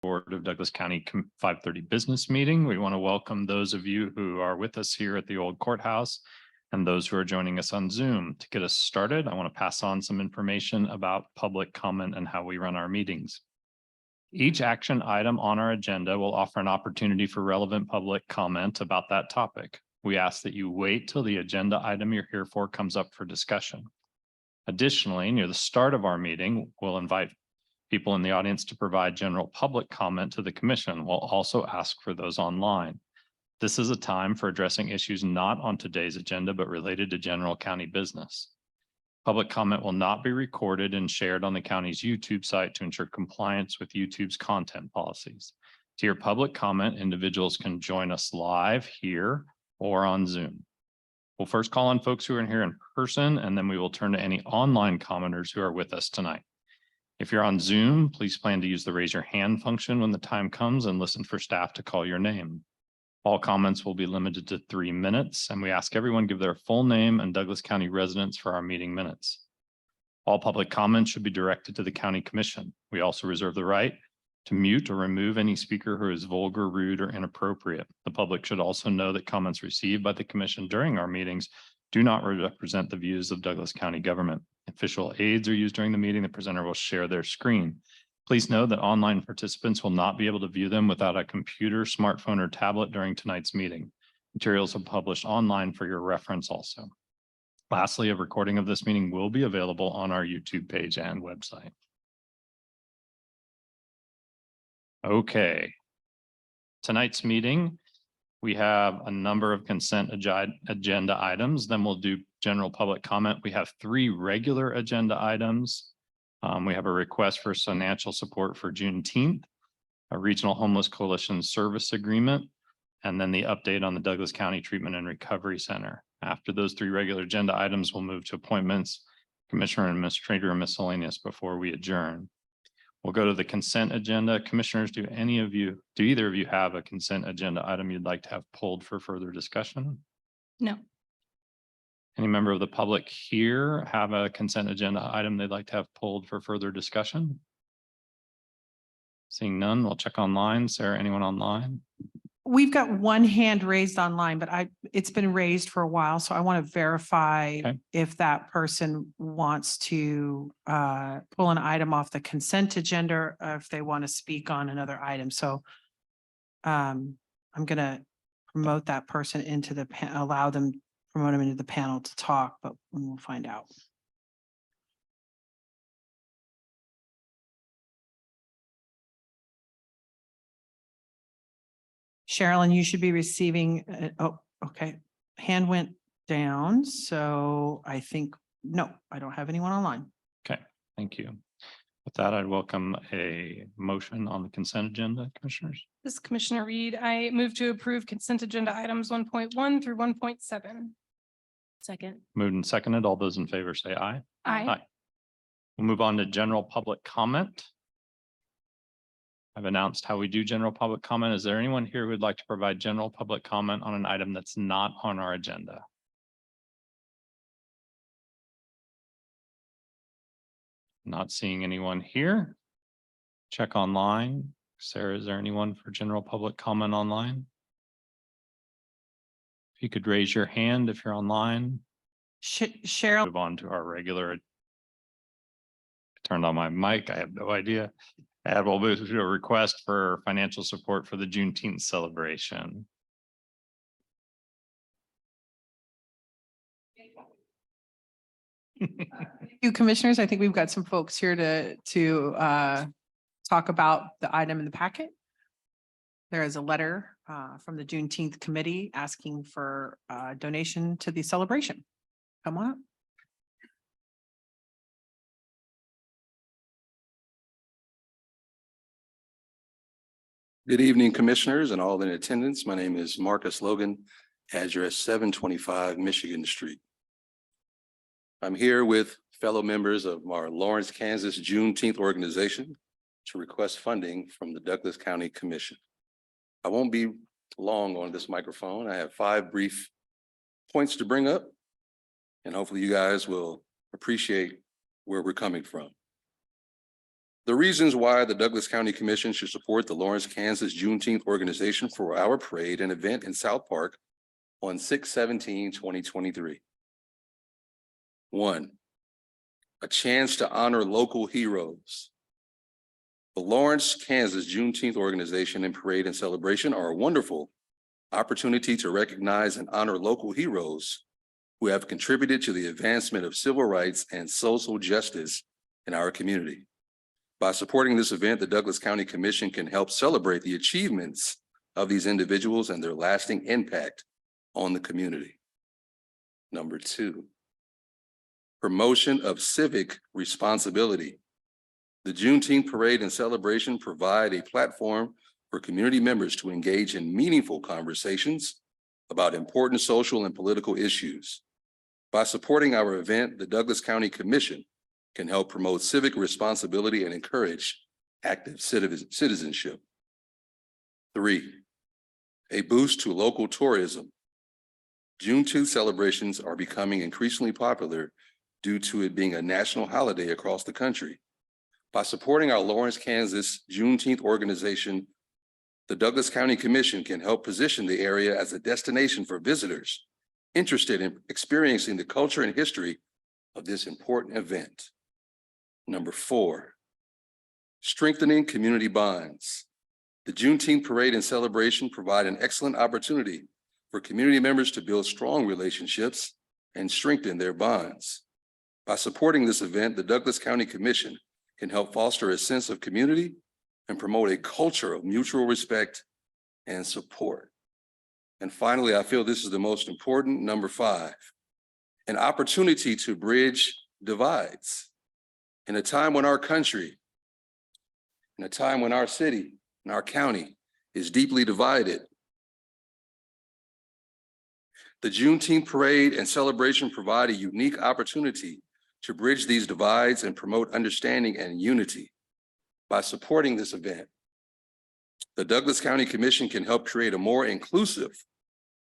Board of Douglas County 5:30 business meeting. We want to welcome those of you who are with us here at the old courthouse and those who are joining us on Zoom. To get us started, I want to pass on some information about public comment and how we run our meetings. Each action item on our agenda will offer an opportunity for relevant public comment about that topic. We ask that you wait till the agenda item you're here for comes up for discussion. Additionally, near the start of our meeting, we'll invite people in the audience to provide general public comment to the commission. We'll also ask for those online. This is a time for addressing issues not on today's agenda, but related to general county business. Public comment will not be recorded and shared on the county's YouTube site to ensure compliance with YouTube's content policies. To hear public comment, individuals can join us live here or on Zoom. We'll first call on folks who are here in person, and then we will turn to any online commenters who are with us tonight. If you're on Zoom, please plan to use the raise your hand function when the time comes and listen for staff to call your name. All comments will be limited to 3 minutes, and we ask everyone give their full name and Douglas County residence for our meeting minutes. All public comments should be directed to the county commission. We also reserve the right to mute or remove any speaker who is vulgar, rude, or inappropriate. The public should also know that comments received by the commission during our meetings do not represent the views of Douglas County government. Official aids are used during the meeting. The presenter will share their screen. Please know that online participants will not be able to view them without a computer, smartphone, or tablet during tonight's meeting. Materials are published online for your reference also. Lastly, a recording of this meeting will be available on our YouTube page and website. Okay. Tonight's meeting, we have a number of consent agenda items. Then we'll do general public comment. We have 3 regular agenda items. We have a request for financial support for Juneteenth, a Regional Homeless Coalition service agreement, and then the update on the Douglas County Treatment and Recovery Center. After those 3 regular agenda items, we'll move to appointments, Commissioner and Administrator, and miscellaneous before we adjourn. We'll go to the consent agenda. Commissioners, do either of you have a consent agenda item you'd like to have pulled for further discussion? No. Any member of the public here have a consent agenda item they'd like to have pulled for further discussion? Seeing none, we'll check online. Sarah, anyone online? We've got one hand raised online, but it's been raised for a while, so I want to verify if that person wants to pull an item off the consent agenda or if they want to speak on another item. So I'm going to promote that person into the promote them into the panel to talk, but we'll find out. Sherilyn, you should be receiving, oh, okay. Hand went down. So I think, no, I don't have anyone online. Okay, thank you. With that, I'd welcome a motion on the consent agenda, commissioners. This is Commissioner Reed. I move to approve consent agenda items 1.1 through 1.7. Second. Moved and seconded. All those in favor say aye. Aye. We'll move on to general public comment. I've announced how we do general public comment. Is there anyone here who would like to provide general public comment on an item that's not on our agenda? Not seeing anyone here. Check online. Sarah, is there anyone for general public comment online? If you could raise your hand if you're online. Cheryl. Move on to our regular. I turned on my mic. I have no idea. And we'll move to a request for financial support for the Juneteenth celebration. You commissioners, I think we've got some folks here to talk about the item in the packet. There is a letter from the Juneteenth committee asking for a donation to the celebration. Come on up. Good evening, commissioners and all in attendance. My name is Marcus Logan, address 725 Michigan Street. I'm here with fellow members of our Lawrence, Kansas Juneteenth organization to request funding from the Douglas County Commission. I won't be long on this microphone. I have 5 brief points to bring up, and hopefully you guys will appreciate where we're coming from. The reasons why the Douglas County Commission should support the Lawrence, Kansas Juneteenth organization for our parade and event in South Park on 6/17/2023. 1, a chance to honor local heroes. The Lawrence, Kansas Juneteenth organization and parade and celebration are a wonderful opportunity to recognize and honor local heroes who have contributed to the advancement of civil rights and social justice in our community. By supporting this event, the Douglas County Commission can help celebrate the achievements of these individuals and their lasting impact on the community. Number 2, promotion of civic responsibility. The Juneteenth parade and celebration provide a platform for community members to engage in meaningful conversations about important social and political issues. By supporting our event, the Douglas County Commission can help promote civic responsibility and encourage active citizenship. 3, a boost to local tourism. Juneteenth celebrations are becoming increasingly popular due to it being a national holiday across the country. By supporting our Lawrence, Kansas Juneteenth organization, the Douglas County Commission can help position the area as a destination for visitors interested in experiencing the culture and history of this important event. Number 4, strengthening community bonds. The Juneteenth parade and celebration provide an excellent opportunity for community members to build strong relationships and strengthen their bonds. By supporting this event, the Douglas County Commission can help foster a sense of community and promote a culture of mutual respect and support. And finally, I feel this is the most important, number 5, an opportunity to bridge divides. In a time when our country, in a time when our city and our county is deeply divided, the Juneteenth parade and celebration provide a unique opportunity to bridge these divides and promote understanding and unity. By supporting this event, the Douglas County Commission can help create a more inclusive,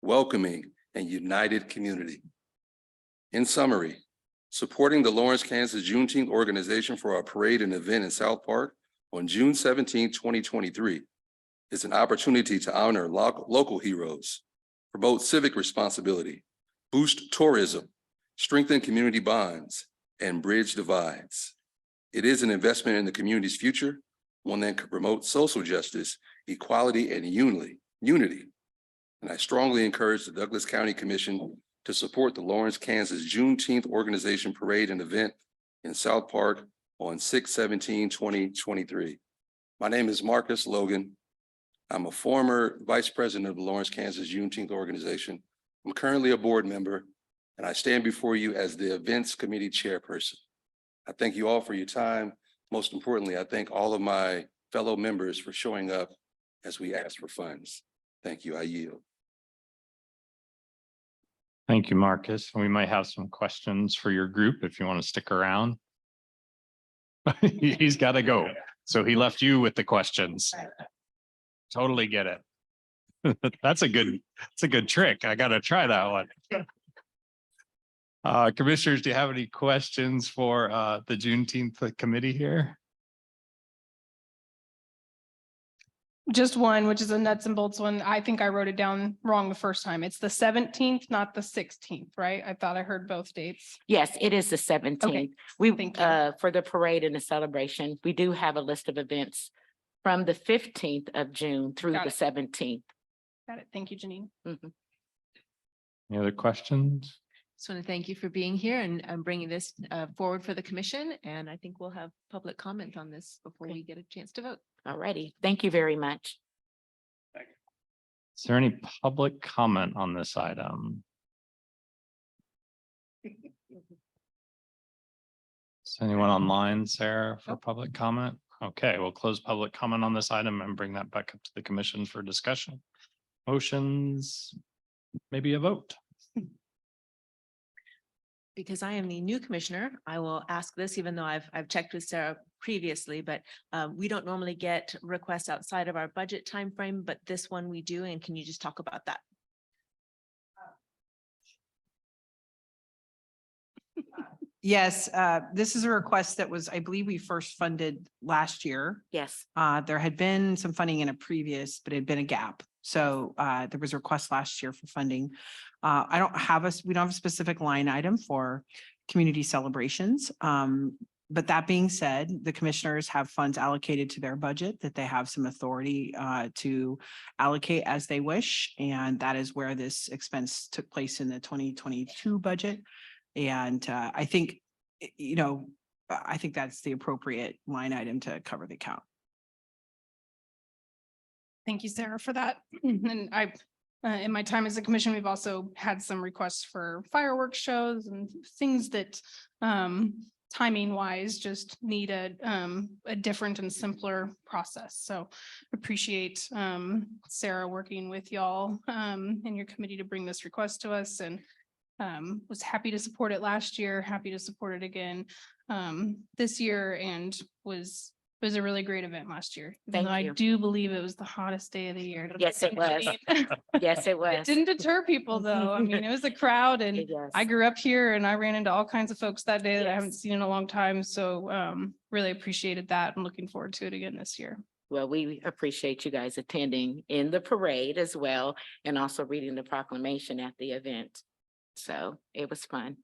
welcoming, and united community. In summary, supporting the Lawrence, Kansas Juneteenth organization for our parade and event in South Park on June 17, 2023 is an opportunity to honor local heroes, promote civic responsibility, boost tourism, strengthen community bonds, and bridge divides. It is an investment in the community's future, one that could promote social justice, equality, and unity. And I strongly encourage the Douglas County Commission to support the Lawrence, Kansas Juneteenth organization parade and event in South Park on 6/17/2023. My name is Marcus Logan. I'm a former vice president of the Lawrence, Kansas Juneteenth organization. I'm currently a board member, and I stand before you as the events committee chairperson. I thank you all for your time. Most importantly, I thank all of my fellow members for showing up as we ask for funds. Thank you. I yield. Thank you, Marcus. We might have some questions for your group if you want to stick around. He's got to go. So he left you with the questions. Totally get it. That's a good trick. I got to try that one. Commissioners, do you have any questions for the Juneteenth committee here? Just one, which is a nuts and bolts one. I think I wrote it down wrong the first time. It's the 17th, not the 16th, right? I thought I heard both dates. Yes, it is the 17th. We, thank you. for the parade and the celebration, we do have a list of events from the 15th of June through Got the it. 17th. Got it. Thank you, Janine. Mhm. Any other questions? Just want to thank you for being here and bringing this forward for the commission. And I think we'll have public comment on this before Okay. we get a chance to vote. Alrighty, thank you very much. Is there any public comment on this item? Is anyone online, Sarah, for public comment? Okay, we'll close public comment on this item and bring that back up to the commission for discussion. Motions, maybe a vote. Because I am the new commissioner, I will ask this, even though I've checked with Sarah previously, but we don't normally get requests outside of our budget timeframe, but this one we do. And can you just talk about that? Yes, this is a request that was, I believe we first funded last year. Yes, There had been some funding in a previous, but it had been a gap. So there was a request last year for funding. I don't have we don't have a specific line item for community celebrations. But that being said, the commissioners have funds allocated to their budget that they have some authority to allocate as they wish. And that is where this expense took place in the 2022 budget. And I think, you know, I think that's the appropriate line item to cover the account. Thank you, Sarah, for that. And in my time as a commission, we've also had some requests for fireworks shows and things that timing wise just need a different and simpler process. So appreciate Sarah working with y'all and your committee to bring this request to us, and was happy to support it last year, happy to support it again this year, and it was a really great event last year. Even Thank though I you. do believe it was the hottest day of the year. Yes, it was. Yes, it It was. didn't deter people though. I mean, it was a crowd, and Yes. I grew up here and I ran into all kinds of folks that day that I haven't Yes. seen in a long time. So really appreciated that and looking forward to it again this year. Well, we appreciate you guys attending in the parade as well, and also reading the proclamation at the event. So it was fun.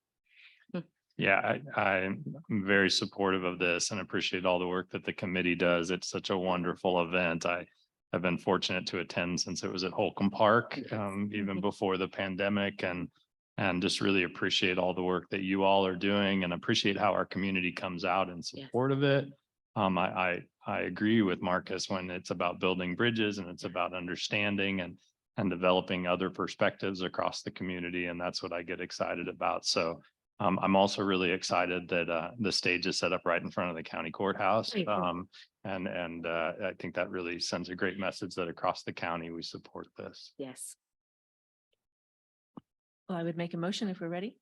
Yeah, I'm very supportive of this and appreciate all the work that the committee does. It's such a wonderful event. I have been fortunate to attend since it was at Holcomb Park, even before the pandemic, and just really appreciate all the work that you all are doing and appreciate how our community comes out in Yes. support of it. I agree with Marcus when it's about building bridges and it's about understanding and developing other perspectives across the community. And that's what I get excited about. So I'm also really excited that the stage is set up right in front of the county courthouse. Mhm. And I think that really sends a great message that across the county, we support this. Yes. Well, I would make a motion if we're ready.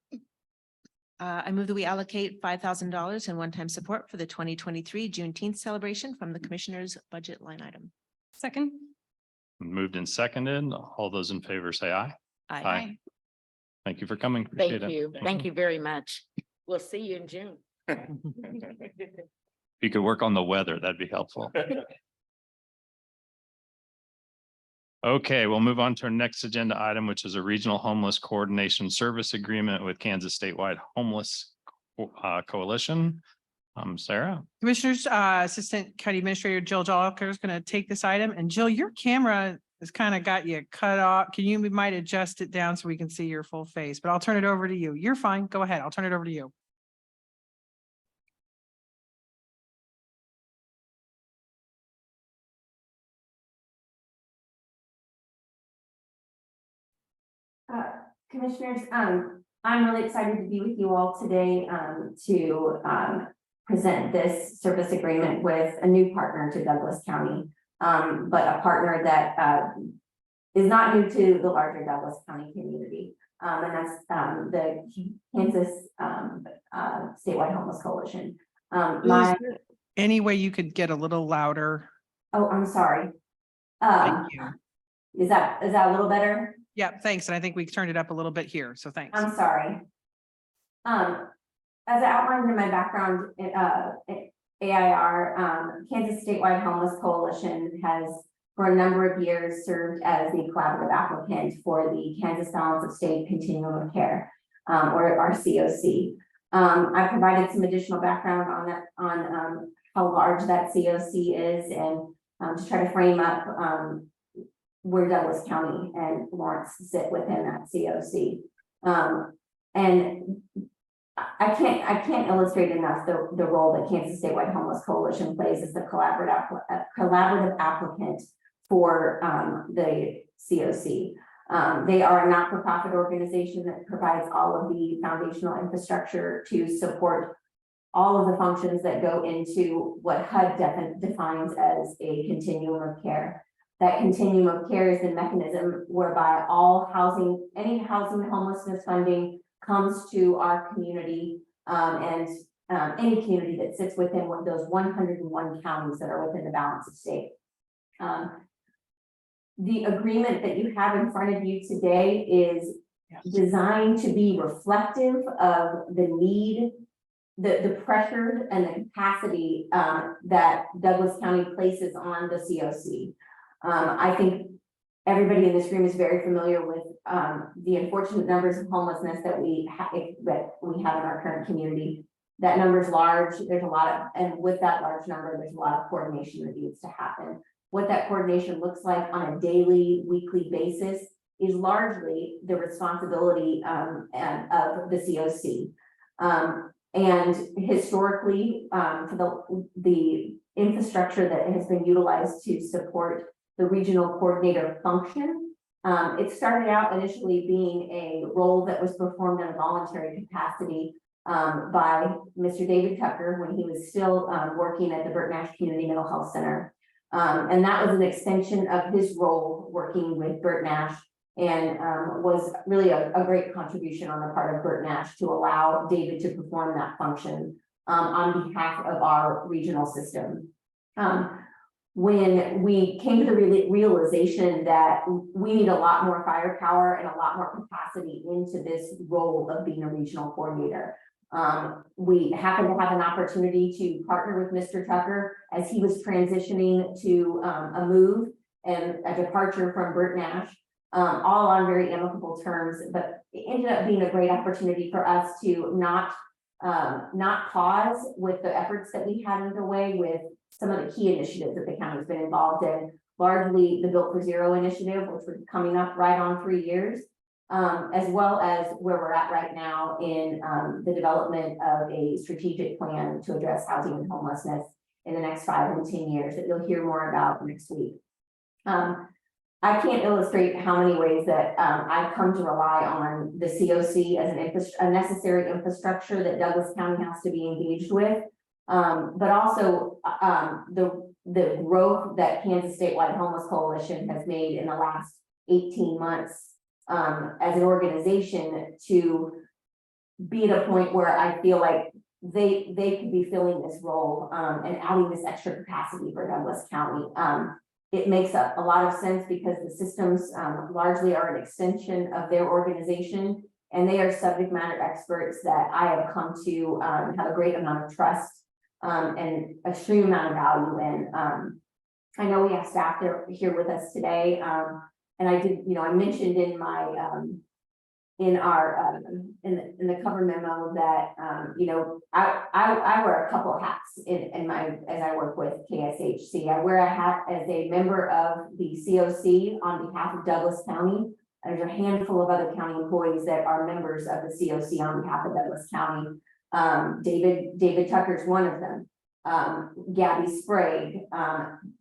I move that we allocate $5,000 in one-time support for the 2023 Juneteenth celebration from the commissioner's budget line item. Second. Moved and seconded. All those in favor say aye. Aye. Thank you for coming. Appreciate Thank it. you. Thank you very much. We'll see you in June. If you could work on the weather, that'd be helpful. Okay, we'll move on to our next agenda item, which is a regional homeless coordination service agreement with Kansas Statewide Homeless Coalition. Sarah? Commissioners, Assistant County Administrator Jill Joliker is going to take this item. And Jill, your camera has kind of got you cut off. We might adjust it down so we can see your full face, but I'll turn it over to you. You're fine. Go ahead. I'll turn it over to you. Commissioners, I'm really excited to be with you all today to present this service agreement with a new partner to Douglas County, but a partner that is not new to the larger Douglas County community. And that's the Kansas Statewide Homeless Coalition. Any way you could get a little louder? Oh, I'm sorry. Thank you. Is that a little better? Yeah, thanks. And I think we turned it up a little bit here. So thanks. I'm sorry. As I outlined in my background, AIR, Kansas Statewide Homeless Coalition has for a number of years served as the collaborative applicant for the Kansas Balance of State Continuum of Care, or our COC. I provided some additional background on that, on how large that COC is, and to try to frame up where Douglas County and Lawrence sit within that COC. And I can't illustrate enough the role that Kansas Statewide Homeless Coalition plays as the collaborative applicant for the COC. They are a not-for-profit organization that provides all of the foundational infrastructure to support all of the functions that go into what HUD defines as a continuum of care. That continuum of care is the mechanism whereby all housing, any housing homelessness funding comes to our community, and any community that sits within one of those 101 counties that are within the balance of state. The agreement that you have in front of you today is designed to be reflective of the need the pressure and the capacity, that Douglas County places on the COC. I think everybody in this room is very familiar with, the unfortunate numbers of homelessness that we have in our current community. That number is large. There's a lot of, and with that large number, there's a lot of coordination that needs to happen. What that coordination looks like on a daily, weekly basis is largely the responsibility, of the COC. And historically, for the infrastructure that has been utilized to support the regional coordinator function, it started out initially being a role that was performed in a voluntary capacity, by Mr. David Tucker when he was still, working at the Burt Nash Community Mental Health Center. And that was an extension of his role working with Burt Nash, and was really a great contribution on the part of Burt Nash to allow David to perform that function, on behalf of our regional system. When we came to the realization that we need a lot more firepower and a lot more capacity into this role of being a regional coordinator, we happened to have an opportunity to partner with Mr. Tucker as he was transitioning to a move and a departure from Burt Nash, all on very amicable terms, but it ended up being a great opportunity for us to not pause with the efforts that we had underway with some of the key initiatives that the county's been involved in, largely the Built for Zero initiative, which we're coming up right on 3 years, as well as where we're at right now in the development of a strategic plan to address housing and homelessness in the next 5 and 10 years that you'll hear more about next week. I can't illustrate how many ways that I've come to rely on the COC as a necessary infrastructure that Douglas County has to be engaged with, but also the growth that Kansas Statewide Homeless Coalition has made in the last 18 months as an organization to be at a point where I feel like they could be filling this role and adding this extra capacity for Douglas County. It makes a lot of sense because the systems largely are an extension of their organization, and they are subject matter experts that I have come to have a great amount of trust and extreme amount of value in. I know we have staff there here with us today, and I did, I mentioned in my in the cover memo that I wear a couple of hats as I work with KSHC. I wear a hat as a member of the COC on behalf of Douglas County. There's a handful of other county employees that are members of the COC on behalf of Douglas County. David Tucker's one of them. Gabby Sprague,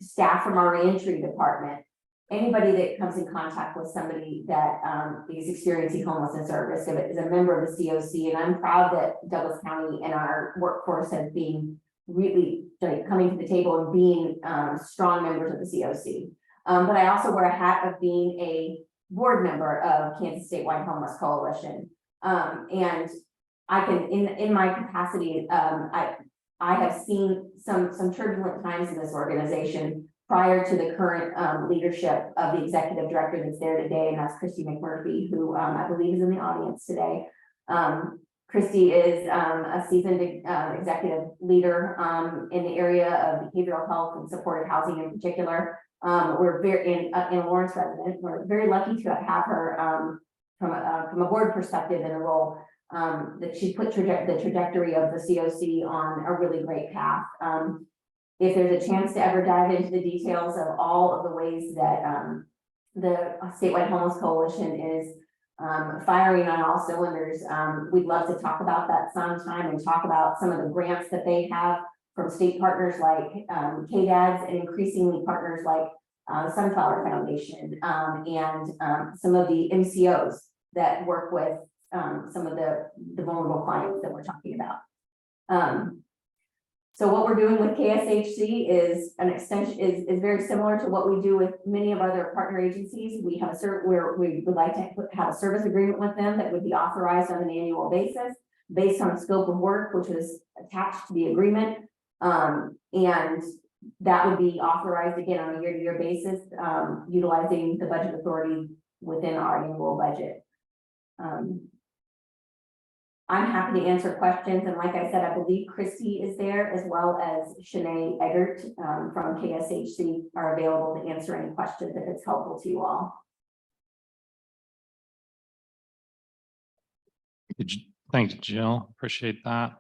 staff from our reentry department. Anybody that comes in contact with somebody that is experiencing homelessness or at risk of it is a member of the COC, and I'm proud that Douglas County and our workforce has been really coming to the table and being strong members of the COC. But I also wear a hat of being a board member of Kansas Statewide Homeless Coalition, and I can, in my capacity, I have seen some turbulent times in this organization prior to the current leadership of the executive director that's there today, and that's Christy McMurphy, who I believe is in the audience today. Christy is a seasoned executive leader in the area of behavioral health and supportive housing in particular. We're very in Lawrence resident. We're very lucky to have her from a board perspective in the role that she put the trajectory of the COC on a really great path. If there's a chance to ever dive into the details of all of the ways that the Statewide Homeless Coalition is firing on all cylinders, we'd love to talk about that sometime and talk about some of the grants that they have from state partners like KDADS and increasingly partners like Sunflower Foundation and some of the MCOs that work with some of the vulnerable clients that we're talking about. So what we're doing with KSHC is an extension, is very similar to what we do with many of other partner agencies. We have we would like to have a service agreement with them that would be authorized on an annual basis based on a scope of work, which was attached to the agreement. And that would be authorized again on a year-to-year basis, utilizing the budget authority within our annual budget. I'm happy to answer questions, and like I said, I believe Christy is there as well as Shanae Eggert from KSHC are available to answer any questions if it's helpful to you all. Thanks, Jill. Appreciate that.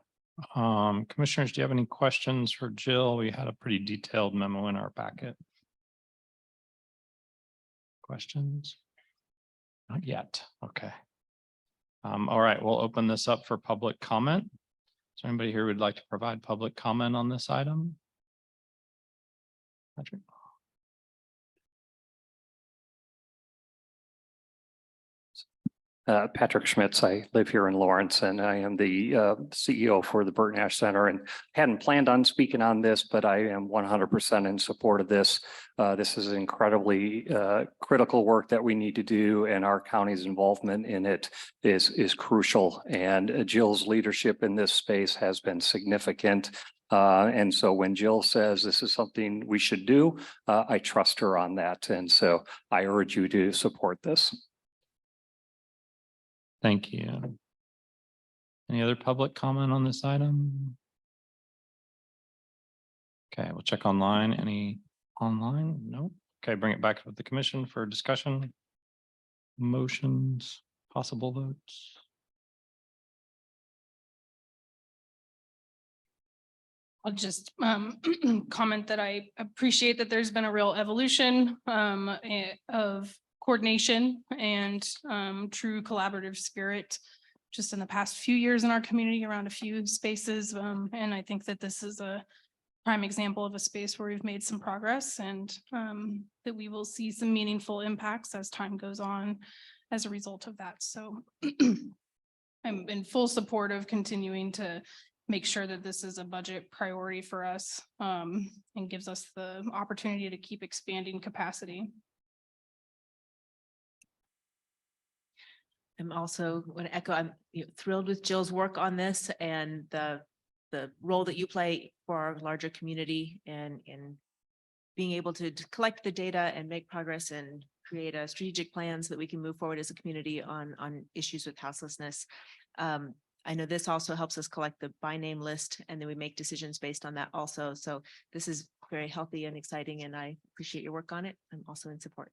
Commissioners, do you have any questions for Jill? We had a pretty detailed memo in our packet. Questions? Not yet. Okay. All right, we'll open this up for public comment. Is there anybody here who would like to provide public comment on this item? Patrick? Patrick Schmitz. I live here in Lawrence and I am the CEO for the Burton Ash Center and hadn't planned on speaking on this, but I am 100% in support of this. This is incredibly critical work that we need to do, and our county's involvement in it is crucial. And Jill's leadership in this space has been significant. And so when Jill says this is something we should do, I trust her on that. And so I urge you to support this. Thank you. Any other public comment on this item? Okay, we'll check online. Any online? No. Okay, bring it back with the commission for discussion. Motions, possible votes. I'll just comment that I appreciate that there's been a real evolution of coordination and true collaborative spirit just in the past few years in our community around a few spaces. And I think that this is a prime example of a space where we've made some progress and that we will see some meaningful impacts as time goes on as a result of that. So I'm in full support of continuing to make sure that this is a budget priority for us and gives us the opportunity to keep expanding capacity. I'm also going to echo, I'm thrilled with Jill's work on this and the role that you play for our larger community and in being able to collect the data and make progress and create a strategic plan so that we can move forward as a community on issues with houselessness. I know this also helps us collect the by name list and then we make decisions based on that also. So this is very healthy and exciting and I appreciate your work on it. I'm also in support.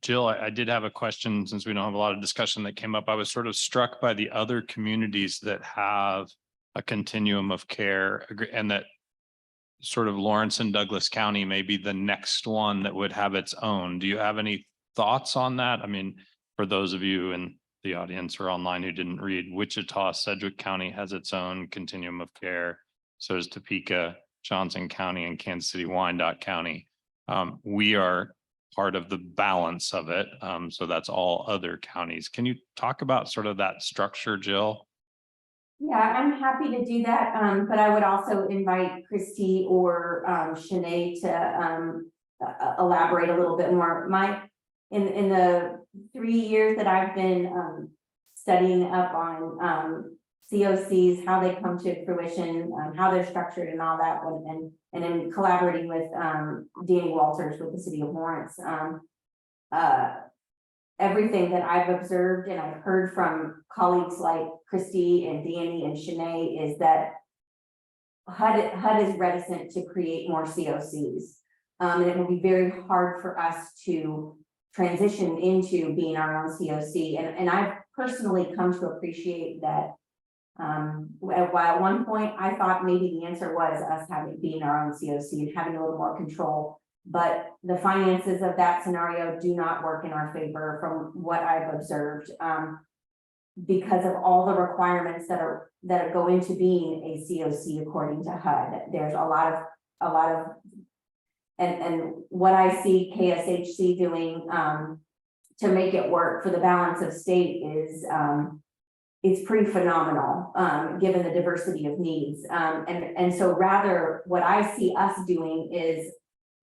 Jill, I did have a question since we don't have a lot of discussion that came up. I was sort of struck by the other communities that have a continuum of care and that sort of Lawrence and Douglas County may be the next one that would have its own. Do you have any thoughts on that? I mean, for those of you in the audience or online who didn't read, Wichita, Sedgwick County has its own continuum of care. So does Topeka, Johnson County, and Kansas City, Wyandotte County. We are part of the balance of it. So that's all other counties. Can you talk about sort of that structure, Jill? Yeah, I'm happy to do that, but I would also invite Christy or Shanae to elaborate a little bit more. In the 3 years that I've been studying up on COCs, how they come to fruition, how they're structured and all that, and then collaborating with Danny Walters with the city of Lawrence. Everything that I've observed and I've heard from colleagues like Christy and Danny and Shanae is that HUD is reticent to create more COCs. And it will be very hard for us to transition into being our own COC. And I've personally come to appreciate that while at one point I thought maybe the answer was us being our own COC and having a little more control. But the finances of that scenario do not work in our favor from what I've observed, because of all the requirements that go into being a COC according to HUD. There's a lot of, and what I see KSHC doing to make it work for the balance of state is it's pretty phenomenal, given the diversity of needs. And so rather what I see us doing is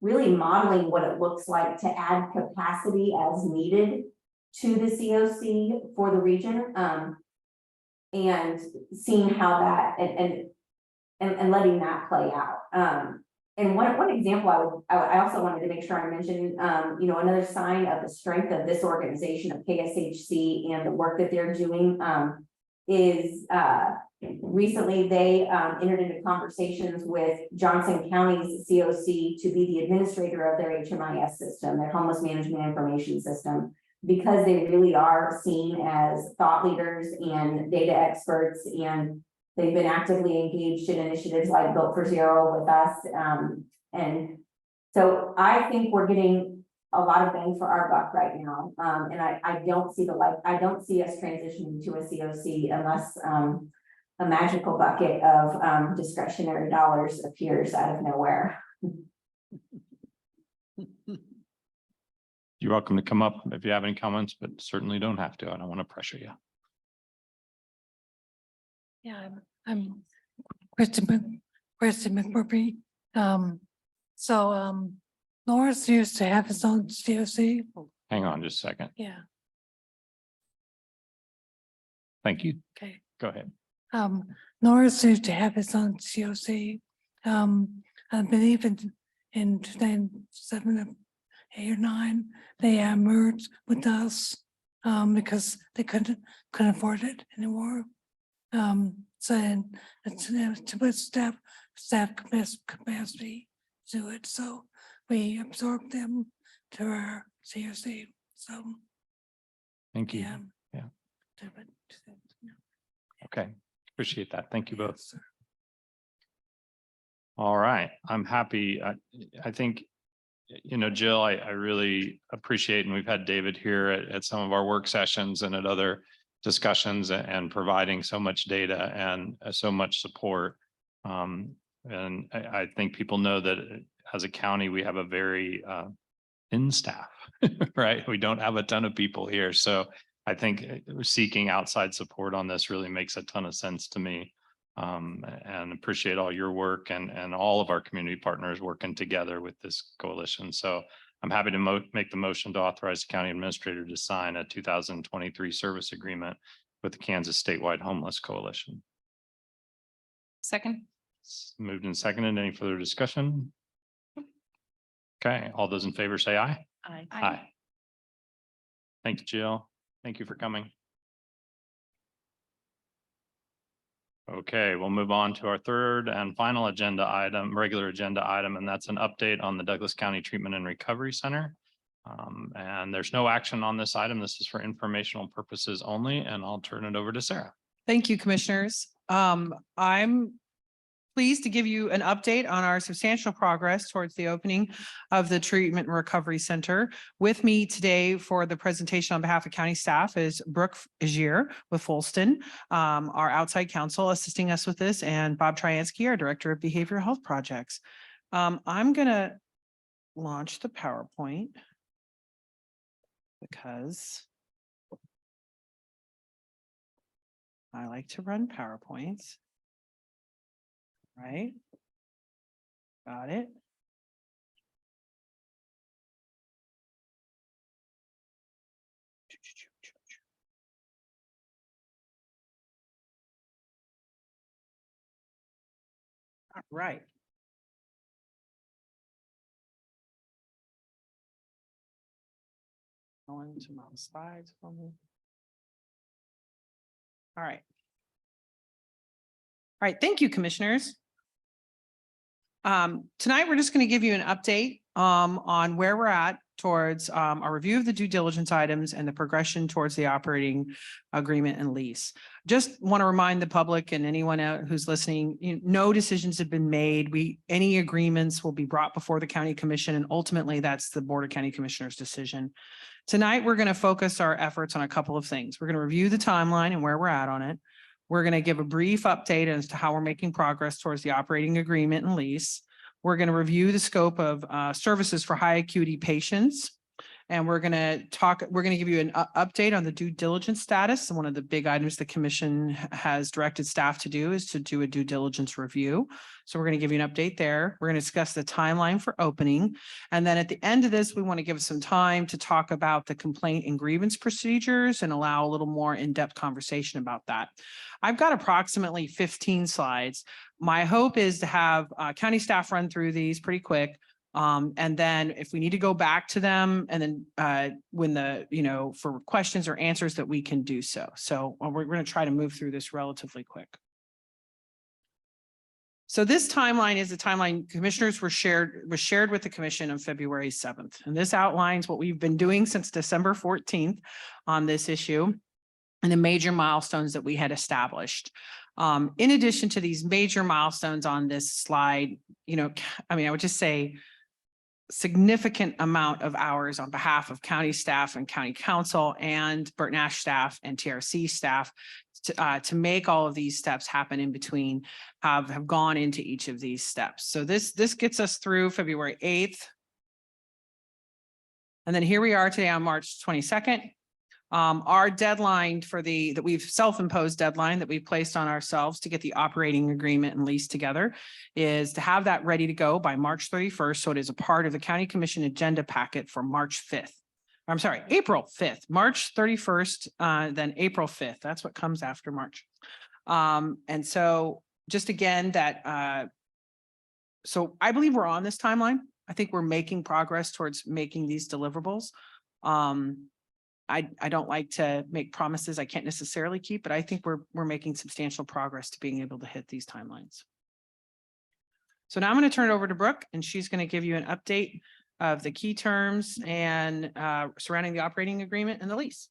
really modeling what it looks like to add capacity as needed to the COC for the region, and seeing how that and letting that play out. And one example I also wanted to make sure I mentioned, another sign of the strength of this organization of KSHC and the work that they're doing, is, recently they, entered into conversations with Johnson County's COC to be the administrator of their HMIS system, their homeless management information system, because they really are seen as thought leaders and data experts, and they've been actively engaged in initiatives like Built for Zero with us. And so I think we're getting a lot of bang for our buck right now. And I don't see I don't see us transitioning to a COC unless a magical bucket of discretionary dollars appears out of nowhere. You're welcome to come up if you have any comments, but certainly don't have to. I don't want to pressure you. Yeah, I'm Kristen McMurphy. Norris used to have his own COC. Hang on just a second. Yeah, Thank you. okay. Go ahead. Norris used to have his own COC. I believe in 2007, 8 or 9, they merged with us because they couldn't afford it anymore. So it's too much staff capacity to do it. So we absorbed them to our COC. So Thank you. yeah. Yeah. Okay. Appreciate that. Thank you both. All right. I'm happy. I think, Jill, I really appreciate, and we've had David here at some of our work sessions and at other discussions and providing so much data and so much support. And I think people know that as a county, we have a very thin staff, right? We don't have a ton of people here. So I think seeking outside support on this really makes a ton of sense to me. And appreciate all your work and all of our community partners working together with this coalition. So I'm happy to make the motion to authorize the county administrator to sign a 2023 service agreement with the Kansas Statewide Homeless Coalition. Second. Moved and seconded. Any further discussion? Okay, all those in favor say aye. Aye. Aye. Thank you, Jill. Thank you for coming. Okay, we'll move on to our third and final regular agenda item, and that's an update on the Douglas County Treatment and Recovery Center. And there's no action on this item. This is for informational purposes only, and I'll turn it over to Sarah. Thank you, commissioners. I'm pleased to give you an update on our substantial progress towards the opening of the Treatment and Recovery Center. With me today for the presentation on behalf of county staff is Brooke Agier with Folston, our outside counsel assisting us with this, and Bob Tryansky, our Director of Behavioral Health Projects. I'm gonna launch the PowerPoint because I like to run PowerPoints. Right? Got it. All right. Going to my slides for me. All right. All right, thank you, commissioners. Tonight, we're just going to give you an update on where we're at towards our review of the due diligence items and the progression towards the operating agreement and lease. Just want to remind the public and anyone who's listening, no decisions have been made. Any agreements will be brought before the county commission, and ultimately that's the Board of County Commissioners decision. Tonight, we're going to focus our efforts on a couple of things. We're going to review the timeline and where we're at on it. We're going to give a brief update as to how we're making progress towards the operating agreement and lease. We're going to review the scope of services for high acuity patients. And we're going to give you an update on the due diligence status. And one of the big items the commission has directed staff to do is to do a due diligence review. So we're going to give you an update there. We're going to discuss the timeline for opening. And then at the end of this, we want to give some time to talk about the complaint and grievance procedures and allow a little more in-depth conversation about that. I've got approximately 15 slides. My hope is to have county staff run through these pretty quick. And then if we need to go back to them and then when for questions or answers that we can do so. So we're going to try to move through this relatively quick. So this timeline is the timeline commissioners was shared with the commission on February 7th. And this outlines what we've been doing since December 14th on this issue and the major milestones that we had established. In addition to these major milestones on this slide, I would just say significant amount of hours on behalf of county staff and county council and Burton Ash staff and TRC staff to make all of these steps happen in between have gone into each of these steps. So this gets us through February 8th. And then here we are today on March 22nd. Our deadline that we've self-imposed deadline that we've placed on ourselves to get the operating agreement and lease together is to have that ready to go by March 31st. So it is a part of the county commission agenda packet for March 5th. I'm sorry, April 5th, March 31st, then April 5th. That's what comes after March. And so just again so I believe we're on this timeline. I think we're making progress towards making these deliverables. I don't like to make promises I can't necessarily keep, but I think we're making substantial progress to being able to hit these timelines. So now I'm going to turn it over to Brooke, and she's going to give you an update of the key terms and surrounding the operating agreement and the lease.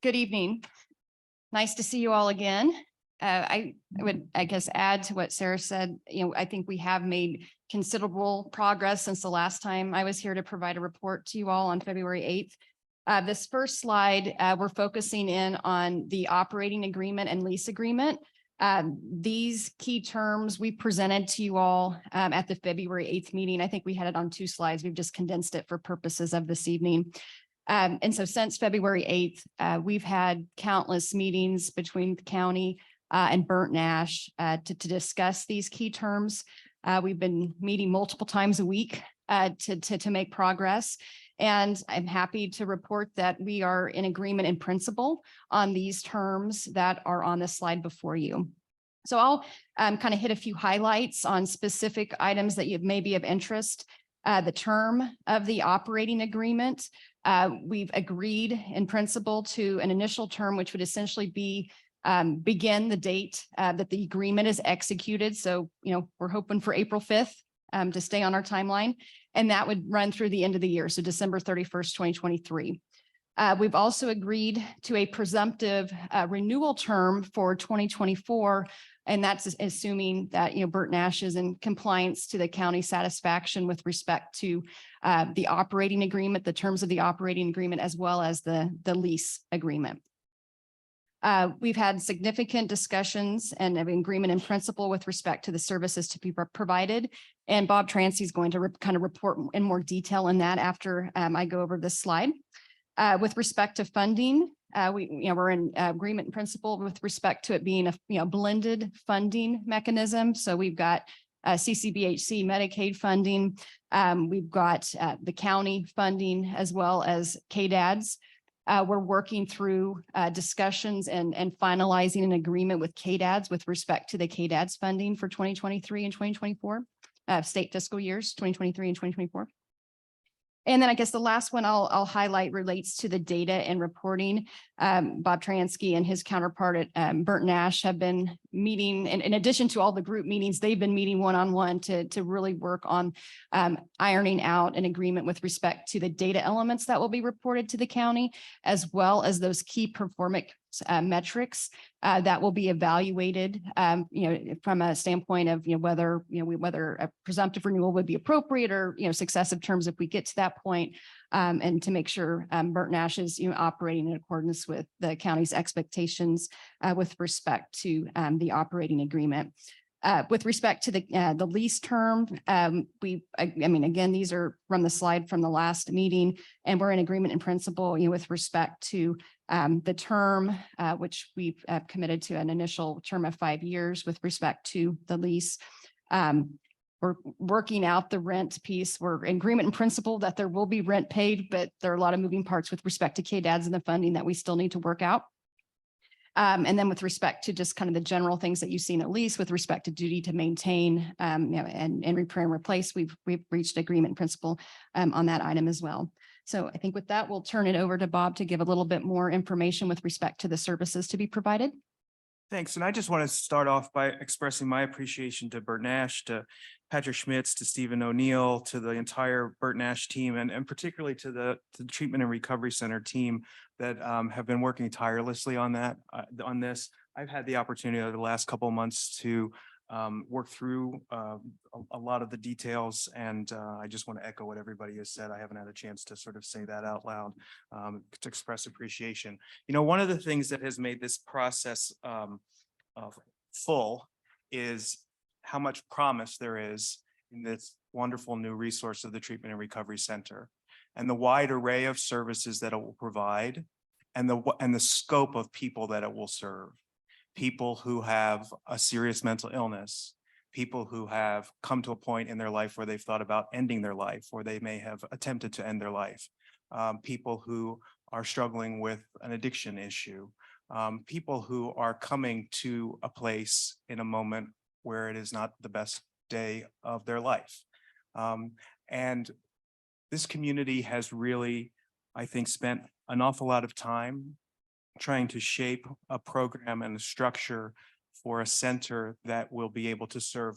Good evening. Nice to see you all again. I would, I guess, add to what Sarah said. I think we have made considerable progress since the last time I was here to provide a report to you all on February 8th. This first slide, we're focusing in on the operating agreement and lease agreement. These key terms we presented to you all at the February 8th meeting. I think we had it on 2 slides. We've just condensed it for purposes of this evening. And so since February 8th, we've had countless meetings between the county and Burton Ash to discuss these key terms. We've been meeting multiple times a week to make progress. And I'm happy to report that we are in agreement in principle on these terms that are on the slide before you. So I'll kind of hit a few highlights on specific items that you may be of interest. The term of the operating agreement, we've agreed in principle to an initial term, which would essentially be begin the date that the agreement is executed. So, we're hoping for April 5th to stay on our timeline. And that would run through the end of the year, so December 31st, 2023. We've also agreed to a presumptive renewal term for 2024, and that's assuming that Burton Ash is in compliance to the county satisfaction with respect to the operating agreement, the terms of the operating agreement, as well as the lease agreement. We've had significant discussions and an agreement in principle with respect to the services to be provided. And Bob Trancy is going to kind of report in more detail in that after I go over this slide. With respect to funding, we're in agreement in principle with respect to it being a blended funding mechanism. So we've got CCBHC Medicaid funding. We've got the county funding as well as KDADS. We're working through discussions and finalizing an agreement with KDADS with respect to the KDADS funding for 2023 and 2024, state fiscal years, 2023 and 2024. And then I guess the last one I'll highlight relates to the data and reporting. Bob Transki and his counterpart at Burton Ash have been meeting, in addition to all the group meetings, they've been meeting one-on-one to really work on ironing out an agreement with respect to the data elements that will be reported to the county, as well as those key performance metrics that will be evaluated, from a standpoint of, whether a presumptive renewal would be appropriate or, successive terms if we get to that point, and to make sure Burton Ash is, operating in accordance with the county's expectations with respect to the operating agreement. With respect to the lease term, I mean, again, these are from the slide from the last meeting, and we're in agreement in principle, with respect to the term, which we've committed to an initial term of 5 years with respect to the lease. We're working out the rent piece. We're in agreement in principle that there will be rent paid, but there are a lot of moving parts with respect to KDADS and the funding that we still need to work out. And then with respect to just kind of the general things that you've seen at least with respect to duty to maintain, and repair and replace, we've reached agreement in principle on that item as well. So I think with that, we'll turn it over to Bob to give a little bit more information with respect to the services to be provided. Thanks. And I just want to start off by expressing my appreciation to Bert Nash, to Patrick Schmitz, to Stephen O'Neill, to the entire Bert Nash team, and particularly to the Treatment and Recovery Center team that have been working tirelessly on this. I've had the opportunity over the last couple of months to work through a lot of the details, and I just want to echo what everybody has said. I haven't had a chance to sort of say that out loud to express appreciation. One of the things that has made this process full is how much promise there is in this wonderful new resource of the Treatment and Recovery Center, and the wide array of services that it will provide, and the scope of people that it will serve. People who have a serious mental illness, people who have come to a point in their life where they've thought about ending their life, or they may have attempted to end their life, people who are struggling with an addiction issue, people who are coming to a place in a moment where it is not the best day of their life. And this community has really, I think, spent an awful lot of time trying to shape a program and a structure for a center that will be able to serve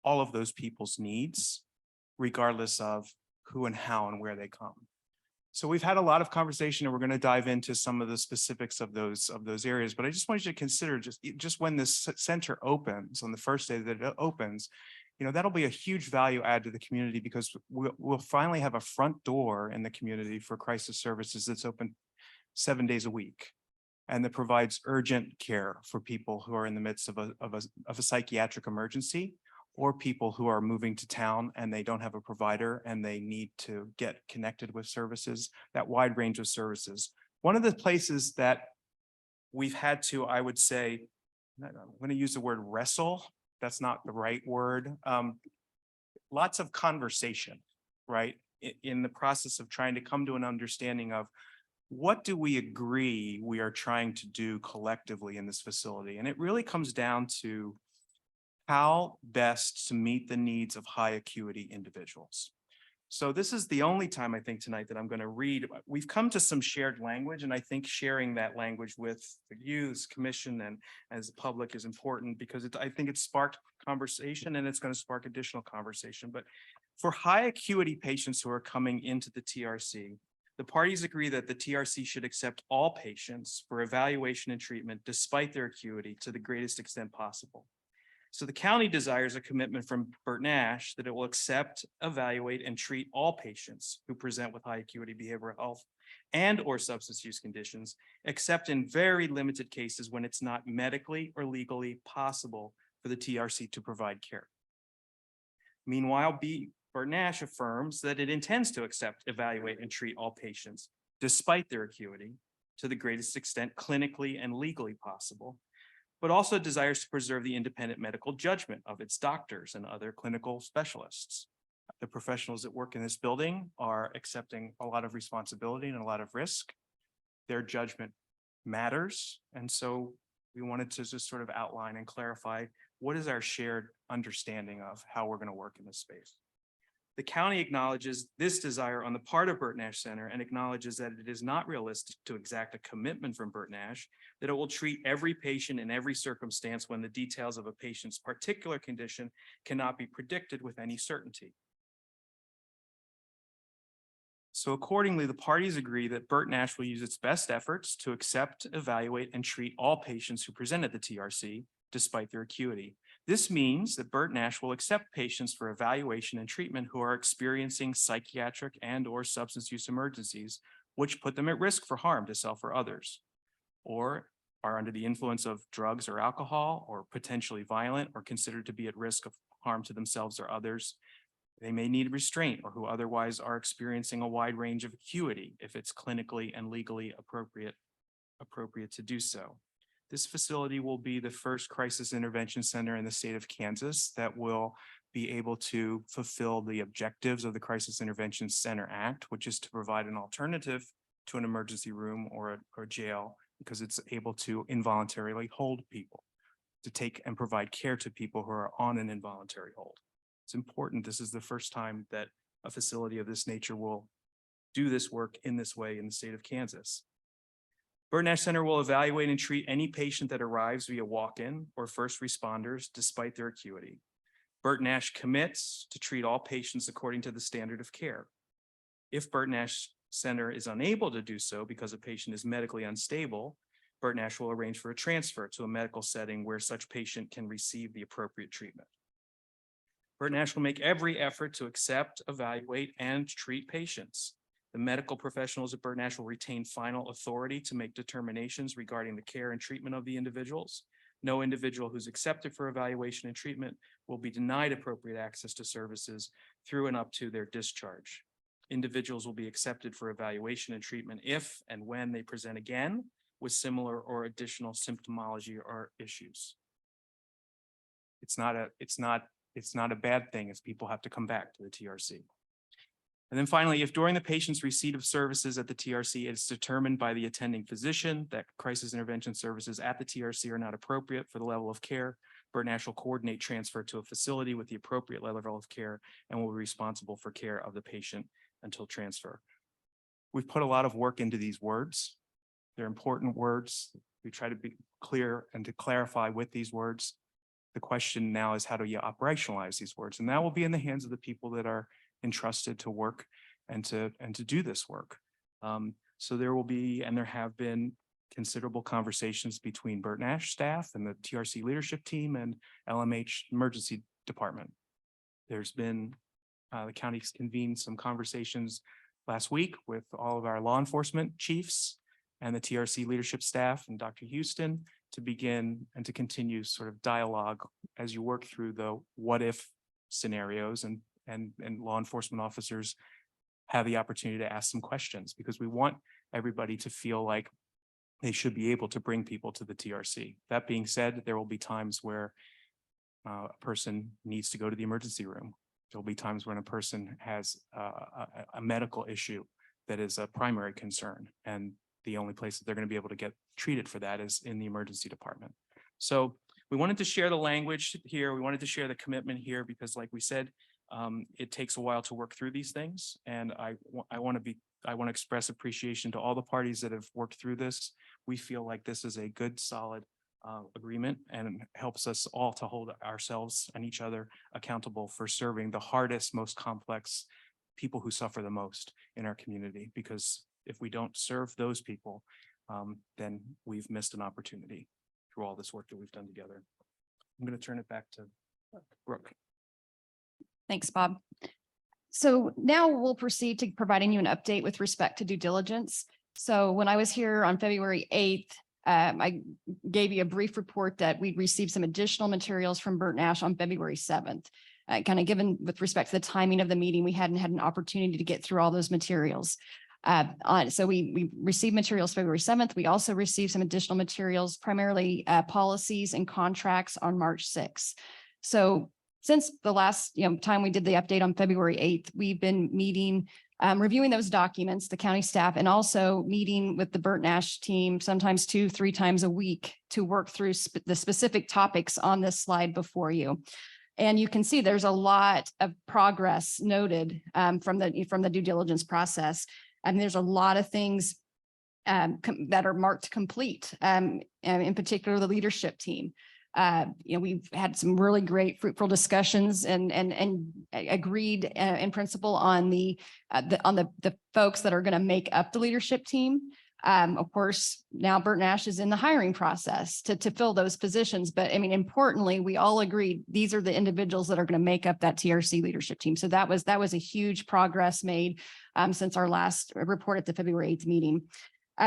all of those people's needs, regardless of who and how and where they come. So we've had a lot of conversation, and we're going to dive into some of the specifics of those areas. But I just want you to consider just when this center opens, on the first day that it opens, that'll be a huge value add to the community, because we'll finally have a front door in the community for crisis services that's open 7 days a week, and that provides urgent care for people who are in the midst of a psychiatric emergency, or people who are moving to town and they don't have a provider and they need to get connected with services, that wide range of services. One of the places that we've had to, I would say, I'm going to use the word wrestle, that's not the right word, lots of conversation, right? In the process of trying to come to an understanding of what do we agree we are trying to do collectively in this facility? And it really comes down to how best to meet the needs of high acuity individuals. So this is the only time, I think, tonight that I'm going to read. We've come to some shared language, and I think sharing that language with the youth commission and as the public is important, because I think it sparked conversation, and it's going to spark additional conversation. But for high acuity patients who are coming into the TRC, the parties agree that the TRC should accept all patients for evaluation and treatment despite their acuity to the greatest extent possible. So the county desires a commitment from Bert Nash that it will accept, evaluate, and treat all patients who present with high acuity behavioral health and or substance use conditions, except in very limited cases when it's not medically or legally possible for the TRC to provide care. Meanwhile, Bert Nash affirms that it intends to accept, evaluate, and treat all patients despite their acuity to the greatest extent clinically and legally possible, but also desires to preserve the independent medical judgment of its doctors and other clinical specialists. The professionals that work in this building are accepting a lot of responsibility and a lot of risk. Their judgment matters. And so we wanted to just sort of outline and clarify what is our shared understanding of how we're going to work in this space. The county acknowledges this desire on the part of Bert Nash Center and acknowledges that it is not realistic to exact a commitment from Bert Nash that it will treat every patient in every circumstance when the details of a patient's particular condition cannot be predicted with any certainty. So accordingly, the parties agree that Bert Nash will use its best efforts to accept, evaluate, and treat all patients who present at the TRC despite their acuity. This means that Bert Nash will accept patients for evaluation and treatment who are experiencing psychiatric and or substance use emergencies, which put them at risk for harm to self or others, or are under the influence of drugs or alcohol or potentially violent or considered to be at risk of harm to themselves or others. They may need restraint or who otherwise are experiencing a wide range of acuity if it's clinically and legally appropriate to do so. This facility will be the first crisis intervention center in the state of Kansas that will be able to fulfill the objectives of the Crisis Intervention Center Act, which is to provide an alternative to an emergency room or jail, because it's able to involuntarily hold people, to take and provide care to people who are on an involuntary hold. It's important. This is the first time that a facility of this nature will do this work in this way in the state of Kansas. Burton Nash Center will evaluate and treat any patient that arrives via walk-in or first responders despite their acuity. Burton Nash commits to treat all patients according to the standard of care. If Burton Nash Center is unable to do so because a patient is medically unstable, Burton Nash will arrange for a transfer to a medical setting where such patient can receive the appropriate treatment. Burton Nash will make every effort to accept, evaluate, and treat patients. The medical professionals at Burton Nash will retain final authority to make determinations regarding the care and treatment of the individuals. No individual who's accepted for evaluation and treatment will be denied appropriate access to services through and up to their discharge. Individuals will be accepted for evaluation and treatment if and when they present again with similar or additional symptomology or issues. It's not a bad thing as people have to come back to the TRC. And then finally, if during the patient's receipt of services at the TRC, it's determined by the attending physician that crisis intervention services at the TRC are not appropriate for the level of care, Burton Nash will coordinate transfer to a facility with the appropriate level of care and will be responsible for care of the patient until transfer. We've put a lot of work into these words. They're important words. We try to be clear and to clarify with these words. The question now is, how do you operationalize these words? And that will be in the hands of the people that are entrusted to work and to do this work. So there will be, and there have been, considerable conversations between Burton Nash staff and the TRC leadership team and LMH emergency department. There's been, the county's convened some conversations last week with all of our law enforcement chiefs and the TRC leadership staff and Dr. Houston to begin and to continue sort of dialogue as you work through the what if scenarios, and law enforcement officers have the opportunity to ask some questions, because we want everybody to feel like they should be able to bring people to the TRC. That being said, there will be times where a person needs to go to the emergency room. There'll be times when a person has a medical issue that is a primary concern, and the only place that they're going to be able to get treated for that is in the emergency department. So we wanted to share the language here. We wanted to share the commitment here because, like we said, it takes a while to work through these things. And I want to express appreciation to all the parties that have worked through this. We feel like this is a good, solid agreement and helps us all to hold ourselves and each other accountable for serving the hardest, most complex people who suffer the most in our community. Because if we don't serve those people, then we've missed an opportunity through all this work that we've done together. I'm going to turn it back to Brooke. Thanks, Bob. So now we'll proceed to providing you an update with respect to due diligence. So when I was here on February 8th, I gave you a brief report that we'd received some additional materials from Burton Nash on February 7th. Kind of given with respect to the timing of the meeting, we hadn't had an opportunity to get through all those materials. So we received materials February 7th. We also received some additional materials, primarily policies and contracts on March 6th. So since the last time we did the update on February 8th, we've been meeting, reviewing those documents, the county staff, and also meeting with the Burton Nash team, sometimes 2-3 times a week, to work through the specific topics on this slide before you. And you can see there's a lot of progress noted from the due diligence process. And there's a lot of things that are marked complete, in particular, the leadership team. We've had some really great fruitful discussions and agreed in principle on the folks that are going to make up the leadership team. Of course, now Burton Nash is in the hiring process to fill those positions. But I mean, importantly, we all agreed these are the individuals that are going to make up that TRC leadership team. So that was a huge progress made since our last report at the February 8th meeting.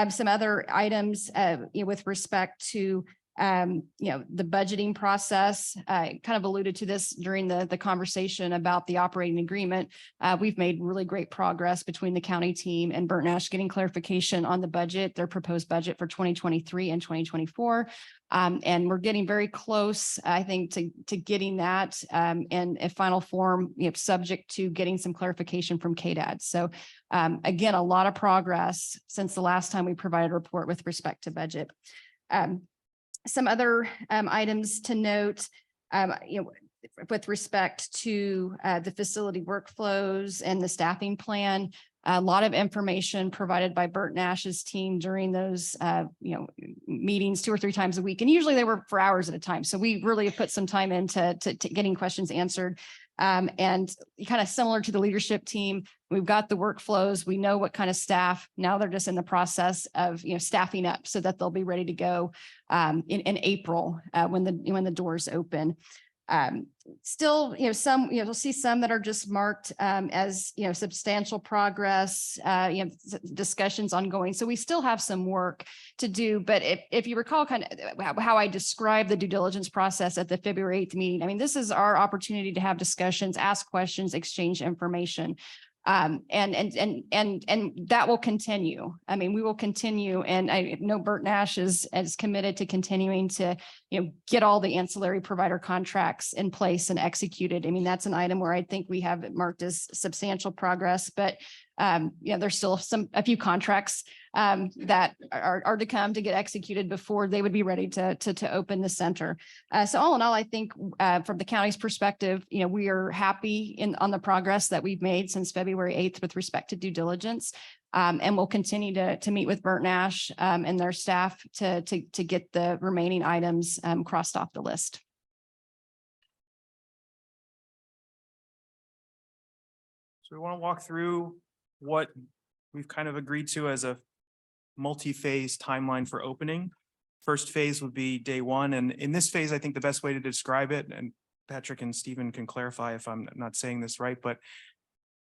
Some other items, with respect to the budgeting process, I kind of alluded to this during the conversation about the operating agreement. We've made really great progress between the county team and Burton Ash getting clarification on the budget, their proposed budget for 2023 and 2024. And we're getting very close, I think, to getting that in a final form, subject to getting some clarification from KDAD. So again, a lot of progress since the last time we provided a report with respect to budget. Some other items to note, with respect to the facility workflows and the staffing plan, a lot of information provided by Burton Ash's team during those, meetings 2 or 3 times a week. And usually they were for hours at a time. So we really have put some time into getting questions answered. And kind of similar to the leadership team, we've got the workflows. We know what kind of staff. Now they're just in the process of, staffing up so that they'll be ready to go in April when the doors open. Still, some, you'll see some that are just marked as, substantial progress, discussions ongoing. So we still have some work to do. But if you recall kind of how I described the due diligence process at the February 8th meeting, I mean, this is our opportunity to have discussions, ask questions, exchange information. And that will continue. I mean, we will continue, and I know Burton Ash is committed to continuing to, get all the ancillary provider contracts in place and executed. I mean, that's an item where I think we have it marked as substantial progress, but there's still a few contracts that are to come to get executed before they would be ready to open the center. So all in all, I think from the county's perspective, we are happy on the progress that we've made since February 8th with respect to due diligence. And we'll continue to meet with Burton Ash and their staff to get the remaining items crossed off the list. So we want to walk through what we've kind of agreed to as a multi-phase timeline for opening. First phase would be day 1. And in this phase, I think the best way to describe it, and Patrick and Stephen can clarify if I'm not saying this right, but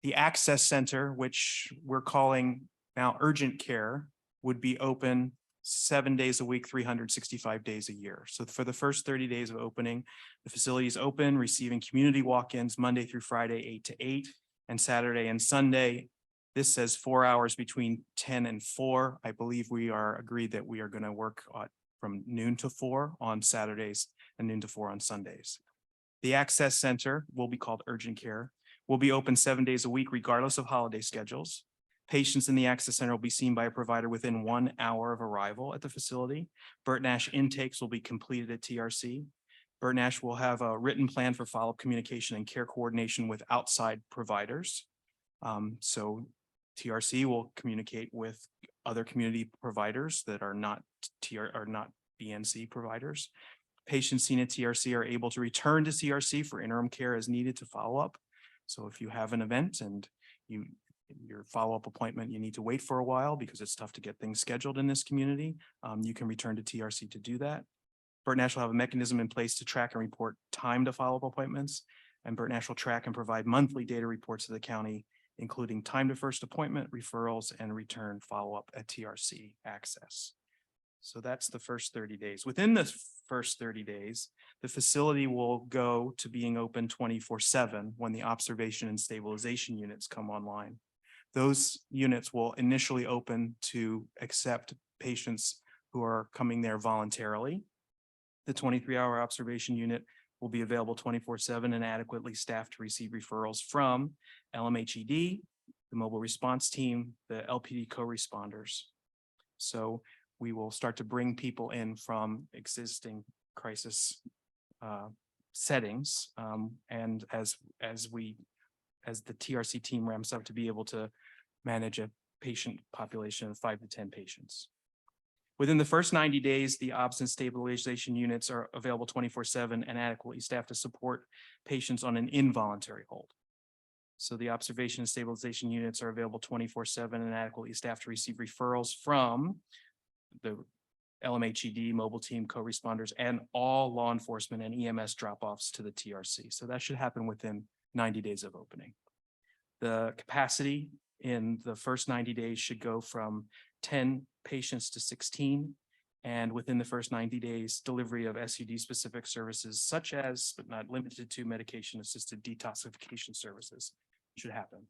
the access center, which we're calling now urgent care, would be open 7 days a week, 365 days a year. So for the first 30 days of opening, the facility is open, receiving community walk-ins Monday through Friday, 8 to 8, and Saturday and Sunday. This says 4 hours between 10 and 4. I believe we are agreed that we are going to work from noon to 4 on Saturdays and noon to 4 on Sundays. The access center will be called urgent care, will be open 7 days a week, regardless of holiday schedules. Patients in the access center will be seen by a provider within 1 hour of arrival at the facility. Burton Ash intakes will be completed at TRC. Burton Ash will have a written plan for follow-up communication and care coordination with outside providers. So TRC will communicate with other community providers that are not BNC providers. Patients seen at TRC are able to return to CRC for interim care as needed to follow up. So if you have an event and your follow-up appointment, you need to wait for a while because it's tough to get things scheduled in this community, you can return to TRC to do that. Burton Ash will have a mechanism in place to track and report time to follow-up appointments, and Burton Ash will track and provide monthly data reports to the county, including time to first appointment, referrals, and return follow-up at TRC access. So that's the first 30 days. Within the first 30 days, the facility will go to being open 24/7 when the observation and stabilization units come online. Those units will initially open to accept patients who are coming there voluntarily. The 23-hour observation unit will be available 24/7 and adequately staffed to receive referrals from LMHED, the mobile response team, the LPD co-responders. So we will start to bring people in from existing crisis settings. And as the TRC team ramps up to be able to manage a patient population of 5 to 10 patients. Within the first 90 days, the obs and stabilization units are available 24/7 and adequately staffed to support patients on an involuntary hold. So the observation and stabilization units are available 24/7 and adequately staffed to receive referrals from the LMHED, mobile team, co-responders, and all law enforcement and EMS drop-offs to the TRC. So that should happen within 90 days of opening. The capacity in the first 90 days should go from 10 patients to 16. And within the first 90 days, delivery of SUD-specific services such as, but not limited to, medication-assisted detoxification services should happen.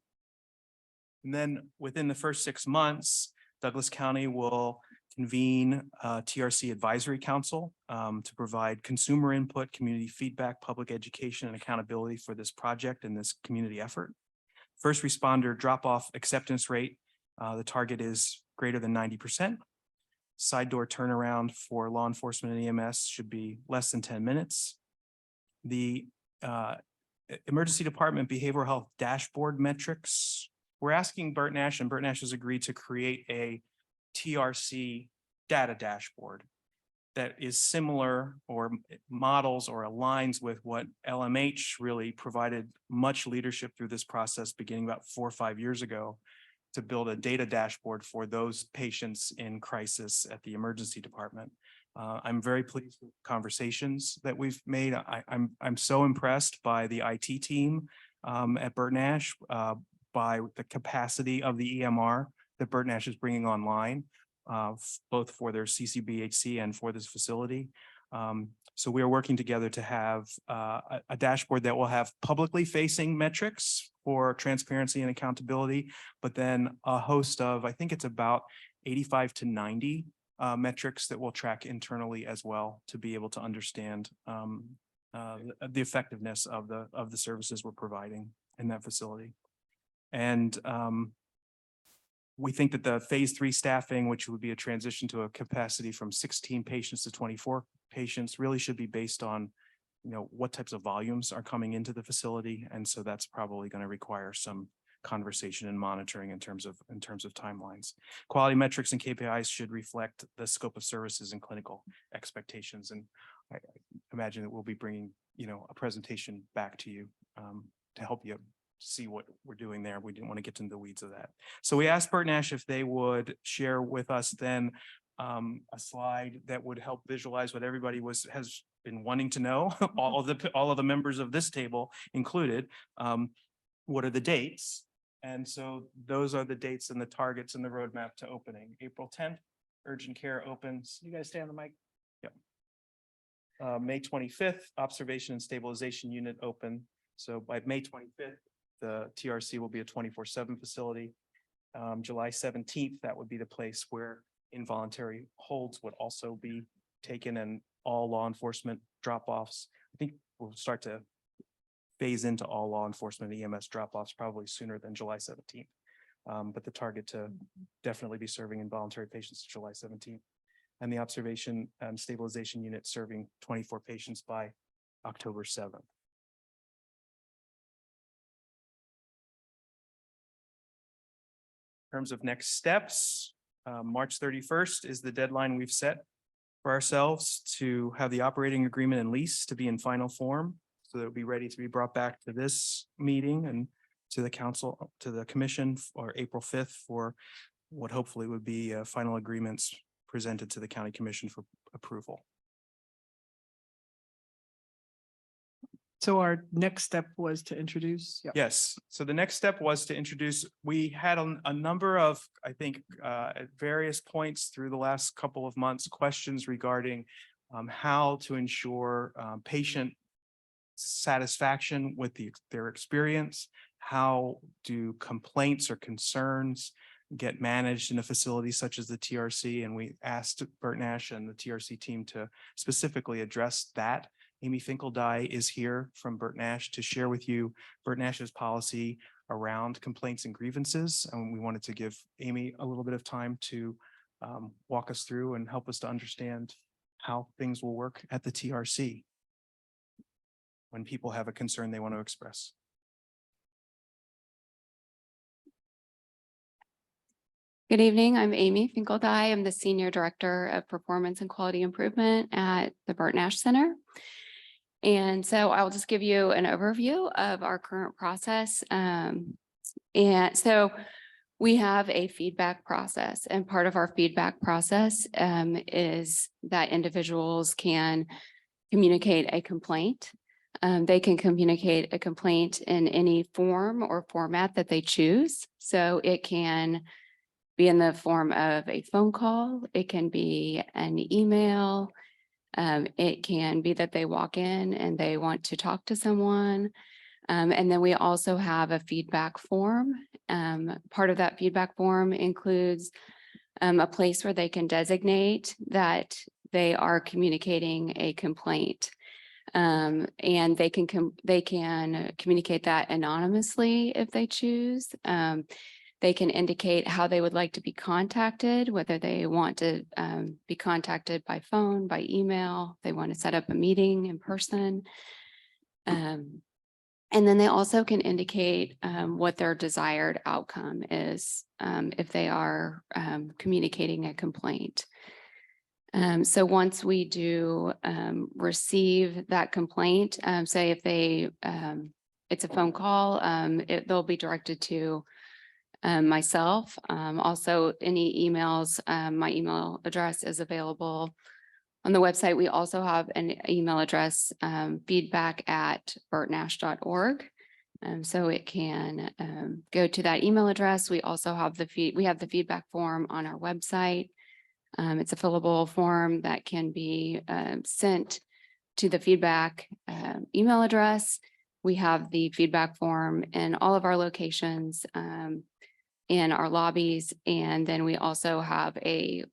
And then within the first 6 months, Douglas County will convene a TRC Advisory Council to provide consumer input, community feedback, public education, and accountability for this project and this community effort. First responder drop-off acceptance rate, the target is greater than 90%. Side door turnaround for law enforcement and EMS should be less than 10 minutes. The emergency department behavioral health dashboard metrics. We're asking Burt Nash, and Burt Nash has agreed to create a TRC data dashboard that is similar or models or aligns with what LMH really provided much leadership through this process beginning about 4 or 5 years ago to build a data dashboard for those patients in crisis at the emergency department. I'm very pleased with conversations that we've made. I'm so impressed by the IT team at Burt Nash, by the capacity of the EMR that Burt Nash is bringing online, both for their CCBHC and for this facility. So we are working together to have a dashboard that will have publicly facing metrics for transparency and accountability, but then a host of, I think it's about 85 to 90 metrics that we'll track internally as well to be able to understand the effectiveness of the services we're providing in that facility. And we think that the phase 3 staffing, which would be a transition to a capacity from 16 patients to 24 patients, really should be based on, what types of volumes are coming into the facility. And so that's probably going to require some conversation and monitoring in terms of timelines. Quality metrics and KPIs should reflect the scope of services and clinical expectations. And I imagine that we'll be bringing, a presentation back to you to help you see what we're doing there. We didn't want to get into the weeds of that. So we asked Burt Nash if they would share with us then a slide that would help visualize what everybody has been wanting to know, all of the members of this table included. What are the dates? And so those are the dates and the targets and the roadmap to opening. April 10th, urgent care opens. You guys stay on the mic. Yep. May 25th, observation and stabilization unit open. So by May 25th, the TRC will be a 24/7 facility. July 17th, that would be the place where involuntary holds would also be taken and all law enforcement drop-offs. I think we'll start to phase into all law enforcement EMS drop-offs probably sooner than July 17th. But the target to definitely be serving involuntary patients is July 17th. And the observation and stabilization unit serving 24 patients by October 7th. In terms of next steps, March 31st is the deadline we've set for ourselves to have the operating agreement and lease to be in final form. So they'll be ready to be brought back to this meeting and to the council, to the commission for April 5th for what hopefully would be final agreements presented to the county commission for approval. So our next step was to introduce. Yep. Yes, so the next step was to introduce, we had a number of, I think, at various points through the last couple of months, questions regarding how to ensure patient satisfaction with their experience. How do complaints or concerns get managed in a facility such as the TRC? And we asked Burt Nash and the TRC team to specifically address that. Amy Finkeldye is here from Burt Nash to share with you Burt Nash's policy around complaints and grievances. And we wanted to give Amy a little bit of time to walk us through and help us to understand how things will work at the TRC when people have a concern they want to express. Good evening. I'm Amy Finkeldye. I'm the Senior Director of Performance and Quality Improvement at the Burt Nash Center. And so I'll just give you an overview of our current process. And so we have a feedback process, and part of our feedback process is that individuals can communicate a complaint. They can communicate a complaint in any form or format that they choose. So it can be in the form of a phone call. It can be an email. It can be that they walk in and they want to talk to someone. And then we also have a feedback form. Part of that feedback form includes a place where they can designate that they are communicating a complaint. And they can communicate that anonymously if they choose. They can indicate how they would like to be contacted, whether they want to be contacted by phone, by email, they want to set up a meeting in person. And then they also can indicate what their desired outcome is if they are communicating a complaint. So once we do receive that complaint, say if they it's a phone call, they'll be directed to myself. Also, any emails, my email address is available on the website. We also have an email address, feedback@burtnash.org. So it can go to that email address. We also have the feedback form on our website. It's a fillable form that can be sent to the feedback email address. We have the feedback form in all of our locations, in our lobbies, and then we also have a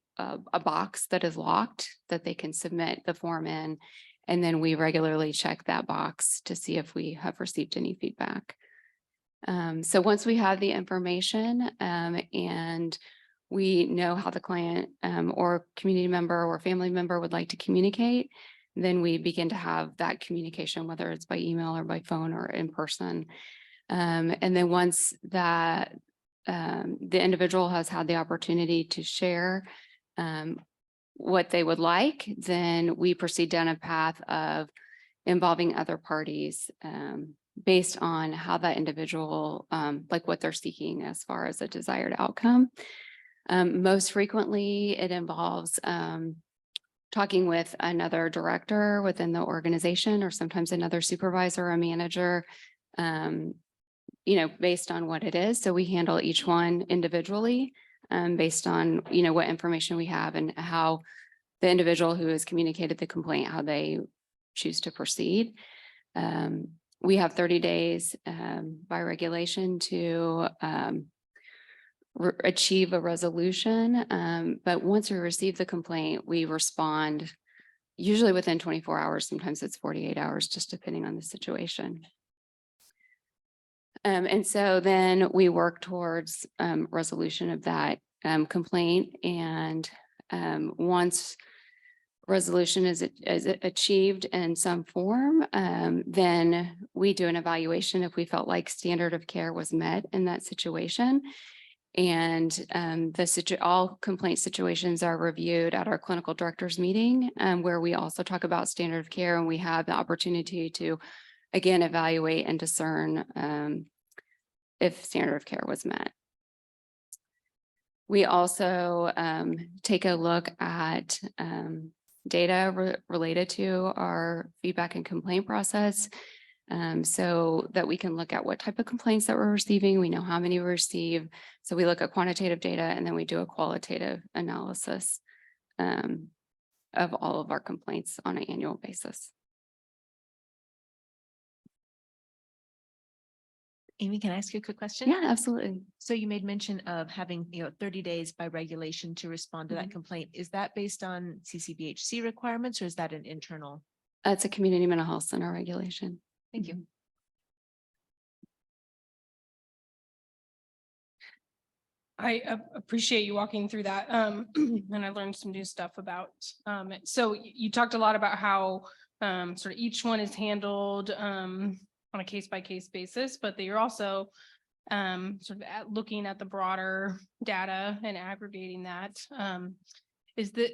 box that is locked that they can submit the form in, and then we regularly check that box to see if we have received any feedback. So once we have the information and we know how the client or community member or family member would like to communicate, then we begin to have that communication, whether it's by email or by phone or in person. And then once that the individual has had the opportunity to share what they would like, then we proceed down a path of involving other parties based on how that individual, like what they're seeking as far as a desired outcome. Most frequently, it involves talking with another director within the organization, or sometimes another supervisor or manager, based on what it is. So we handle each one individually based on, what information we have and how the individual who has communicated the complaint, how they choose to proceed. We have 30 days by regulation to achieve a resolution. But once we receive the complaint, we respond usually within 24 hours. Sometimes it's 48 hours, just depending on the situation. And so then we work towards resolution of that complaint. And once resolution is achieved in some form, then we do an evaluation if we felt like standard of care was met in that situation. And all complaint situations are reviewed at our clinical directors meeting, where we also talk about standard of care, and we have the opportunity to, again, evaluate and discern if standard of care was met. We also take a look at data related to our feedback and complaint process, so that we can look at what type of complaints that we're receiving. We know how many we receive. So we look at quantitative data, and then we do a qualitative analysis of all of our complaints on an annual basis. Amy, can I ask you a quick question? Yeah, absolutely. So you made mention of having, 30 days by regulation to respond to that complaint. Is that based on CCBHC requirements, or is that an internal? It's a community mental health center regulation. Thank you. I appreciate you walking through that. And I learned some new stuff about it. So you talked a lot about how sort of each one is handled on a case-by-case basis, but that you're also sort of looking at the broader data and aggregating that. Is this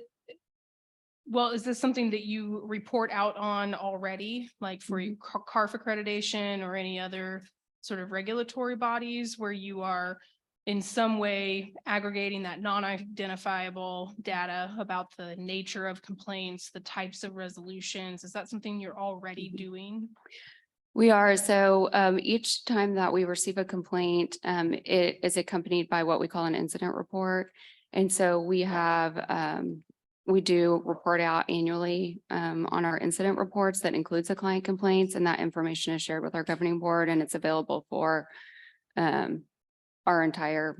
something that you report out on already, like for CARF accreditation or any other sort of regulatory bodies where you are in some way aggregating that non-identifiable data about the nature of complaints, the types of resolutions? Is that something you're already doing? We are, so each time that we receive a complaint, it is accompanied by what we call an incident report. And so we have, we do report out annually on our incident reports that includes the client complaints, and that information is shared with our governing board, and it's available for our entire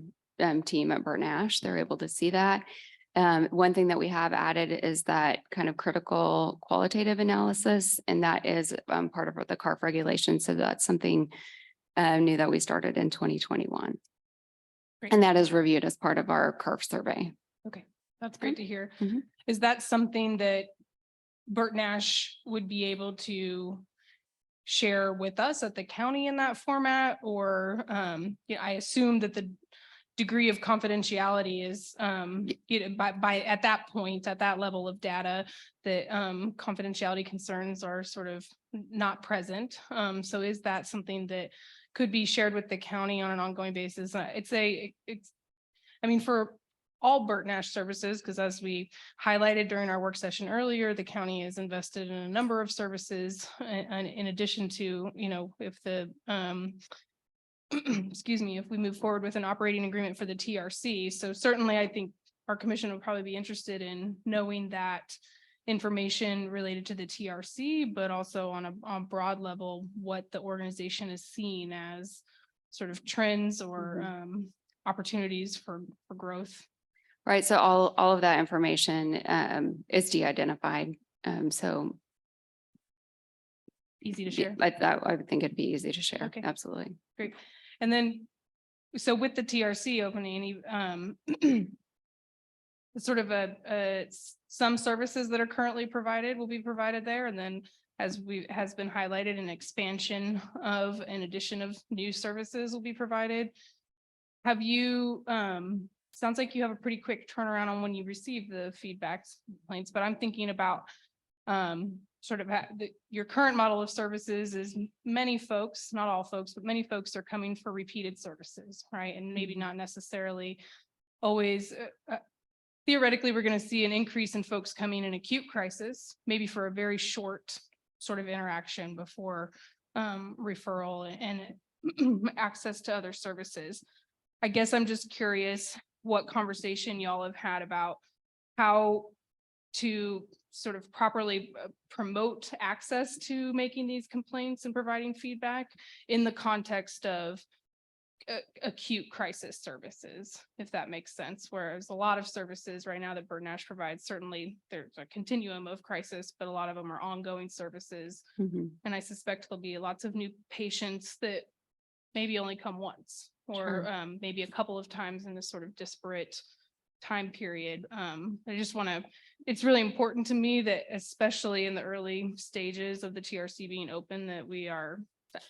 team at Burton Ash. They're able to see that. One thing that we have added is that kind of critical qualitative analysis, and that is part of the CARF regulation. So that's something new that we started in 2021. Great. And that is reviewed as part of our CARF survey. Okay, that's great to hear. Mhm. Is that something that Burton Ash would be able to share with us at the county in that format? Or I assume that the degree of confidentiality is by at that point, at that level of data, that confidentiality concerns are sort of not present. So is that something that could be shared with the county on an ongoing basis? I mean, for all Burton Ash services, because as we highlighted during our work session earlier, the county is invested in a number of services, and in addition to, if the excuse me, if we move forward with an operating agreement for the TRC. So certainly I think our commission would probably be interested in knowing that information related to the TRC, but also on a broad level, what the organization is seeing as sort of trends or opportunities for growth. Right. So all of that information is de-identified. So Easy to share. I would think it'd be easy to share. Okay. Absolutely. Great. And then, so with the TRC opening, sort of some services that are currently provided will be provided there. And then has been highlighted, an expansion of an addition of new services will be provided. Have you, sounds like you have a pretty quick turnaround on when you receive the feedbacks, complaints, but I'm thinking about sort of your current model of services is many folks, not all folks, but many folks are coming for repeated services, right? And maybe not necessarily always, theoretically, we're going to see an increase in folks coming in acute crisis, maybe for a very short sort of interaction before referral and access to other services. I guess I'm just curious what conversation y'all have had about how to sort of properly promote access to making these complaints and providing feedback in the context of acute crisis services, if that makes sense. Whereas a lot of services right now that Burton Ash provides, certainly there's a continuum of crisis, but a lot of them are ongoing services. And I suspect there'll be lots of new patients that maybe only come once or maybe a couple of times in this sort of disparate time period. I just want to, it's really important to me that especially in the early stages of the TRC being open, that we are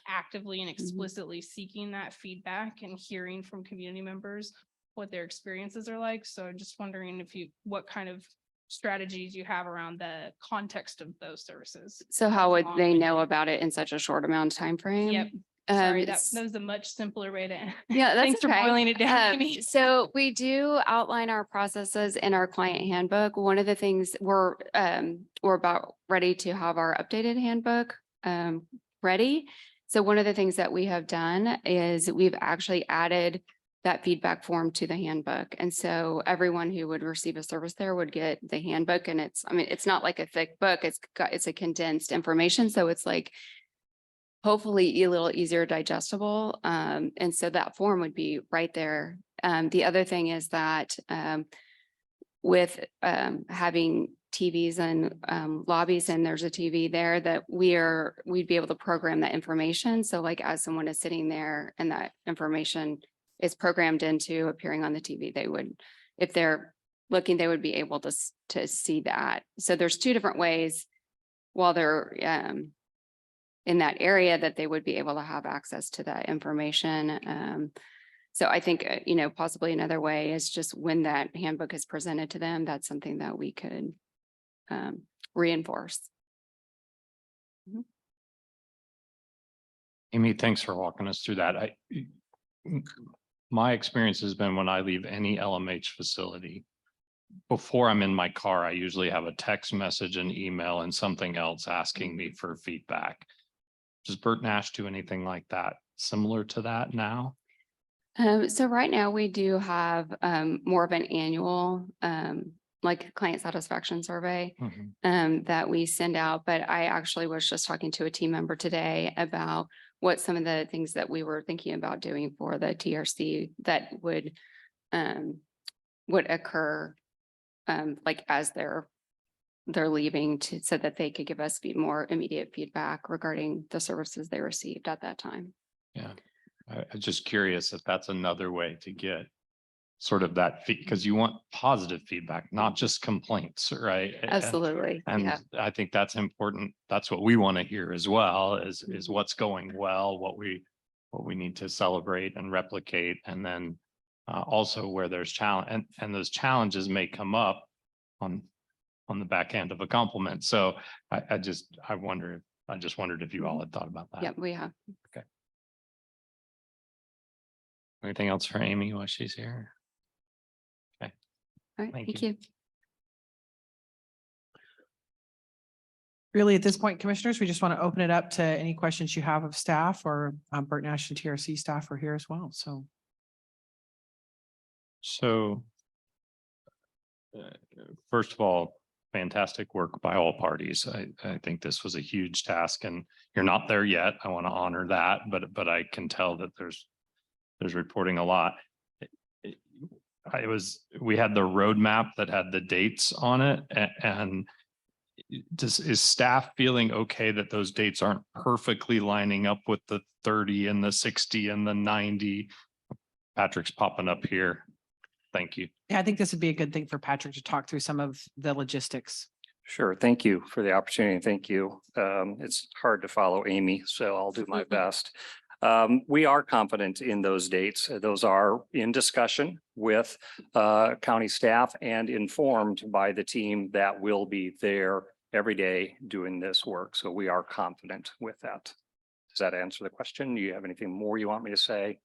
actively and explicitly seeking that feedback and hearing from community members what their experiences are like. So I'm just wondering what kind of strategies you have around the context of those services. So how would they know about it in such a short amount of time frame? Yep. Sorry, that was a much simpler way to. Yeah, that's Thanks for okay. boiling it down to me. So we do outline our processes in our client handbook. One of the things we're about ready to have our updated handbook ready. So one of the things that we have done is we've actually added that feedback form to the handbook. And so everyone who would receive a service there would get the handbook, and it's not like a thick book. It's a condensed information. So it's like hopefully a little easier digestible. And so that form would be right there. The other thing is that with having TVs and lobbies, and there's a TV there, that we'd be able to program that information. So like as someone is sitting there and that information is programmed into appearing on the TV, they would, if they're looking, they would be able to see that. So there's two different ways while they're in that area that they would be able to have access to that information. So I think, possibly another way is just when that handbook is presented to them, that's something that we could reinforce. Amy, thanks for walking us through that. My experience has been when I leave any LMH facility, before I'm in my car, I usually have a text message, an email, and something else asking me for feedback. Does Bert Nash do anything like that, similar to that now? So right now we do have more of an annual like client satisfaction survey that we send out. But I actually was just talking to a team member today about what some of the things that we were thinking about doing for the TRC that would occur like as they're leaving so that they could give us more immediate feedback regarding the services they received at that time. Yeah, I'm just curious if that's another way to get sort of that, because you want positive feedback, not just complaints, right? Absolutely. And Yeah. I think that's important. That's what we want to hear as well, is what's going well, what we need to celebrate and replicate. And then also where there's challenge, and those challenges may come up on the back end of a compliment. So I just wondered if you all had thought about that. Yep, we have. Anything else for Amy while she's here? All right, Thank thank you. you. Really, at this point, commissioners, we just want to open it up to any questions you have of staff, or Bert Nash and TRC staff are here as well. So first of all, fantastic work by all parties. I think this was a huge task, and you're not there yet. I want to honor that, but I can tell that there's reporting a lot. We had the roadmap that had the dates on it, and is staff feeling okay that those dates aren't perfectly lining up with the 30 and the 60 and the 90? Patrick's popping up here. Thank you. Yeah, I think this would be a good thing for Patrick to talk through some of the logistics. Sure. Thank you for the opportunity. Thank you. It's hard to follow Amy, so I'll do my best. We are confident in those dates. Those are in discussion with county staff and informed by the team that will be there every day doing this work. So we are confident with that. Does that answer the question? Do you have anything more you want me to say?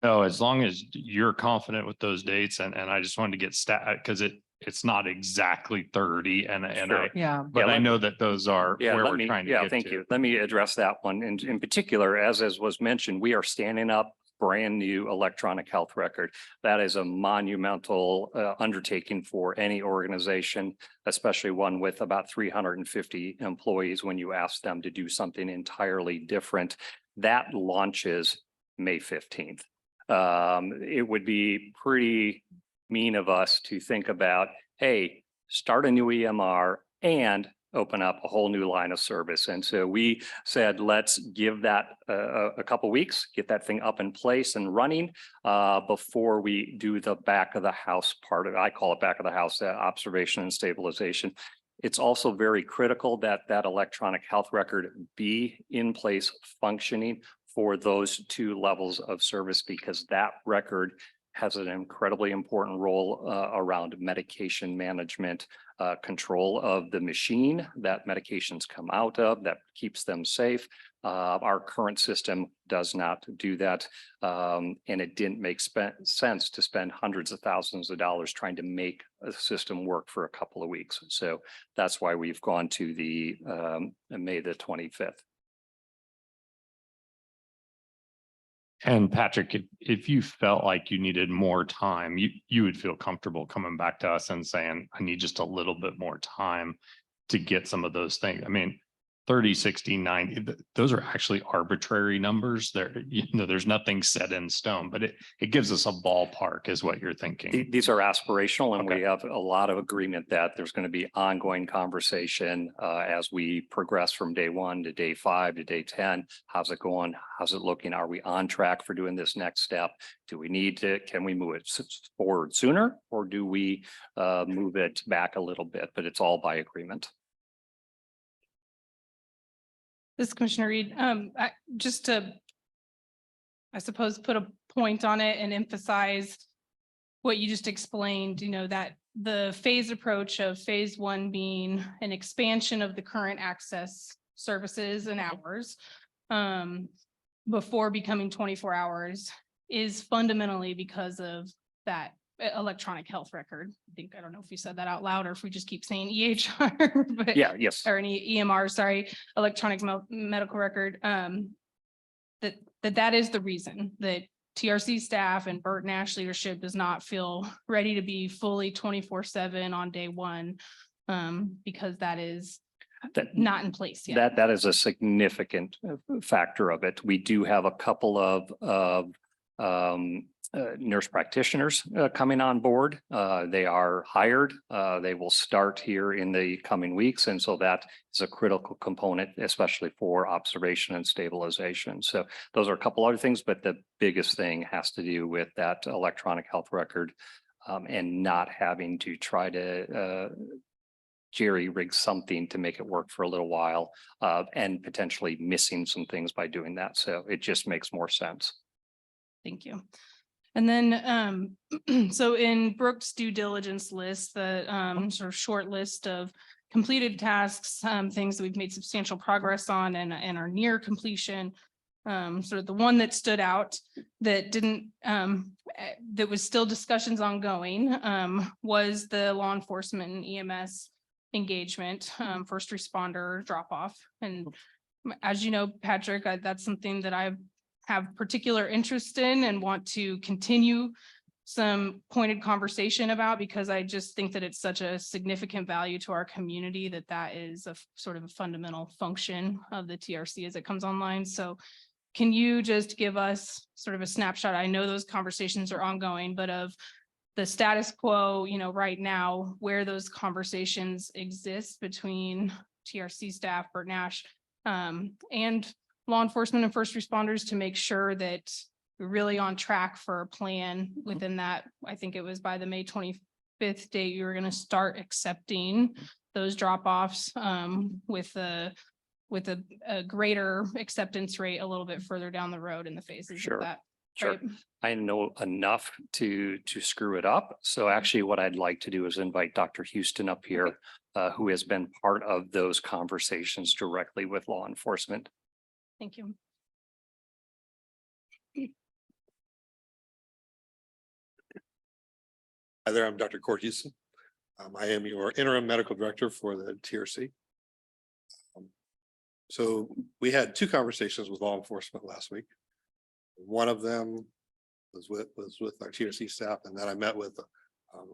No, as long as you're confident with those dates, and I just wanted to get because it's not exactly 30, and Sure. I, Yeah. but I let- know that those are Yeah, where let we're me, trying to yeah, get thank to. you. Let me address that one. In particular, as was mentioned, we are standing up brand new electronic health record. That is a monumental undertaking for any organization, especially one with about 350 employees, when you ask them to do something entirely different. That launches May 15th. It would be pretty mean of us to think about, hey, start a new EMR and open up a whole new line of service. And so we said, let's give that a couple weeks, get that thing up in place and running before we do the back of the house part of it. I call it back of the house, observation and stabilization. It's also very critical that that electronic health record be in place, functioning for those two levels of service, because that record has an incredibly important role around medication management, control of the machine that medications come out of, that keeps them safe. Our current system does not do that. And it didn't make sense to spend hundreds of thousands of dollars trying to make a system work for a couple of weeks. So that's why we've gone to the May the 25th. And Patrick, if you felt like you needed more time, you would feel comfortable coming back to us and saying, I need just a little bit more time to get some of those things. I mean, 30, 60, 90, those are actually arbitrary numbers. There's nothing set in stone, but it gives us a ballpark is what you're thinking. These are aspirational, and Okay. we have a lot of agreement that there's going to be ongoing conversation as we progress from day 1 to day 5 to day 10. How's it going? How's it looking? Are we on track for doing this next step? Do we need to, can we move it forward sooner, or do we move it back a little bit? But it's all by agreement. This is Commissioner Reed, just to, I suppose, put a point on it and emphasize what you just explained, that the phased approach of phase 1 being an expansion of the current access services and hours before becoming 24 hours is fundamentally because of that electronic health record. I think, I don't know if you said that out loud or if we just keep saying EHR, but. Yeah, yes. Or any EMR, sorry, electronic medical record, that is the reason that TRC staff and Burt Nash leadership does not feel ready to be fully 24/7 on day one. Because that is That- not in place yet. That is a significant factor of it. We do have a couple of nurse practitioners coming on board. They are hired. They will start here in the coming weeks. And so that is a critical component, especially for observation and stabilization. So those are a couple other things, but the biggest thing has to do with that electronic health record and not having to try to jerry rig something to make it work for a little while and potentially missing some things by doing that. So it just makes more sense. Thank you. And then, so in Brooke's due diligence list, the sort of short list of completed tasks, things that we've made substantial progress on and are near completion. Sort of the one that stood out that didn't, that was still discussions ongoing, was the law enforcement and EMS engagement, first responder drop off. And as you know, Patrick, that's something that I have particular interest in and want to continue some pointed conversation about, because I just think that it's such a significant value to our community that is a sort of a fundamental function of the TRC as it comes online. So can you just give us sort of a snapshot? I know those conversations are ongoing, but of the status quo, right now, where those conversations exist between TRC staff, Burt Nash, and law enforcement and first responders to make sure that we're really on track for a plan within that. I think it was by the May 25th date, you were going to start accepting those drop-offs with a greater acceptance rate a little bit further down the road in the phases Sure. of that. Sure. Right? I know enough to screw it up. So actually what I'd like to do is invite Dr. Houston up here, who has been part of those conversations directly with law enforcement. Thank you. Hi there, I'm Dr. Court Houston. I am your interim medical director for the TRC. So we had two conversations with law enforcement last week. One of them was with our TRC staff, and then I met with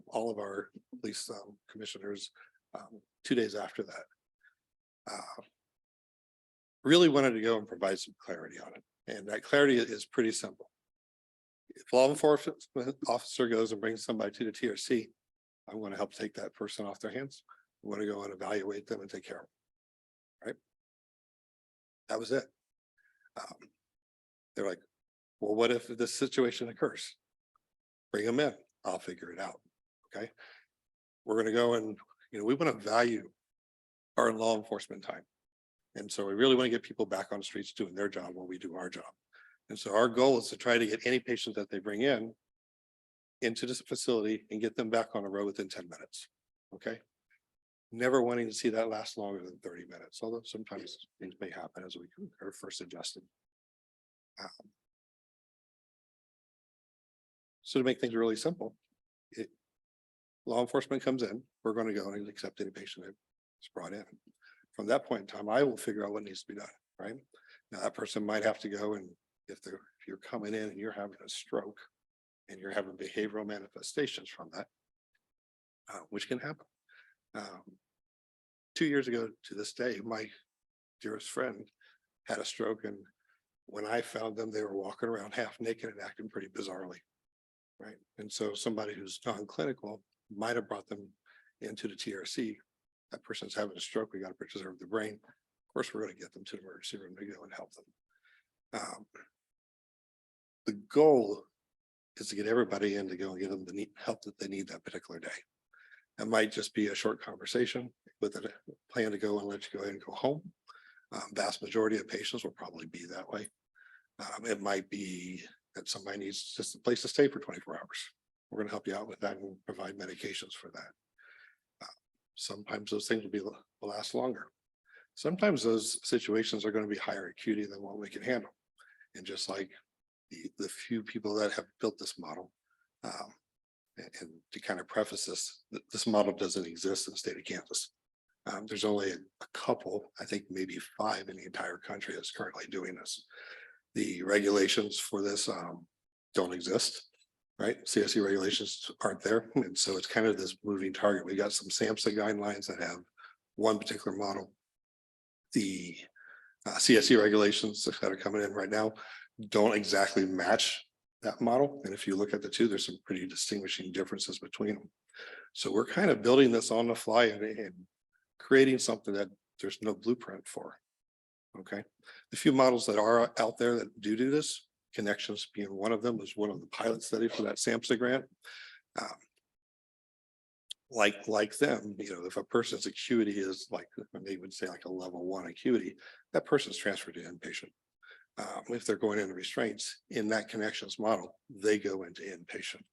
all of our police commissioners 2 days after that. Really wanted to go and provide some clarity on it, and that clarity is pretty simple. If law enforcement officer goes and brings somebody to the TRC, I want to help take that person off their hands. I want to go and evaluate them and take care of them. Right? That was it. They're like, well, what if this situation occurs? Bring them in. I'll figure it out. Okay. We're going to go and, we want to value our law enforcement time. And so we really want to get people back on the streets doing their job while we do our job. And so our goal is to try to get any patient that they bring in into this facility and get them back on the road within 10 minutes. Okay. Never wanting to see that last longer than 30 minutes, although sometimes things may happen as we are first adjusted. So to make things really simple, law enforcement comes in, we're going to go and accept any patient that's brought in. From that point in time, I will figure out what needs to be done, right? Now that person might have to go, and if you're coming in and you're having a stroke and you're having behavioral manifestations from that, which can happen. 2 years ago to this day, my dearest friend had a stroke, and when I found them, they were walking around half naked and acting pretty bizarrely. Right. And so somebody who's non-clinical might have brought them into the TRC. That person's having a stroke. We got to preserve the brain. Of course, we're going to get them to the emergency room to go and help them. The goal is to get everybody in to go and give them the help that they need that particular day. It might just be a short conversation with a plan to go and let you go ahead and go home. Vast majority of patients will probably be that way. It might be that somebody needs just a place to stay for 24 hours. We're going to help you out with that and provide medications for that. Sometimes those things will last longer. Sometimes those situations are going to be higher acuity than what we can handle. And just like the few people that have built this model, And to kind of preface this, this model doesn't exist in the state of Kansas. There's only a couple, I think maybe 5 in the entire country that's currently doing this. The regulations for this don't exist, right? CSE regulations aren't there. And so it's kind of this moving target. We got some SAMHSA guidelines that have one particular model. The CSE regulations that are coming in right now don't exactly match that model. And if you look at the two, there's some pretty distinguishing differences between them. So we're kind of building this on the fly and creating something that there's no blueprint for. Okay. The few models that are out there that do this, Connections being one of them, was one of the pilot study for that SAMHSA grant. Like them, you know, if a person's acuity is like, they would say like a level 1 acuity, that person's transferred to inpatient. If they're going into restraints in that Connections model, they go into inpatient.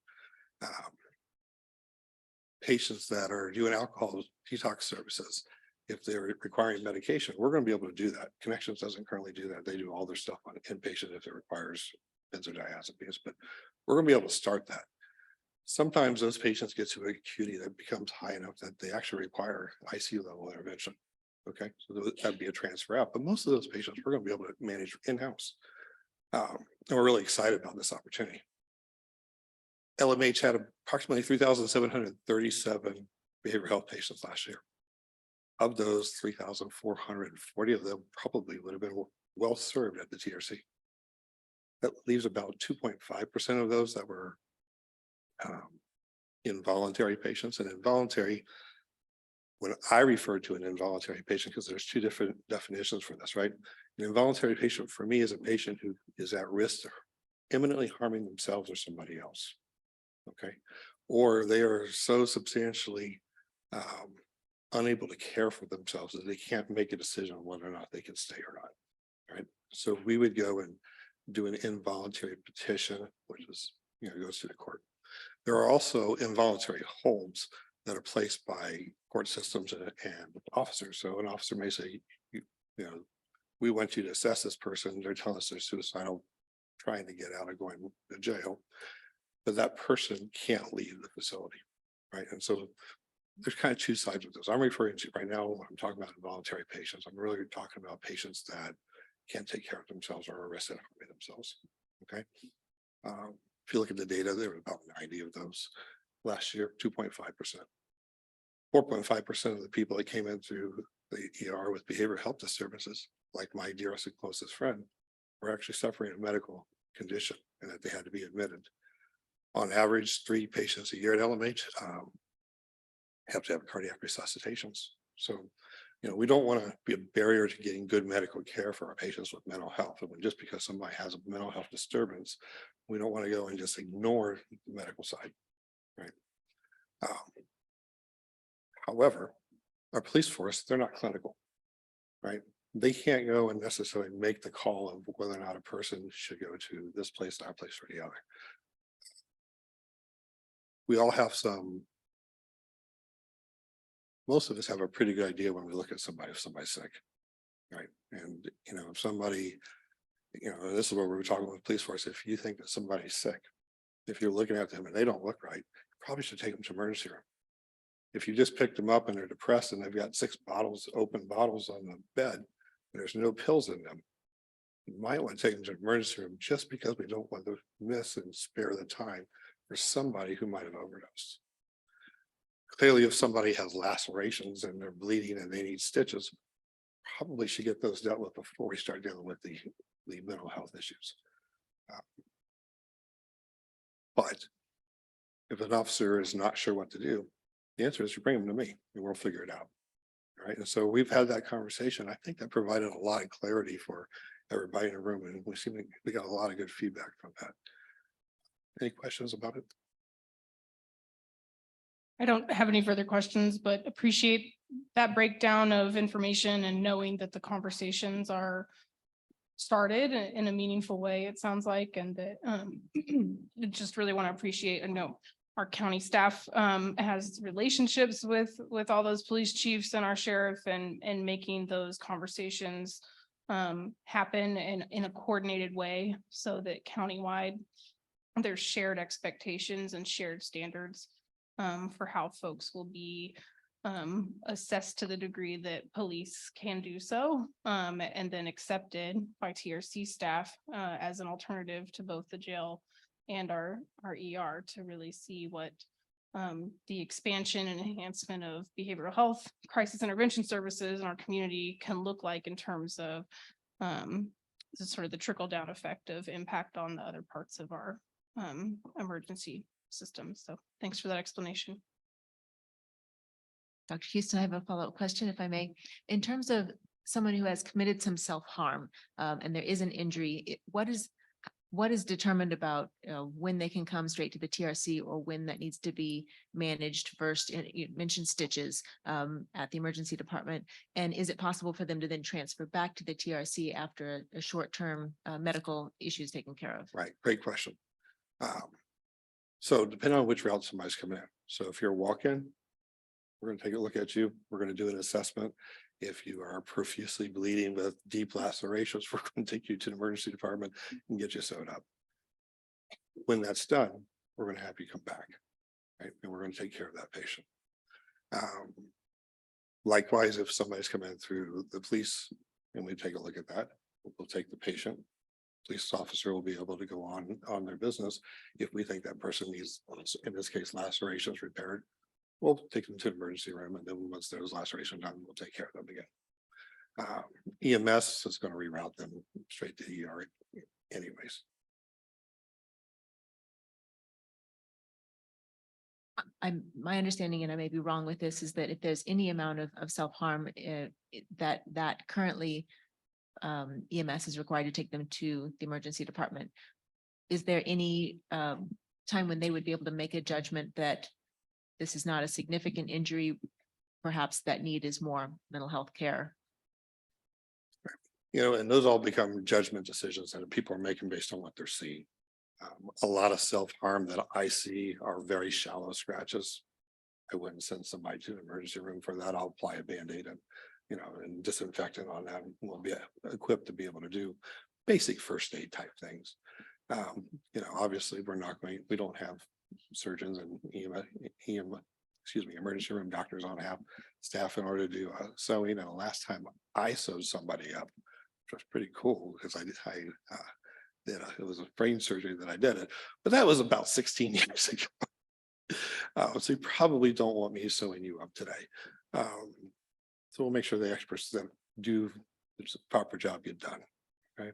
Patients that are doing alcohol detox services, if they're requiring medication, we're going to be able to do that. Connections doesn't currently do that. They do all their stuff on inpatient if it requires benzodiazepines, but we're going to be able to start that. Sometimes those patients get to an acuity that becomes high enough that they actually require ICU level intervention. Okay, so that'd be a transfer out, but most of those patients we're going to be able to manage in-house. And we're really excited about this opportunity. LMH had approximately 3,737 behavioral health patients last year. Of those, 3,440 of them probably would have been well served at the TRC. That leaves about 2.5% of those that were involuntary patients. And involuntary, when I refer to an involuntary patient, because there's 2 different definitions for this, right? An involuntary patient for me is a patient who is at risk of imminently harming themselves or somebody else. Okay, or they are so substantially unable to care for themselves that they can't make a decision on whether or not they can stay or not. Right. So we would go and do an involuntary petition, which is, you know, goes to the court. There are also involuntary holds that are placed by court systems and officers. So an officer may say, you know, we want you to assess this person. They're telling us they're suicidal, trying to get out of going to jail, but that person can't leave the facility. Right. And so there's kind of 2 sides of this. I'm referring to right now when I'm talking about involuntary patients, I'm really talking about patients that can't take care of themselves or are arrested harming themselves. Okay. If you look at the data, there were about 90 of those last year, 2.5%. 4.5% of the people that came in through the ER with behavioral health disturbances, like my dearest and closest friend, were actually suffering a medical condition and that they had to be admitted. On average, 3 patients a year at LMH have to have cardiac resuscitations. So, you know, we don't want to be a barrier to getting good medical care for our patients with mental health. And just because somebody has a mental health disturbance, we don't want to go and just ignore the medical side, right? However, our police force, they're not clinical, right? They can't go and necessarily make the call of whether or not a person should go to this place, that place, or the other. We all have most of us have a pretty good idea when we look at somebody, if somebody's sick, right? And, you know, if somebody, you know, this is where we were talking with police force, if you think that somebody's sick, if you're looking at them and they don't look right, you probably should take them to emergency room. If you just picked them up and they're depressed and they've got 6 bottles, open bottles on the bed, and there's no pills in them, you might want to take them to emergency room just because we don't want to miss and spare the time for somebody who might have overdosed. Clearly, if somebody has lacerations and they're bleeding and they need stitches, probably should get those dealt with before we start dealing with the mental health issues. But if an officer is not sure what to do, the answer is you bring them to me and we'll figure it out. Right. And so we've had that conversation. I think that provided a lot of clarity for everybody in the room, and we got a lot of good feedback from that. Any questions about it? I don't have any further questions, but appreciate that breakdown of information and knowing that the conversations are started in a meaningful way, it sounds like, and that I just really want to appreciate and know our county staff has relationships with all those police chiefs and our sheriff and making those conversations happen in a coordinated way so that countywide there's shared expectations and shared standards for how folks will be assessed to the degree that police can do so, and then accepted by TRC staff as an alternative to both the jail and our ER to really see what the expansion and enhancement of behavioral health crisis intervention services in our community can look like in terms of the sort of the trickle down effect of impact on the other parts of our emergency system. So thanks for that explanation. Dr. Houston, I have a follow-up question, if I may. In terms of someone who has committed some self-harm, and there is an injury, what is determined about when they can come straight to the TRC or when that needs to be managed first? And you mentioned stitches at the emergency department. And is it possible for them to then transfer back to the TRC after a short-term medical issue is taken care of? Right, great question. So depending on which route somebody's coming in. So if you're walking, we're going to take a look at you. We're going to do an assessment. If you are profusely bleeding with deep lacerations, we're going to take you to the emergency department and get you sewed up. When that's done, we're going to have you come back, right? And we're going to take care of that patient. Likewise, if somebody's coming in through the police and we take a look at that, we'll take the patient. Police officer will be able to go on their business. If we think that person needs, in this case, lacerations repaired, we'll take them to the emergency room, and then once those lacerations done, we'll take care of them again. EMS is going to reroute them straight to ER anyways. My understanding, and I may be wrong with this, is that if there's any amount of self-harm that currently EMS is required to take them to the emergency department, is there any time when they would be able to make a judgment that this is not a significant injury, perhaps that need is more mental health care? You know, and those all become judgment decisions that people are making based on what they're seeing. A lot of self-harm that I see are very shallow scratches. I wouldn't send somebody to the emergency room for that. I'll apply a Band-Aid and, you know, and disinfectant on that. We'll be equipped to be able to do basic first aid type things. You know, obviously we don't have surgeons and emergency room doctors on staff in order to do sewing. And the last time I sewed somebody up, which was pretty cool because it was a brain surgery that I did it, but that was about 16 years ago. So you probably don't want me sewing you up today. So we'll make sure the experts that do the proper job get done. Right.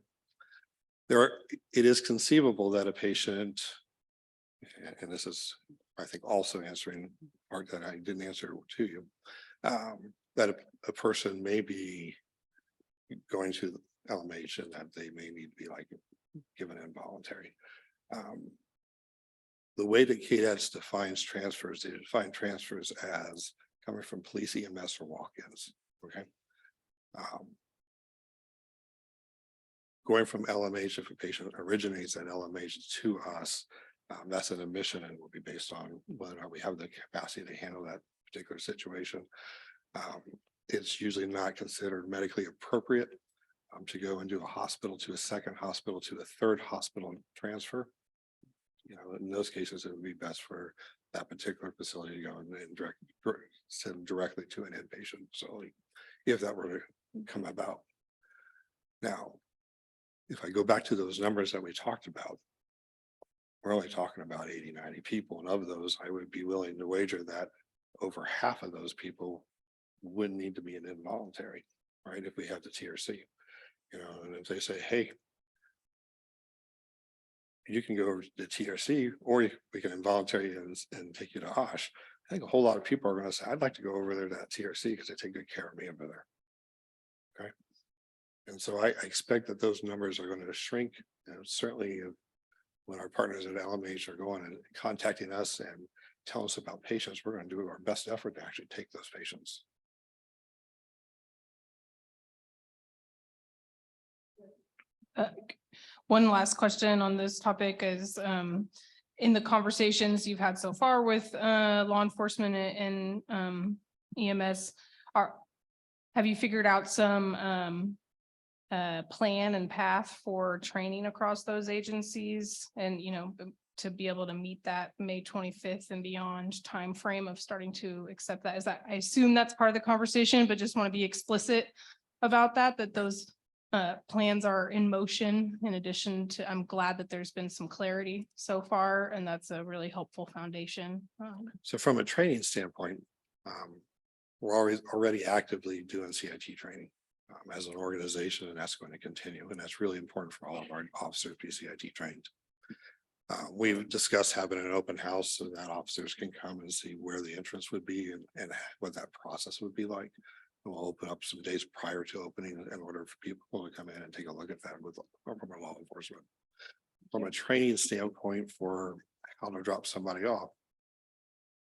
It is conceivable that a patient, and this is, I think, also answering part that I didn't answer to you, that a person may be going to LMH and that they may need to be given involuntary. The way that KDAS defines transfers, they define transfers as coming from police, EMS, or walk-ins. Okay. Going from LMH, if a patient originates at LMH to us, that's an admission and will be based on whether or not we have the capacity to handle that particular situation. It's usually not considered medically appropriate to go and do a hospital to a second hospital to a third hospital transfer. You know, in those cases, it would be best for that particular facility to go and send directly to an inpatient facility if that were to come about. Now, if I go back to those numbers that we talked about, we're only talking about 80, 90 people. And of those, I would be willing to wager that over half of those people wouldn't need to be an involuntary, right? If we have the TRC, you know, and if they say, hey, you can go over to the TRC or we can involuntary and take you to OSH. I think a whole lot of people are going to say, I'd like to go over there to that TRC because they take good care of me over there. Okay. And so I expect that those numbers are going to shrink. And certainly when our partners at LMH are going and contacting us and telling us about patients, we're going to do our best effort to actually take those patients. One last question on this topic is, in the conversations you've had so far with law enforcement and EMS, have you figured out some plan and path for training across those agencies? And, you know, to be able to meet that May 25th and beyond timeframe of starting to accept that. Is that, I assume that's part of the conversation, but just want to be explicit about that those plans are in motion. In addition to, I'm glad that there's been some clarity so far, and that's a really helpful foundation. So from a training standpoint, we're already actively doing CIT training as an organization, and that's going to continue. And that's really important for all of our officers to be CIT trained. We've discussed having an open house so that officers can come and see where the entrance would be and what that process would be like. And we'll open up some days prior to opening in order for people to come in and take a look at that from our law enforcement. From a training standpoint for how to drop somebody off,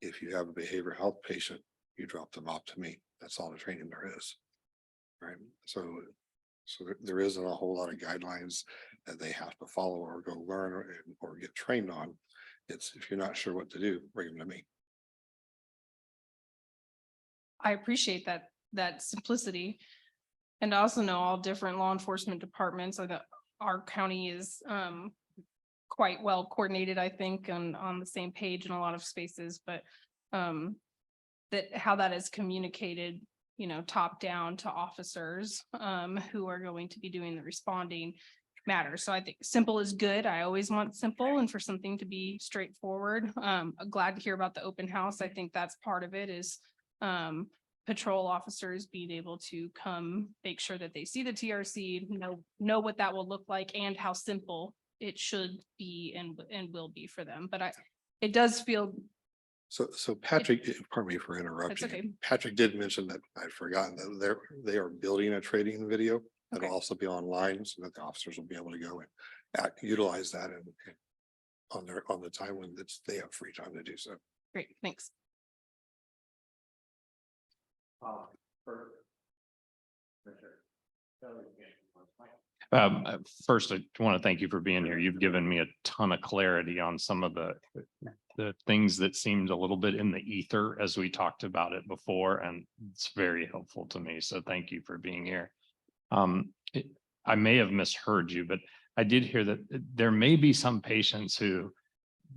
if you have a behavioral health patient, you drop them off to me. That's all the training there is. Right. So there isn't a whole lot of guidelines that they have to follow or go learn or get trained on. It's if you're not sure what to do, bring them to me. I appreciate that simplicity. And I also know all different law enforcement departments, or that our county is quite well coordinated, I think, on the same page in a lot of spaces, but that how that is communicated, top down to officers who are going to be doing the responding matters. So I think simple is good. I always want simple and for something to be straightforward. I'm glad to hear about the open house. I think that's part of it is patrol officers being able to come make sure that they see the TRC, know what that will look like and how simple it should be and will be for them. But it does feel. So Patrick, pardon me for interrupting. Okay. Patrick did mention that I'd forgotten that they are building a training video that'll also be online so that the officers will be able to go and utilize that and on the time when they have free time to do so. Great, thanks. First, I want to thank you for being here. You've given me a ton of clarity on some of the things that seemed a little bit in the ether as we talked about it before, and it's very helpful to me. So thank you for being here. I may have misheard you, but I did hear that there may be some patients who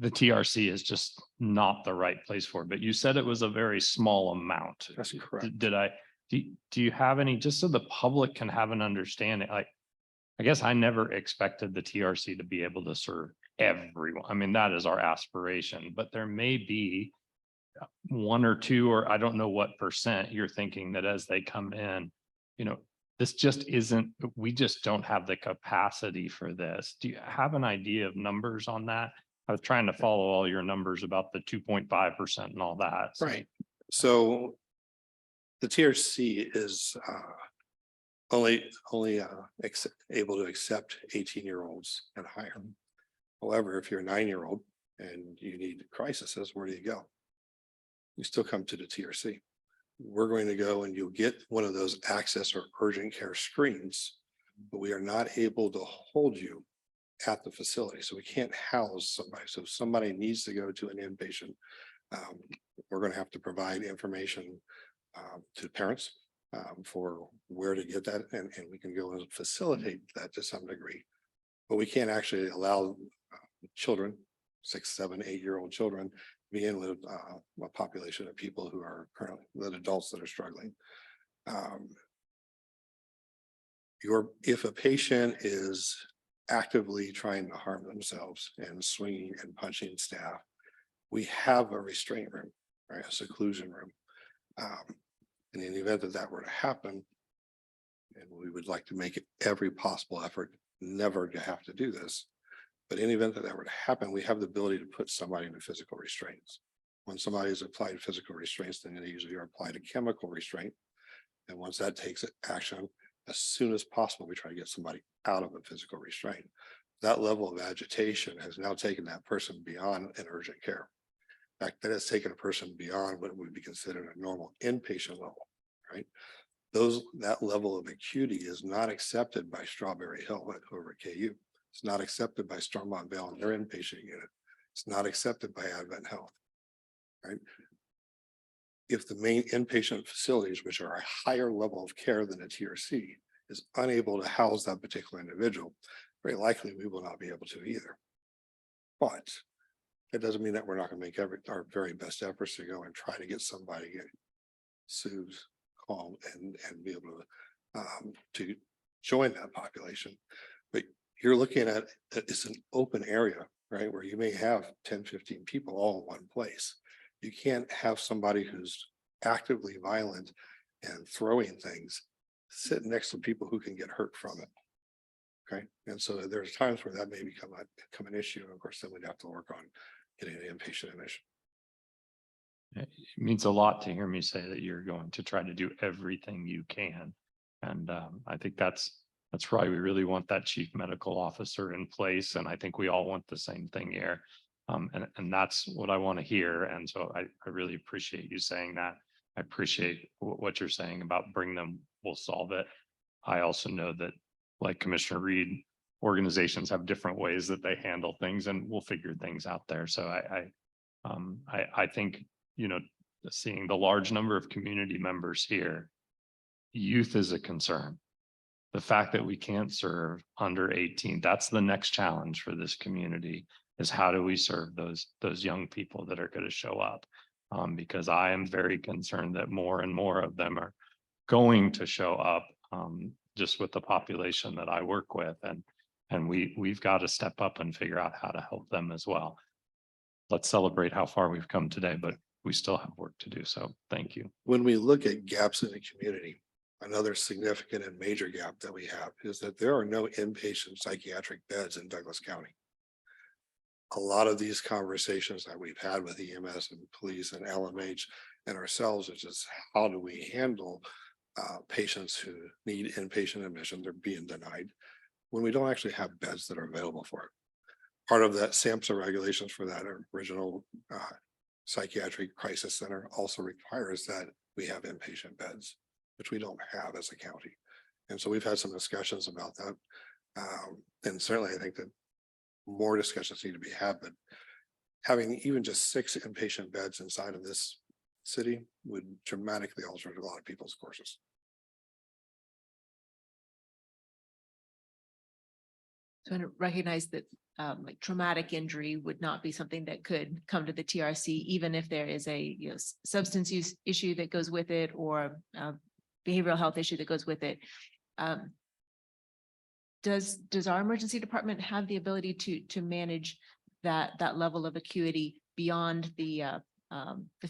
the TRC is just not the right place for, but you said it was a very small amount. That's correct. Do you have any, just so the public can have an understanding, like, I guess I never expected the TRC to be able to serve everyone. I mean, that is our aspiration, but there may be one or two, or I don't know what percent you're thinking that as they come in, this just isn't, we just don't have the capacity for this. Do you have an idea of numbers on that? I was trying to follow all your numbers about the 2.5% and all that. Right. So the TRC is only able to accept 18-year-olds and higher. However, if you're a 9-year-old and you need crises, where do you go? You still come to the TRC. We're going to go and you'll get one of those access or urgent care screens, but we are not able to hold you at the facility. So we can't house somebody. So if somebody needs to go to an inpatient, we're going to have to provide information to parents for where to get that. And we can go and facilitate that to some degree, but we can't actually allow children, 6, 7, 8-year-old children, be in with a population of people who are currently the adults that are struggling. If a patient is actively trying to harm themselves and swinging and punching staff, we have a restraint room, right? A seclusion room. In the event that that were to happen, and we would like to make it every possible effort never to have to do this, but in the event that that were to happen, we have the ability to put somebody into physical restraints. When somebody is applied physical restraints, then they usually are applied a chemical restraint. And once that takes action, as soon as possible, we try to get somebody out of a physical restraint. That level of agitation has now taken that person beyond an urgent care. In fact, that has taken a person beyond what would be considered a normal inpatient level, right? That level of acuity is not accepted by Strawberry Hill over at KU. It's not accepted by Stormont Vale in their inpatient unit. It's not accepted by Advent Health, right? If the main inpatient facilities, which are a higher level of care than a TRC, is unable to house that particular individual, very likely we will not be able to either. But It doesn't mean that we're not gonna make our very best efforts to go and try to get somebody to get soothed, calm, and be able to join that population. But you're looking at, it's an open area, right, where you may have 10, 15 people all in one place. You can't have somebody who's actively violent and throwing things sitting next to people who can get hurt from it. Okay, and so there's times where that may become an issue. And of course, then we'd have to work on getting an inpatient admission. It means a lot to hear me say that you're going to try to do everything you can. And I think that's why we really want that chief medical officer in place. And I think we all want the same thing here. And that's what I want to hear. And so I really appreciate you saying that. I appreciate what you're saying about bring them, we'll solve it. I also know that, like Commissioner Reed, organizations have different ways that they handle things, and we'll figure things out there. So I think, you know, seeing the large number of community members here, youth is a concern. The fact that we can't serve under 18, that's the next challenge for this community, is how do we serve those young people that are going to show up? Because I am very concerned that more and more of them are going to show up, just with the population that I work with. And we've got to step up and figure out how to help them as well. Let's celebrate how far we've come today, but we still have work to do. So thank you. When we look at gaps in the community, another significant and major gap that we have is that there are no inpatient psychiatric beds in Douglas County. A lot of these conversations that we've had with EMS and police and LMH and ourselves is just how do we handle patients who need inpatient admission, they're being denied when we don't actually have beds that are available for it. Part of that SAMHSA regulations for that original psychiatric crisis center also requires that we have inpatient beds, which we don't have as a county. And so we've had some discussions about that. And certainly I think that more discussions need to be had, but having even just 6 inpatient beds inside of this city would dramatically alter a lot of people's courses. So I recognize that like traumatic injury would not be something that could come to the TRC, even if there is a substance use issue that goes with it, or behavioral health issue that goes with it. Does our emergency department have the ability to manage that level of acuity beyond the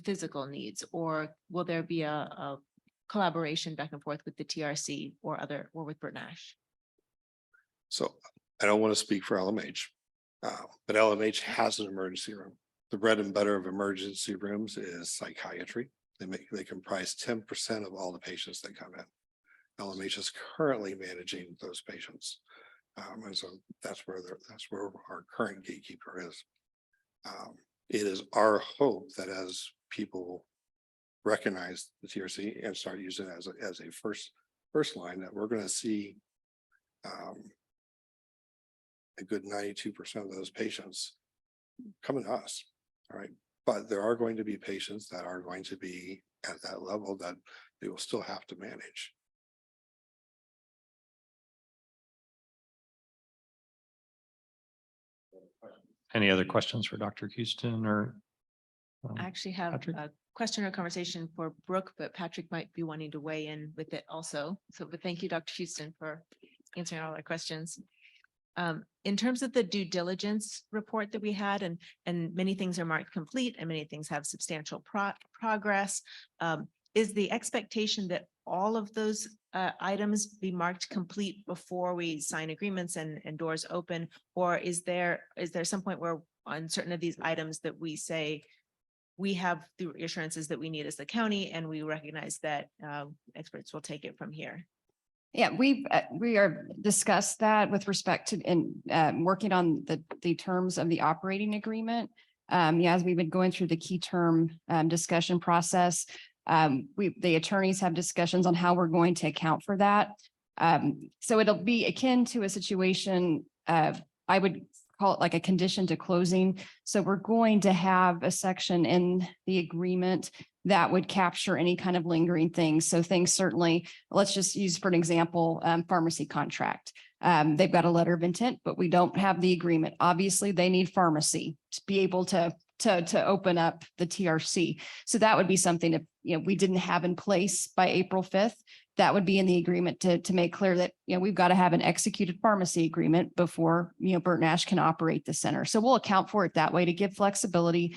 physical needs, or will there be a collaboration back and forth with the TRC or with Bert Nash? So I don't want to speak for LMH, but LMH has an emergency room. The bread and butter of emergency rooms is psychiatry. They comprise 10% of all the patients that come in. LMH is currently managing those patients. And so that's where our current gatekeeper is. It is our hope that as people recognize the TRC and start using it as a first line, that we're going to see a good 92% of those patients coming to us. All right. But there are going to be patients that are going to be at that level that they will still have to manage. Any other questions for Dr. Houston or? I actually have Patrick? a question or conversation for Brooke, but Patrick might be wanting to weigh in with it also. So, but thank you, Dr. Houston, for answering all our questions. In terms of the due diligence report that we had, and many things are marked complete and many things have substantial progress, is the expectation that all of those items be marked complete before we sign agreements and doors open? Or is there some point where on certain of these items that we say we have the assurances that we need as the county, and we recognize that experts will take it from here? Yeah, we are discussed that with respect to working on the terms of the operating agreement. As we've been going through the key term discussion process, the attorneys have discussions on how we're going to account for that. So it'll be akin to a situation, I would call it like a condition to closing. So we're going to have a section in the agreement that would capture any kind of lingering things. So things certainly, let's just use for an example, pharmacy contract. They've got a letter of intent, but we don't have the agreement. Obviously, they need pharmacy to be able to open up the TRC. So that would be something if, we didn't have in place by April 5th, that would be in the agreement to make clear that, we've got to have an executed pharmacy agreement before, Burton Ash can operate the center. So we'll account for it that way to give flexibility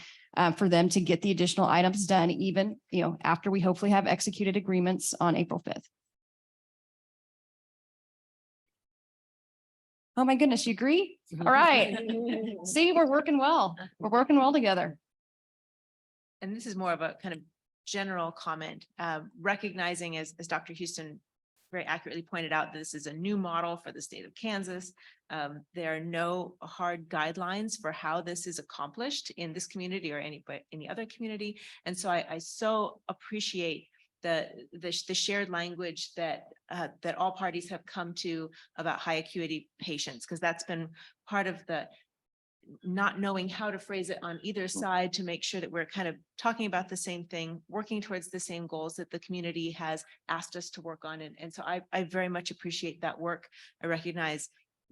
for them to get the additional items done, even, after we hopefully have executed agreements on April 5th. Oh my goodness, you agree? All right. See, we're working well. We're working well together. And this is more of a kind of general comment, recognizing as Dr. Houston very accurately pointed out, this is a new model for the state of Kansas. There are no hard guidelines for how this is accomplished in this community or any other community. And so I so appreciate the shared language that all parties have come to about high acuity patients, because that's been part of the not knowing how to phrase it on either side to make sure that we're kind of talking about the same thing, working towards the same goals that the community has asked us to work on. And so I very much appreciate that work. I recognize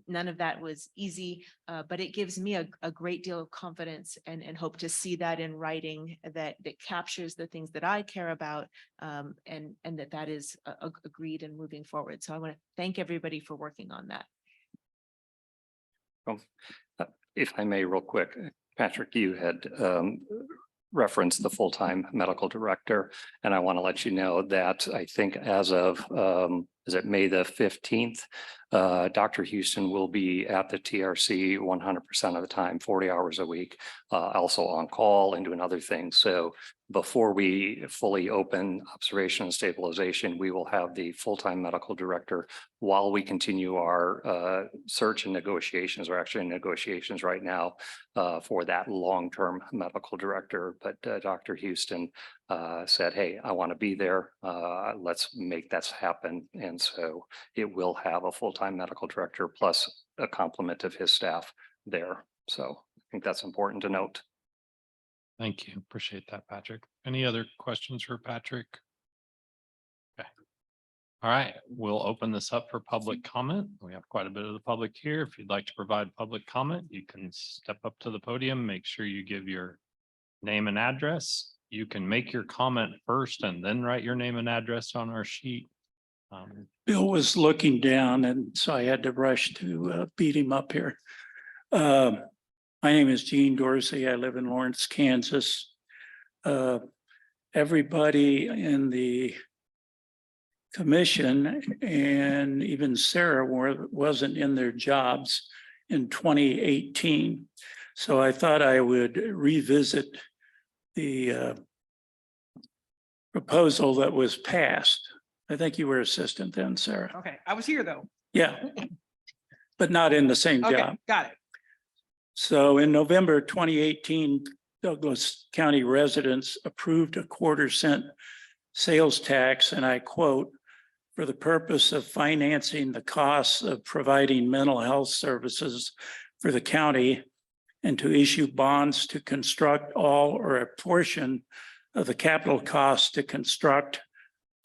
none of that was easy, but it gives me a great deal of confidence and hope to see that in writing that captures the things that I care about, and that is agreed and moving forward. So I want to thank everybody for working on that. If I may, real quick, Patrick, you had referenced the full-time medical director, and I want to let you know that I think as of is it May the 15th, Dr. Houston will be at the TRC 100% of the time, 40 hours a week, also on call and doing other things. So before we fully open observation and stabilization, we will have the full-time medical director while we continue our search and negotiations. We're actually in negotiations right now for that long-term medical director. But Dr. Houston said, hey, I want to be there. Let's make that happen. And so it will have a full-time medical director plus a complement of his staff there. So I think that's important to note. Thank you. Appreciate that, Patrick. Any other questions for Patrick? Okay. All right, we'll open this up for public comment. We have quite a bit of the public here. If you'd like to provide public comment, you can step up to the podium, make sure you give your name and address. You can make your comment first and then write your name and address on our sheet. Bill was looking down, and so I had to rush to beat him up here. My name is Gene Dorsey. I live in Lawrence, Kansas. Everybody in the commission and even Sarah wasn't in their jobs in 2018. So I thought I would revisit the proposal that was passed. I think you were assistant then, Sarah. Okay, I was here though. Yeah, but not in the same Okay, job. got it. So in November 2018, Douglas County residents approved a 1/4-cent sales tax, and I quote, for the purpose of financing the costs of providing mental health services for the county and to issue bonds to construct all or a portion of the capital costs to construct,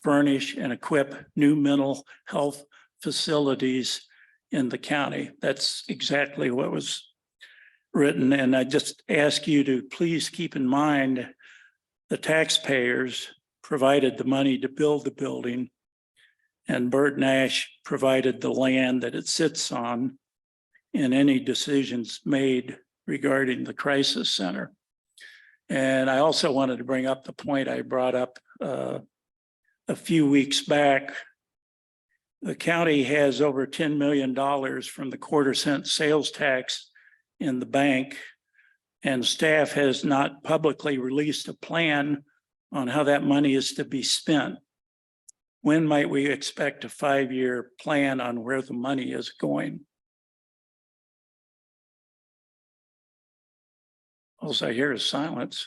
furnish, and equip new mental health facilities in the county. That's exactly what was written. And I just ask you to please keep in mind the taxpayers provided the money to build the building, and Burton Ash provided the land that it sits on in any decisions made regarding the crisis center. And I also wanted to bring up the point I brought up a few weeks back. The county has over $10 million from the 1/4-cent sales tax in the bank, and staff has not publicly released a plan on how that money is to be spent. When might we expect a 5-year plan on where the money is going? All I hear is silence.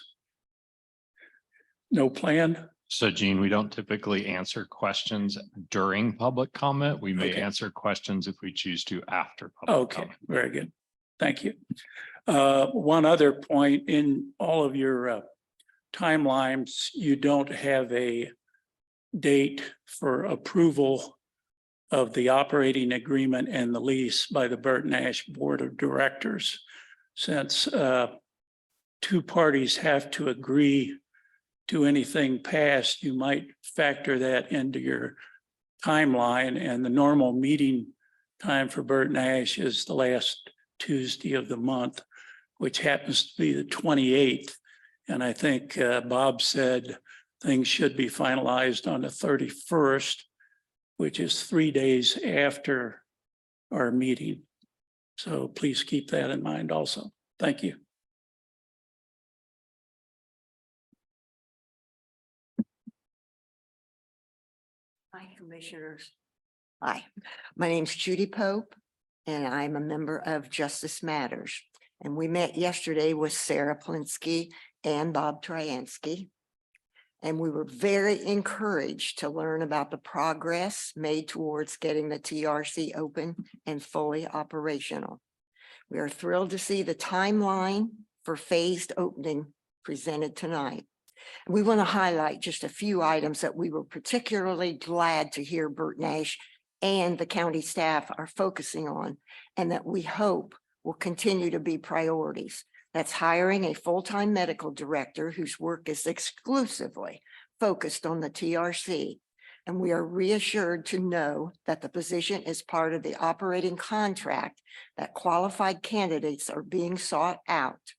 No plan? So Gene, we don't typically answer questions during public comment. We may Okay. answer questions if we choose to after. public Okay, comment. very good. Thank you. One other point, in all of your timelines, you don't have a date for approval of the operating agreement and the lease by the Burton Ash Board of Directors. Since two parties have to agree to anything passed, you might factor that into your timeline, and the normal meeting time for Burton Ash is the last Tuesday of the month, which happens to be the 28th. And I think Bob said things should be finalized on the 31st, which is 3 days after our meeting. So please keep that in mind also. Thank you. Hi, Commissioners. Hi, my name's Judy Pope, and I'm a member of Justice Matters. And we met yesterday with Sarah Plinsky and Bob Tryansky. And we were very encouraged to learn about the progress made towards getting the TRC open and fully operational. We are thrilled to see the timeline for phased opening presented tonight. We want to highlight just a few items that we were particularly glad to hear Burton Ash and the county staff are focusing on, and that we hope will continue to be priorities. That's hiring a full-time medical director whose work is exclusively focused on the TRC. And we are reassured to know that the position is part of the operating contract, that qualified candidates are being sought out,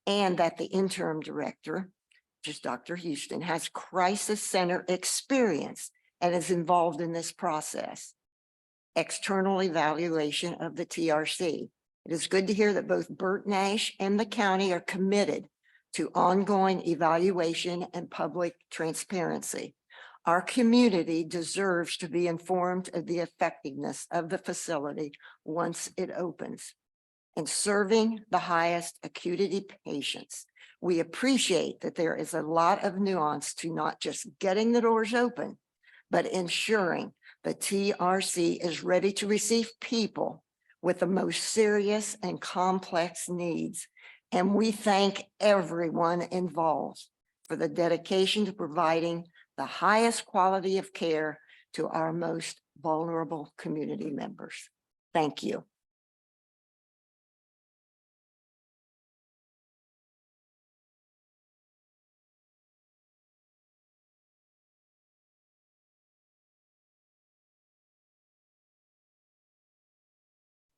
and that the interim director, which is Dr. Houston, has crisis center experience and is involved in this process. External evaluation of the TRC. It is good to hear that both Burton Ash and the county are committed to ongoing evaluation and public transparency. Our community deserves to be informed of the effectiveness of the facility once it opens. And serving the highest acuity patients, we appreciate that there is a lot of nuance to not just getting the doors open, but ensuring the TRC is ready to receive people with the most serious and complex needs. And we thank everyone involved for the dedication to providing the highest quality of care to our most vulnerable community members. Thank you.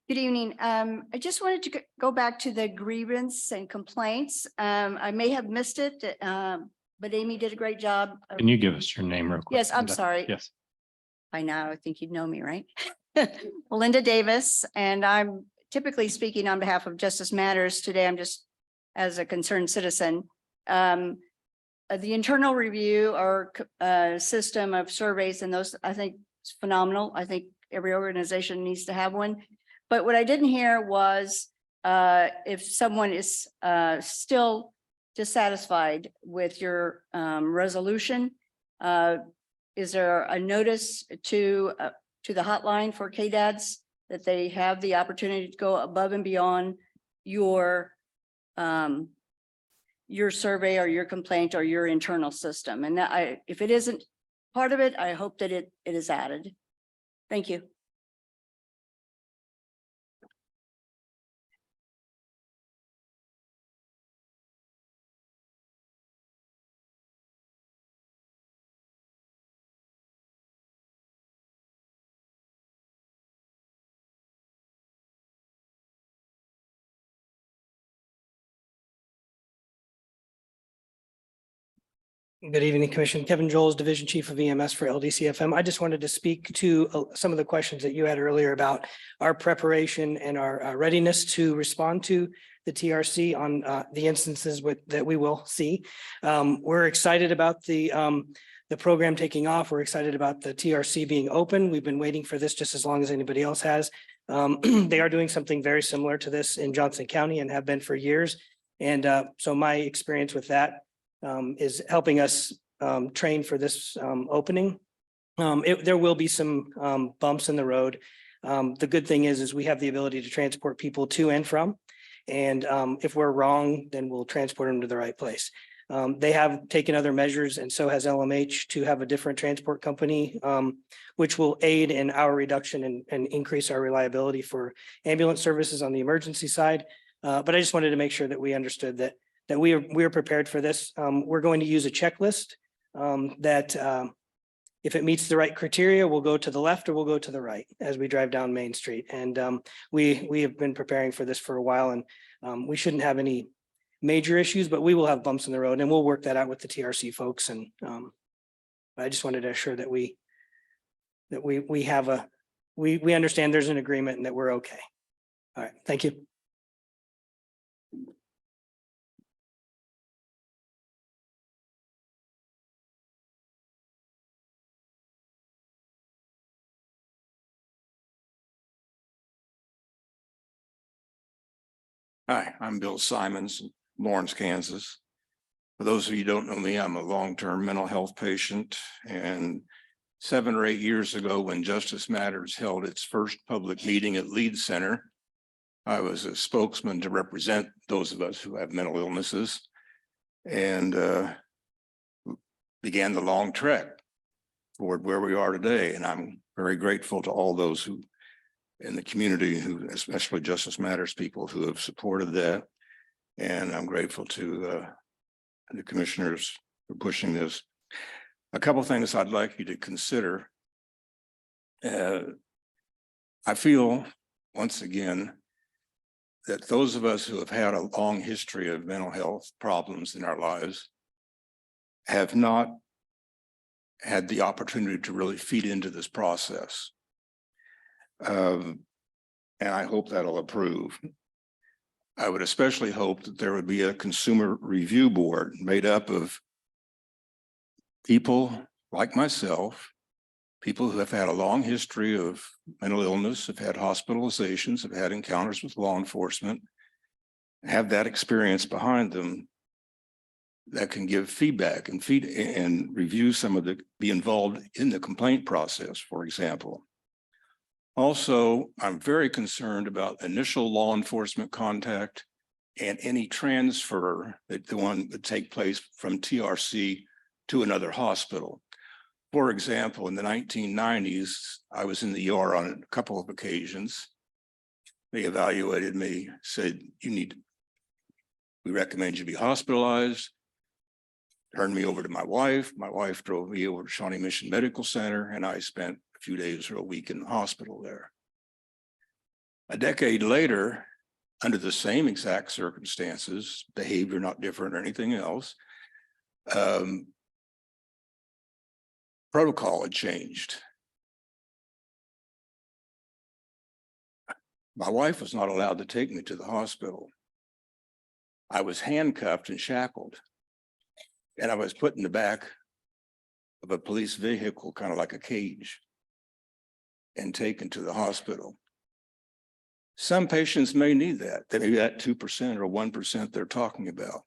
Good evening. I just wanted to go back to the grievance and complaints. I may have missed it, but Amy did a great job. Can you give us your name real quick? Yes, I'm sorry. Yes. By now, I think you'd know me, right? Linda Davis, and I'm typically speaking on behalf of Justice Matters. Today, I'm just as a concerned citizen. The internal review or system of surveys and those, I think, is phenomenal. I think every organization needs to have one. But what I didn't hear was if someone is still dissatisfied with your resolution, is there a notice to the hotline for KDADs that they have the opportunity to go above and beyond your survey or your complaint or your internal system? And that if it isn't part of it, I hope that it is added. Thank you. Good evening, Commission. Kevin Joels, Division Chief of EMS for LDCFM. I just wanted to speak to some of the questions that you had earlier about our preparation and our readiness to respond to the TRC on the instances that we will see. We're excited about the program taking off. We're excited about the TRC being open. We've been waiting for this just as long as anybody else has. They are doing something very similar to this in Johnson County and have been for years. And so my experience with that is helping us train for this opening. There will be some bumps in the road. The good thing is we have the ability to transport people to and from. And if we're wrong, then we'll transport them to the right place. They have taken other measures, and so has LMH, to have a different transport company, which will aid in our reduction and increase our reliability for ambulance services on the emergency side. But I just wanted to make sure that we understood that we are prepared for this. We're going to use a checklist that if it meets the right criteria, we'll go to the left or we'll go to the right as we drive down Main Street. And we have been preparing for this for a while, and we shouldn't have any major issues, but we will have bumps in the road, and we'll work that out with the TRC folks. And I just wanted to assure that we understand there's an agreement and that we're okay. All right, thank you. Hi, I'm Bill Simons, Lawrence, Kansas. For those of you who don't know me, I'm a long-term mental health patient, and 7 or 8 years ago, when Justice Matters held its first public meeting at Lead Center, I was a spokesman to represent those of us who have mental illnesses, and began the long trek toward where we are today. And I'm very grateful to all those who in the community, who, especially Justice Matters people, who have supported that. And I'm grateful to the commissioners for pushing this. A couple of things I'd like you to consider. I feel, once again, that those of us who have had a long history of mental health problems in our lives have not had the opportunity to really feed into this process. And I hope that'll improve. I would especially hope that there would be a consumer review board made up of people like myself, people who have had a long history of mental illness, have had hospitalizations, have had encounters with law enforcement, have that experience behind them, that can give feedback and review be involved in the complaint process, for example. Also, I'm very concerned about initial law enforcement contact and any transfer that the one would take place from TRC to another hospital. For example, in the 1990s, I was in the ER on a couple of occasions. They evaluated me, said, we recommend you be hospitalized. Turned me over to my wife. My wife drove me over to Shawnee Mission Medical Center, and I spent a few days or a week in the hospital there. A decade later, under the same exact circumstances, behavior not different or anything else, protocol had changed. My wife was not allowed to take me to the hospital. I was handcuffed and shackled, and I was put in the back of a police vehicle, kind of like a cage, and taken to the hospital. Some patients may need that. They may be that 2% or 1% they're talking about.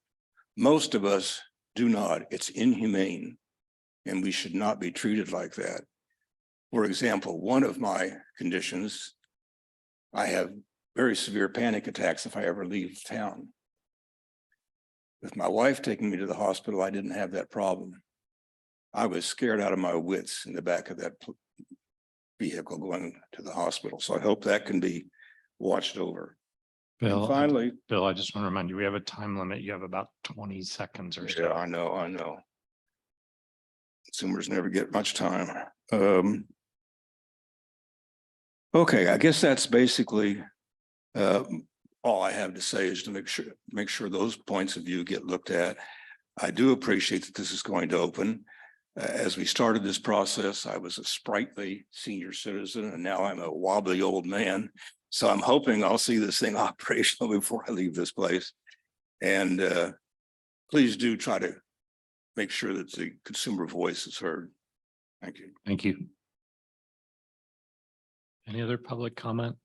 Most of us do not. It's inhumane, and we should not be treated like that. For example, one of my conditions, I have very severe panic attacks if I ever leave town. With my wife taking me to the hospital, I didn't have that problem. I was scared out of my wits in the back of that vehicle going to the hospital. So I hope that can be watched over. Bill, And finally, Bill, I just want to remind you, we have a time limit. You have about 20 seconds or so. yeah, I know. Consumers never get much time. Okay, I guess that's basically all I have to say is to make sure those points of view get looked at. I do appreciate that this is going to open. As we started this process, I was a sprightly senior citizen, and now I'm a wobbly old man. So I'm hoping I'll see this thing operational before I leave this place. And please do try to make sure that the consumer voice is heard. Thank you. Thank you. Any other public comment?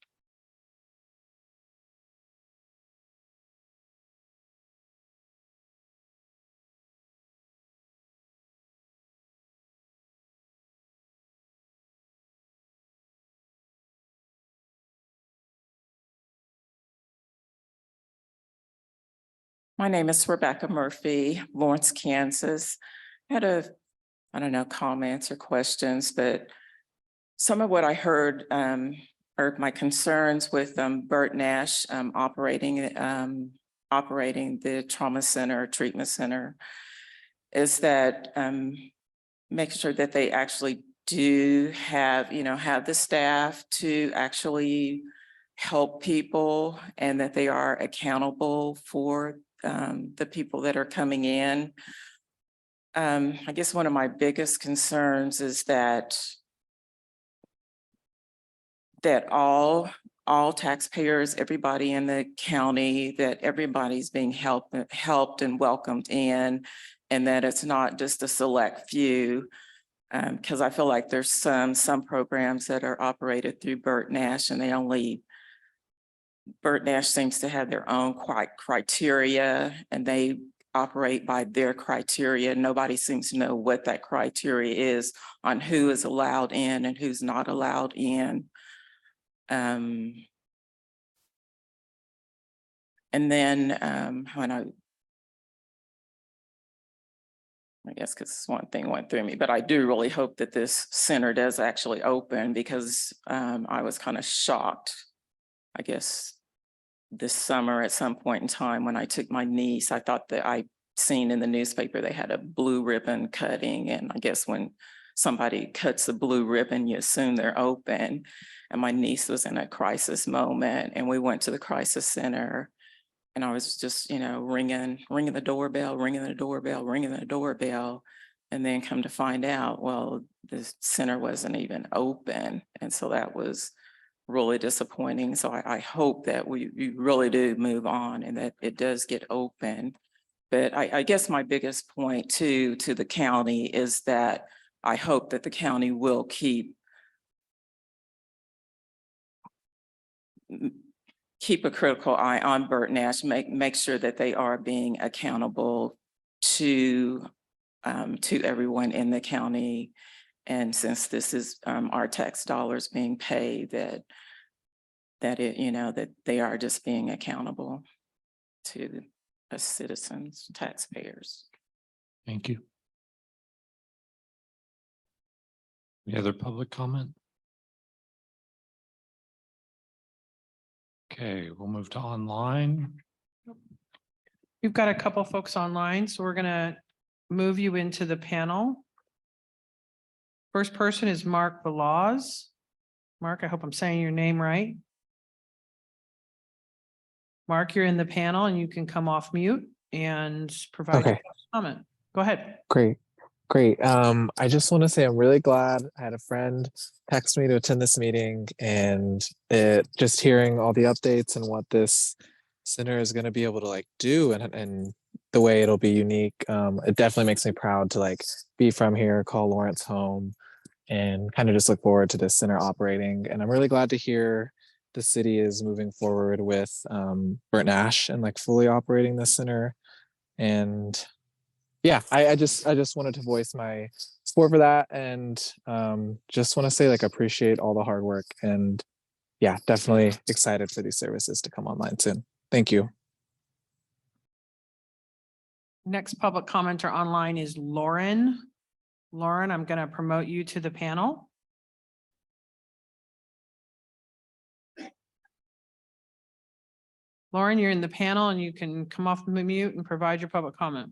My name is Rebecca Murphy, Lawrence, Kansas. I had I don't know, comments or questions, but some of what I heard are my concerns with Burt Nash operating the trauma center, treatment center, is that making sure that they actually do have, have the staff to actually help people and that they are accountable for the people that are coming in. I guess one of my biggest concerns is that all taxpayers, everybody in the county, that everybody's being helped and welcomed in, and that it's not just a select few. Because I feel like there's some programs that are operated through Burt Nash, and Burt Nash seems to have their own criteria, and they operate by their criteria. Nobody seems to know what that criteria is on who is allowed in and who's not allowed in. And then when I guess because one thing went through me, but I do really hope that this center does actually open, because I was kind of shocked, I guess, this summer at some point in time when I took my niece. I thought that I seen in the newspaper they had a blue ribbon cutting, and I guess when somebody cuts a blue ribbon, you assume they're open. And my niece was in a crisis moment, and we went to the crisis center, and I was just, ringing the doorbell, and then come to find out, well, the center wasn't even open. And so that was really disappointing. So I hope that we really do move on and that it does get open. But I guess my biggest point to the county is that I hope that the county will keep a critical eye on Burt Nash, make sure that they are being accountable to everyone in the county. And since this is our tax dollars being paid, that they are just being accountable to us citizens, taxpayers. Thank you. Any other public comment? Okay, we'll move to online. We've got a couple folks online, so we're gonna move you into the panel. First person is Mark Balaz. Mark, I hope I'm saying your name right. Mark, you're in the panel and you can come off mute and provide your comment. Go ahead. Great. I just want to say I'm really glad I had a friend text me to attend this meeting, and just hearing all the updates and what this center is going to be able to do and the way it'll be unique. It definitely makes me proud to be from here, call Lawrence home, and kind of just look forward to this center operating. And I'm really glad to hear the city is moving forward with Burt Nash and fully operating this center. And yeah, I just wanted to voice my support for that, and just want to say appreciate all the hard work, and yeah, definitely excited for these services to come online soon. Thank you. Next public commenter online is Lauren. Lauren, I'm going to promote you to the panel. Lauren, you're in the panel and you can come off mute and provide your public comment.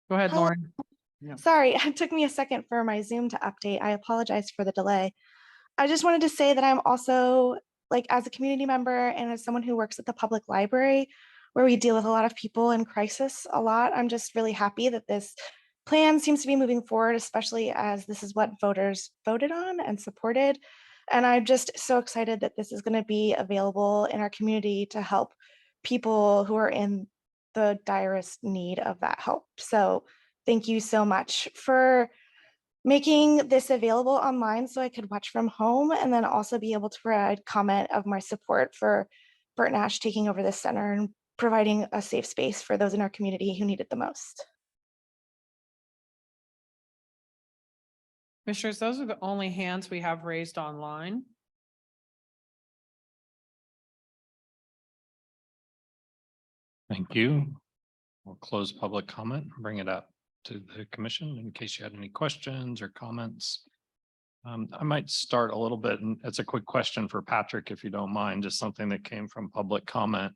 Go ahead, Lauren. Yeah. Sorry, it took me a second for my Zoom to update. I apologize for the delay. I just wanted to say that I'm also, as a community member and as someone who works at the public library, where we deal with a lot of people in crisis a lot, I'm just really happy that this plan seems to be moving forward, especially as this is what voters voted on and supported. And I'm just so excited that this is going to be available in our community to help people who are in the direst need of that help. So thank you so much for making this available online so I could watch from home, and then also be able to provide comment of my support for Burt Nash taking over this center and providing a safe space for those in our community who need it the most. Commissioners, those are the only hands we have raised online. Thank you. We'll close public comment, and bring it up to the commission in case you had any questions or comments. I might start a little bit, and it's a quick question for Patrick, if you don't mind, just something that came from public comment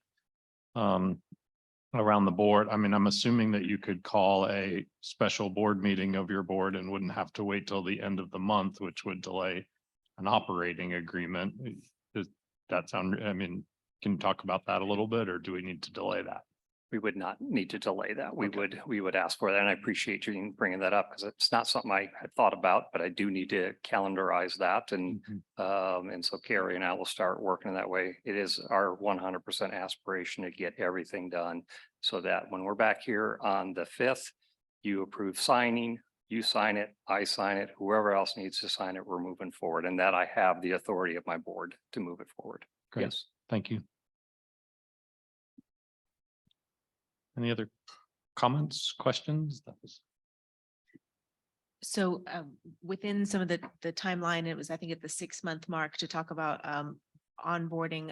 around the board. I mean, I'm assuming that you could call a special board meeting of your board and wouldn't have to wait till the end of the month, which would delay an operating agreement. Does that sound, I mean, can you talk about that a little bit, or do we need to delay that? We would not need to delay that. Okay. We would ask for that. And I appreciate you bringing that up because it's not something I had thought about, but I do need to calendarize that. And so Carrie and I will start working that way. It is our 100% aspiration to get everything done so that when we're back here on the 5th, you approve signing, you sign it, I sign it, whoever else needs to sign it, we're moving forward. And that I have the authority of my board to move it forward. Great. Yes. Thank you. Any other comments, questions? That was So within some of the timeline, it was, I think, at the 6-month mark to talk about onboarding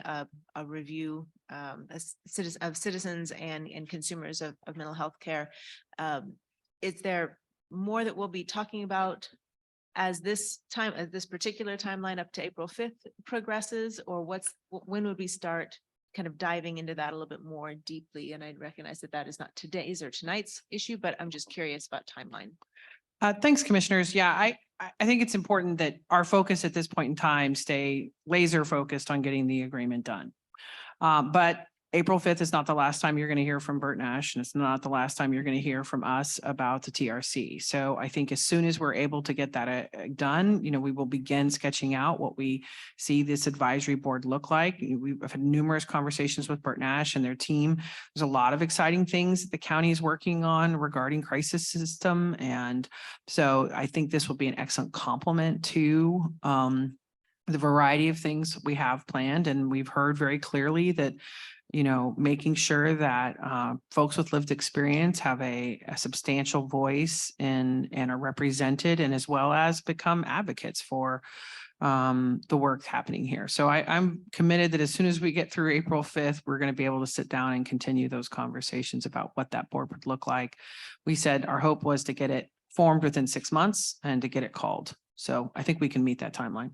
a review of citizens and consumers of mental health care. Is there more that we'll be talking about as this particular timeline up to April 5th progresses, or when would we start kind of diving into that a little bit more deeply? And I recognize that that is not today's or tonight's issue, but I'm just curious about timeline. Thanks, commissioners. Yeah, I think it's important that our focus at this point in time stay laser focused on getting the agreement done. But April 5th is not the last time you're going to hear from Bert Nash, and it's not the last time you're going to hear from us about the TRC. So I think as soon as we're able to get that done, we will begin sketching out what we see this advisory board look like. We've had numerous conversations with Bert Nash and their team. There's a lot of exciting things that the county is working on regarding crisis system. And so I think this will be an excellent complement to the variety of things we have planned. And we've heard very clearly that making sure that folks with lived experience have a substantial voice and are represented, and as well as become advocates for the work happening here. So I'm committed that as soon as we get through April 5th, we're going to be able to sit down and continue those conversations about what that board would look like. We said our hope was to get it formed within 6 months and to get it called. So I think we can meet that timeline.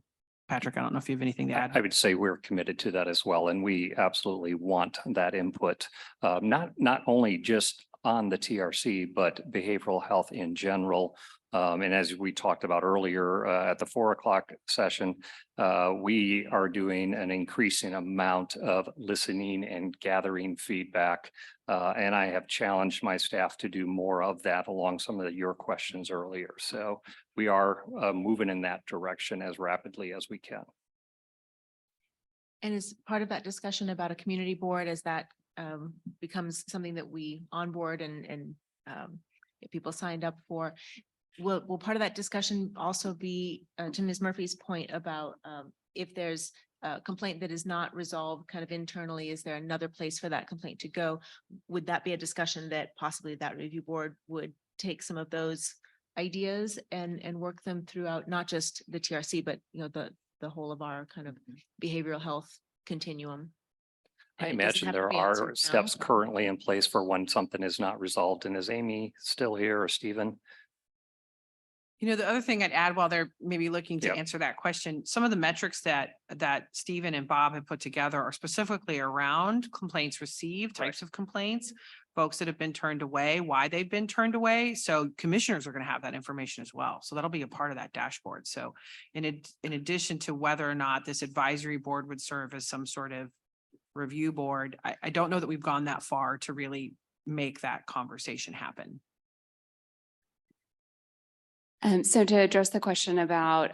Patrick, I don't know if you have anything to add. I would say we're committed to that as well, and we absolutely want that input, not only just on the TRC, but behavioral health in general. And as we talked about earlier at the 4 o'clock session, we are doing an increasing amount of listening and gathering feedback. And I have challenged my staff to do more of that along some of your questions earlier. So we are moving in that direction as rapidly as we can. And as part of that discussion about a community board, as that becomes something that we onboard and if people signed up for, will part of that discussion also be to Ms. Murphy's point about if there's a complaint that is not resolved kind of internally, is there another place for that complaint to go? Would that be a discussion that possibly that review board would take some of those ideas and work them throughout, not just the TRC, but the whole of our kind of behavioral health continuum? I And it doesn't imagine have to there be answered are now. steps currently in place for when something is not resolved. And is Amy still here, or Stephen? The other thing I'd add while they're maybe looking to Yeah. answer that question, some of the metrics that Stephen and Bob have put together are specifically around complaints received, types of complaints, folks that have been turned away, why they've been turned away. So commissioners are going to have that information as well. So that'll be a part of that dashboard. So in addition to whether or not this advisory board would serve as some sort of review board, I don't know that we've gone that far to really make that conversation happen. So to address the question about,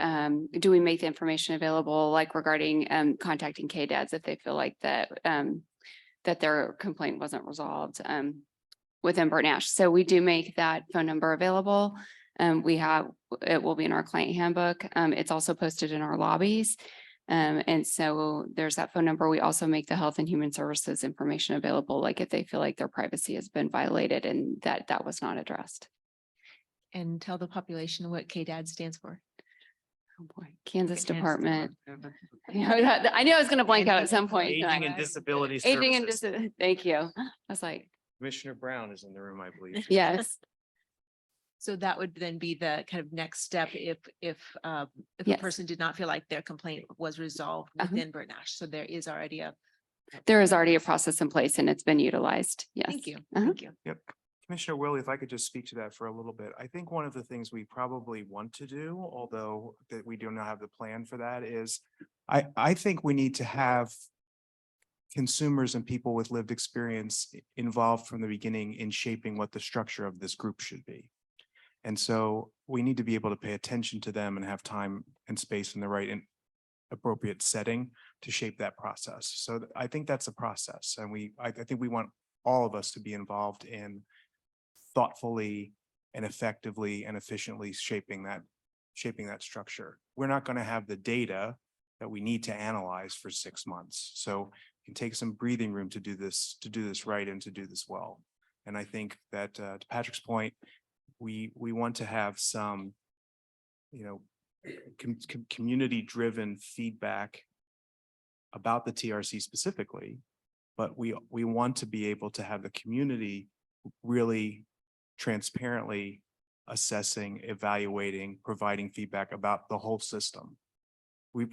do we make the information available, like regarding contacting KDADs if they feel like that their complaint wasn't resolved within Bert Nash. So we do make that phone number available. It will be in our client handbook. It's also posted in our lobbies. And so there's that phone number. We also make the Health and Human Services information available, like if they feel like their privacy has been violated and that was not addressed. And tell the population what KDAD stands for. Oh boy, Kansas Department. Department. I knew I was going to blank out at some point. Aging and Disability Aging and Services. thank you. I was like, Commissioner Brown is in the room, I believe. yes, So that would then be the kind of next step if a Yes. person did not feel like their complaint was resolved within Bert Nash. So there is already a. there is already a process in place and it's been utilized. Yes. Thank you. Uh-huh. Thank you. Yep. Commissioner Willie, if I could just speak to that for a little bit. I think one of the things we probably want to do, although that we do not have the plan for that, is I think we need to have consumers and people with lived experience involved from the beginning in shaping what the structure of this group should be. And so we need to be able to pay attention to them and have time and space in the right and appropriate setting to shape that process. So I think that's a process. And I think we want all of us to be involved in thoughtfully and effectively and efficiently shaping that structure. We're not going to have the data that we need to analyze for 6 months. So you can take some breathing room to do this right and to do this well. And I think that to Patrick's point, we want to have some, community-driven feedback about the TRC specifically, but we want to be able to have the community really transparently assessing, evaluating, providing feedback about the whole system. The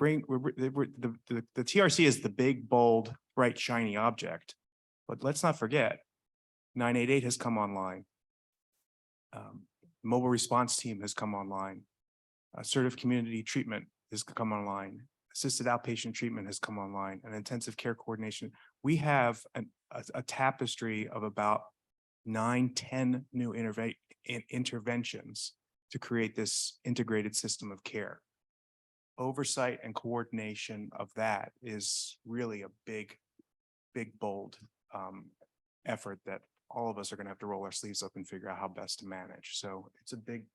TRC is the big, bold, bright, shiny object, but let's not forget, 988 has come online. Mobile response team has come online. Assertive community treatment has come online. Assisted outpatient treatment has come online, and intensive care coordination. We have a tapestry of about 9-10 new interventions to create this integrated system of care. Oversight and coordination of that is really a big, bold effort that all of us are going to have to roll our sleeves up and figure out how best to manage. So it's a big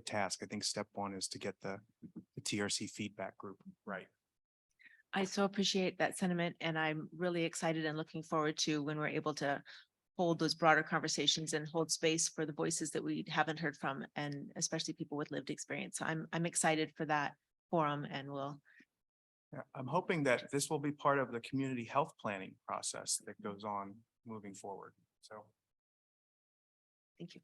task. I think step one is to get the TRC feedback group right. I so appreciate that sentiment and I'm really excited and looking forward to when we're able to hold those broader conversations and hold space for the voices that we haven't heard from, and especially people with lived experience. I'm excited for that forum and we'll. Yeah, I'm hoping that this will be part of the community health planning process that goes on moving forward. So. Thank you.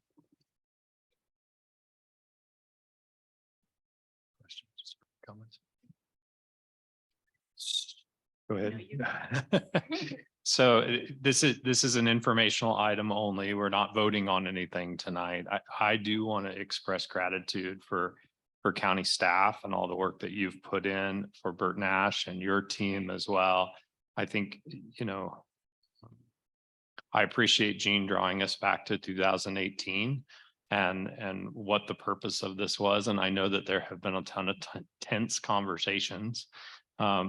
Questions, comments? Go ahead. So this is an informational item only. We're not voting on anything tonight. I do want to express gratitude for county staff and all the work that you've put in for Bert Nash and your team as well. I think, I appreciate Gene drawing us back to 2018 and what the purpose of this was. And I know that there have been a ton of tense conversations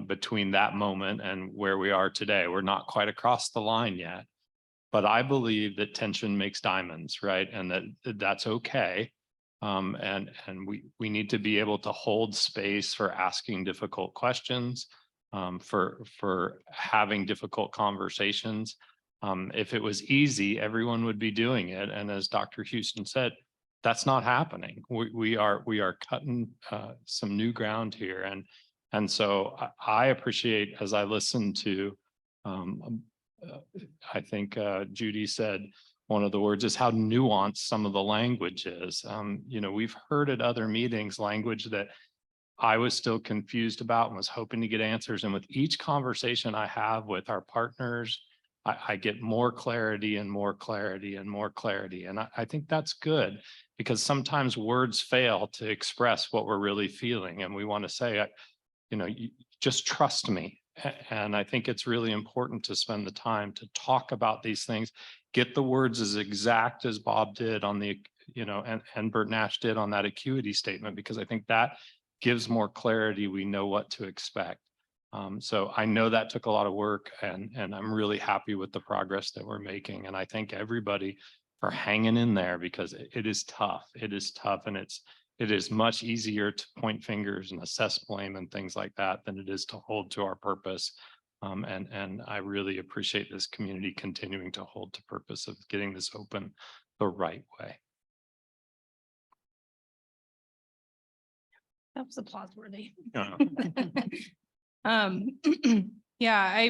between that moment and where we are today. We're not quite across the line yet, but I believe that tension makes diamonds, right? And that's okay. And we need to be able to hold space for asking difficult questions, for having difficult conversations. If it was easy, everyone would be doing it. And as Dr. Houston said, that's not happening. We are cutting some new ground here. And so I appreciate, as I listen to, I think Judy said, one of the words is how nuanced some of the language is. We've heard at other meetings language that I was still confused about and was hoping to get answers. And with each conversation I have with our partners, I get more clarity and more clarity and more clarity. And I think that's good because sometimes words fail to express what we're really feeling. And we want to say, you just trust me. And I think it's really important to spend the time to talk about these things, get the words as exact as Bob did on the, and Bert Nash did on that acuity statement, because I think that gives more clarity. We know what to expect. So I know that took a lot of work and I'm really happy with the progress that we're making. And I thank everybody for hanging in there because it is tough. It is tough. And it is much easier to point fingers and assess blame and things like that than it is to hold to our purpose. And I really appreciate this community continuing to hold to purpose of getting this open the right way. That was applause worthy. Yeah. Yeah,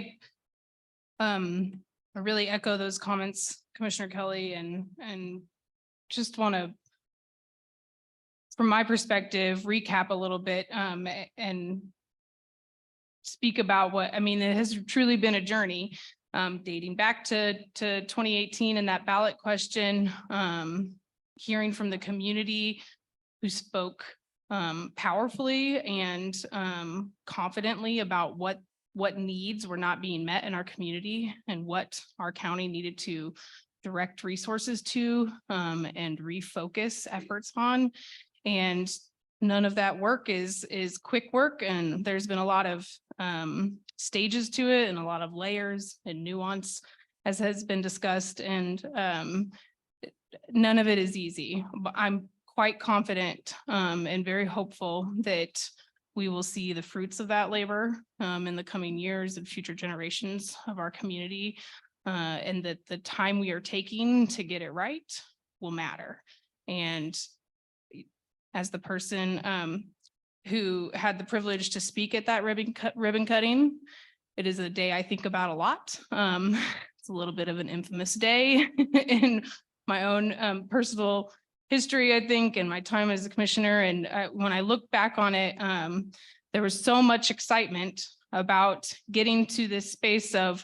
I really echo those comments, Commissioner Kelly, and just want to, from my perspective, recap a little bit, and speak about what, I mean, it has truly been a journey, dating back to 2018 and that ballot question, hearing from the community who spoke powerfully and confidently about what needs were not being met in our community and what our county needed to direct resources to and refocus efforts on. And none of that work is quick work, and there's been a lot of stages to it and a lot of layers and nuance, as has been discussed, and none of it is easy. But I'm quite confident and very hopeful that we will see the fruits of that labor in the coming years and future generations of our community, and that the time we are taking to get it right will matter. And as the person who had the privilege to speak at that ribbon cutting, it is a day I think about a lot. It's a little bit of an infamous day in my own personal history, I think, and my time as a commissioner. And when I look back on it, there was so much excitement about getting to this space of,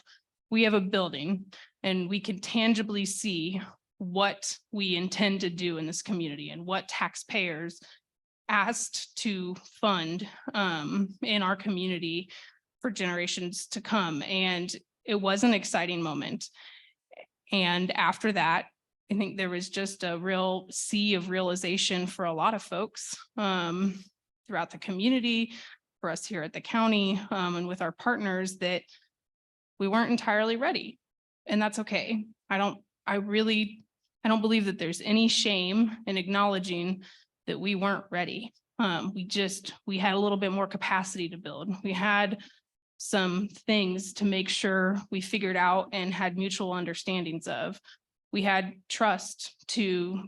we have a building and we can tangibly see what we intend to do in this community and what taxpayers asked to fund in our community for generations to come. And it was an exciting moment. And after that, I think there was just a real sea of realization for a lot of folks throughout the community, for us here at the county, and with our partners, that we weren't entirely ready. And that's okay. I don't believe that there's any shame in acknowledging that we weren't ready. We had a little bit more capacity to build. We had some things to make sure we figured out and had mutual understandings of. We had trust to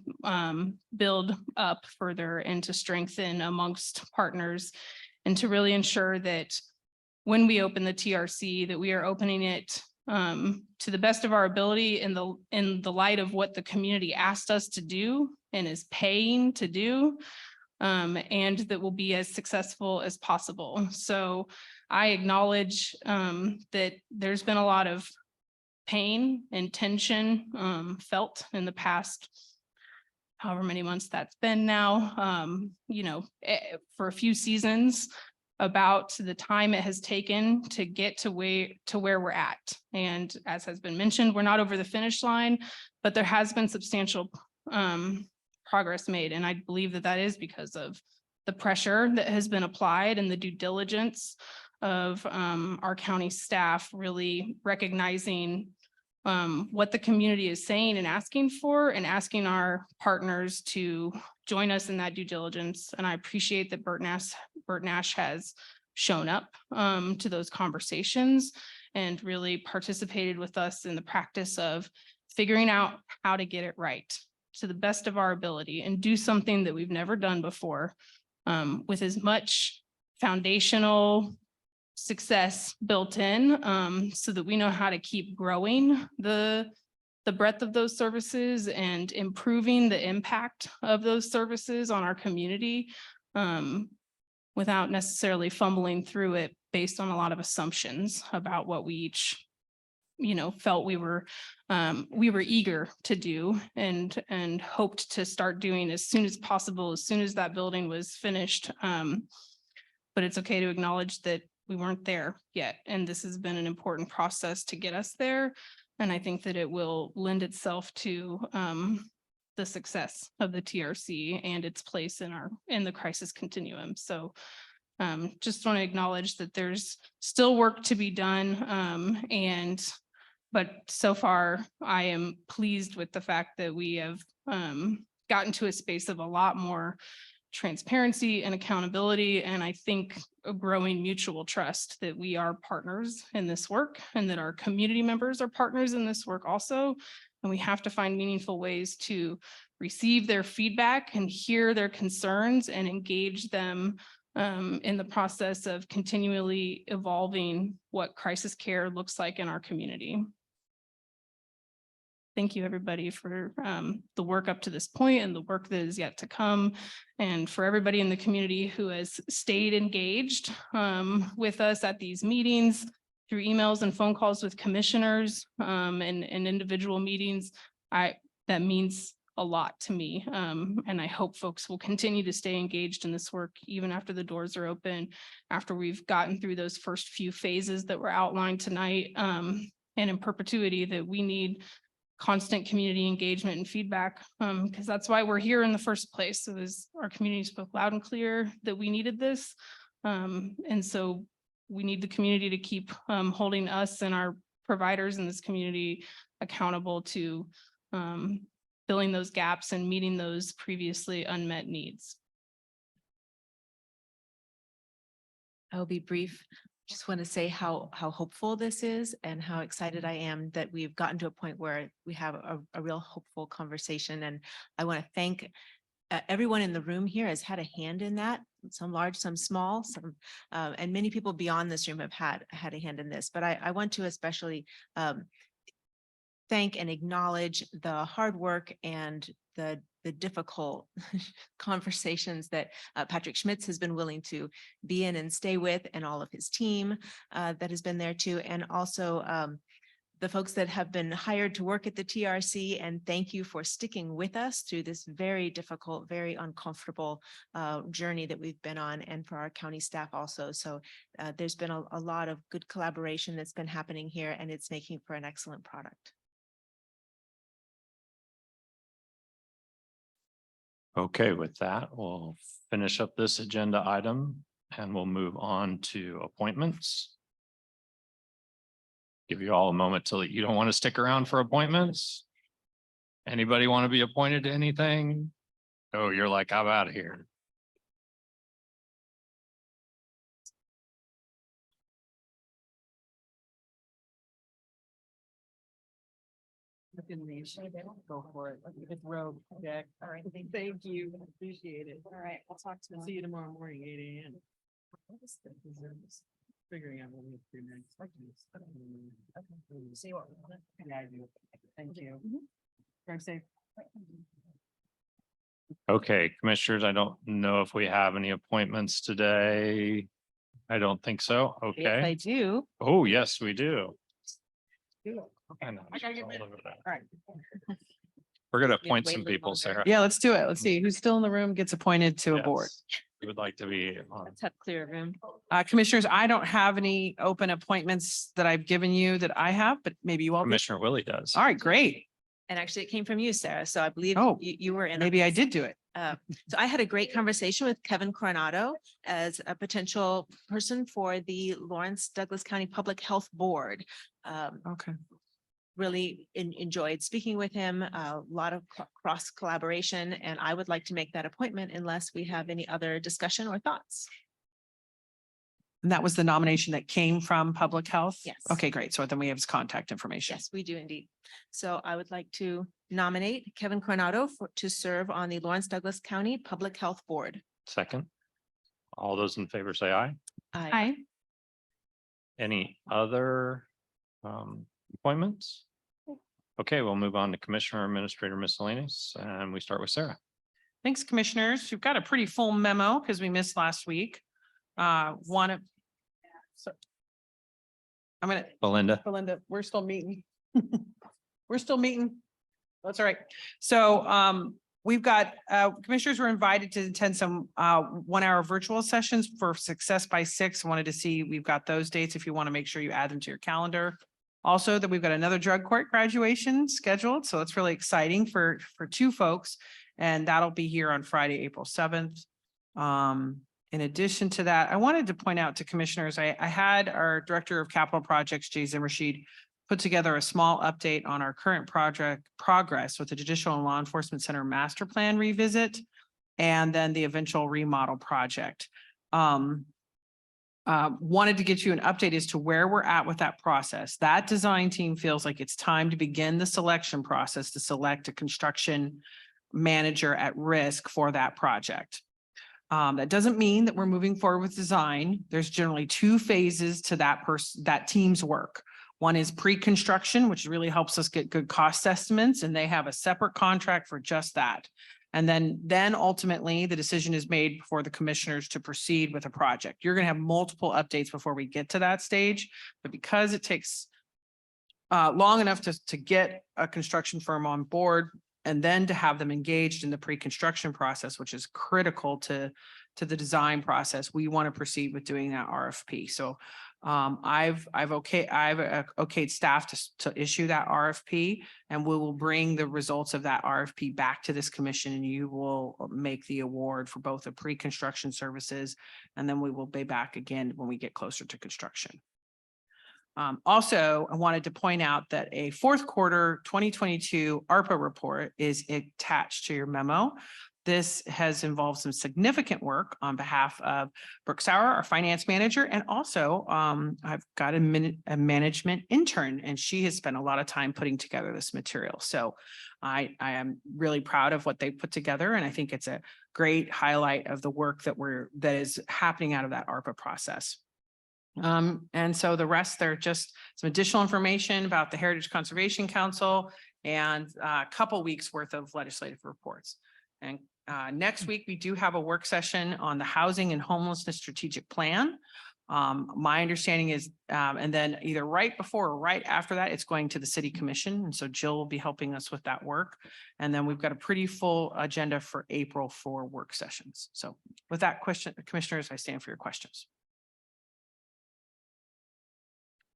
build up further and to strengthen amongst partners, and to really ensure that when we open the TRC, that we are opening it to the best of our ability in the light of what the community asked us to do and is paying to do, and that will be as successful as possible. So I acknowledge that there's been a lot of pain and tension felt in the past, however many months that's been now, for a few seasons, about the time it has taken to get to where we're at. And as has been mentioned, we're not over the finish line, but there has been substantial progress made. And I believe that that is because of the pressure that has been applied and the due diligence of our county staff really recognizing what the community is saying and asking for, and asking our partners to join us in that due diligence. And I appreciate that Burt Nash has shown up to those conversations and really participated with us in the practice of figuring out how to get it right to the best of our ability and do something that we've never done before, with as much foundational success built in, so that we know how to keep growing the breadth of those services and improving the impact of those services on our community, without necessarily fumbling through it based on a lot of assumptions about what we each felt we were eager to do and hoped to start doing as soon as possible, as soon as that building was finished. But it's okay to acknowledge that we weren't there yet. And this has been an important process to get us there. And I think that it will lend itself to the success of the TRC and its place in the crisis continuum. So just want to acknowledge that there's still work to be done. But so far I am pleased with the fact that we have gotten to a space of a lot more transparency and accountability, and I think a growing mutual trust that we are partners in this work and that our community members are partners in this work also. And we have to find meaningful ways to receive their feedback and hear their concerns and engage them in the process of continually evolving what crisis care looks like in our community. Thank you, everybody, for the work up to this point and the work that is yet to come. And for everybody in the community who has stayed engaged with us at these meetings through emails and phone calls with commissioners and individual meetings. That means a lot to me. And I hope folks will continue to stay engaged in this work even after the doors are open, after we've gotten through those first few phases that were outlined tonight, and in perpetuity, that we need constant community engagement and feedback, because that's why we're here in the first place. So as our community spoke loud and clear that we needed this. And so we need the community to keep holding us and our providers in this community accountable to filling those gaps and meeting those previously unmet needs. I'll be brief. Just want to say how hopeful this is and how excited I am that we've gotten to a point where we have a real hopeful conversation. And I want to thank everyone in the room here has had a hand in that, some large, some small, some and many people beyond this room have had a hand in this. But I want to especially thank and acknowledge the hard work and the difficult conversations that Patrick Schmitz has been willing to be in and stay with, and all of his team that has been there too. And also the folks that have been hired to work at the TRC, and thank you for sticking with us through this very difficult, very uncomfortable journey that we've been on, and for our county staff also. So there's been a lot of good collaboration that's been happening here, and it's making for an excellent product. Okay, with that, we'll finish up this agenda item and we'll move on to appointments. Give you all a moment till you don't want to stick around for appointments. Anybody want to be appointed to anything? Oh, you're like, I'm out of here. Go for it. It's rogue, Jack. All right. Thank you. Appreciate it. All right. I'll talk to you. See you tomorrow morning, 8 a.m. Figuring out what we have to do next. Okay. See what. Yeah, I do. Thank you. Drive safe. Okay, commissioners, I don't know if we have any appointments today. I don't think so. Yes, I Okay. do. Oh, yes, we do. I gotta get rid of it. All right. We're gonna We have appoint to wait some a little people, longer. Sarah. Yeah, let's do it. Let's see who's still in the room gets appointed to a board. Yes, we would like to be on. Let's have clear room. Commissioners, I don't have any open appointments that I've given you that I have, but maybe you all. do. Commissioner Willie does. All right, great. And actually it came from you, Sarah. So I believe Oh, you were in. on Maybe I this. did do it. So I had a great conversation with Kevin Coronado as a potential person for the Lawrence Douglas County Public Health Board. Okay. Really enjoyed speaking with him, a lot of cross collaboration, and I would like to make that appointment unless we have any other discussion or thoughts. And that was the nomination that came from Public Health? Yes. Okay, great. So then we have his contact information. Yes, we do indeed. So I would like to nominate Kevin Coronado to serve on the Lawrence Douglas County Public Health Board. Second. All those in favor say aye. Aye. Any other appointments? Okay, we'll move on to Commissioner Administrator Miscellaneous, and we start with Sarah. Thanks, commissioners. You've got a pretty full memo because we missed last week. Belinda, we're still meeting. We're still meeting. That's all right. So we've got commissioners were invited to attend some 1-hour virtual sessions for Success by 6. Wanted to see, we've got those dates if you want to make sure you add them to your calendar. Also, that we've got another drug court graduation scheduled. So it's really exciting for 2 folks. And that'll be here on Friday, April 7th. In addition to that, I wanted to point out to commissioners, I had our Director of Capital Projects, Jay Zimmershed, put together a small update on our current project progress with the Judicial and Law Enforcement Center Master Plan revisit and then the eventual remodel project. Wanted to get you an update as to where we're at with that process. That design team feels like it's time to begin the selection process to select a construction manager at risk for that project. That doesn't mean that we're moving forward with design. There's generally two phases to that team's work. One is pre-construction, which really helps us get good cost estimates, and they have a separate contract for just that. And then ultimately, the decision is made for the commissioners to proceed with a project. You're going to have multiple updates before we get to that stage, but because it takes long enough to get a construction firm on board and then to have them engaged in the pre-construction process, which is critical to the design process, we want to proceed with doing that RFP. So I've okayed staff to issue that RFP, and we will bring the results of that RFP back to this commission, and you will make the award for both the pre-construction services, and then we will be back again when we get closer to construction. Also, I wanted to point out that a fourth quarter 2022 ARPA report is attached to your memo. This has involved some significant work on behalf of Brooke Sauer, our finance manager, and also I've got a management intern, and she has spent a lot of time putting together this material. So I am really proud of what they put together, and I think it's a great highlight of the work that is happening out of that ARPA process. And so the rest, they're just some additional information about the Heritage Conservation Council and a couple weeks worth of legislative reports. And next week, we do have a work session on the Housing and Homelessness Strategic Plan. My understanding is, and then either right before or right after that, it's going to the City Commission. And so Jill will be helping us with that work. And then we've got a pretty full agenda for April for work sessions. So with that question, commissioners, I stand for your questions.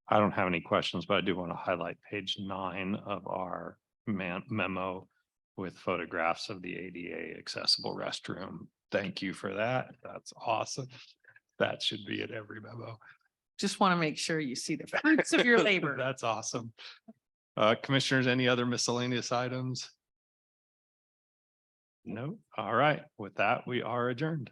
I don't have any questions, but I do want to highlight page 9 of our memo with photographs of the ADA accessible restroom. Thank you for that. That's awesome. That should be in every memo. Just want to make sure you see the fruits of your labor. That's awesome. Commissioners, any other miscellaneous items? No. All right. With that, we are adjourned.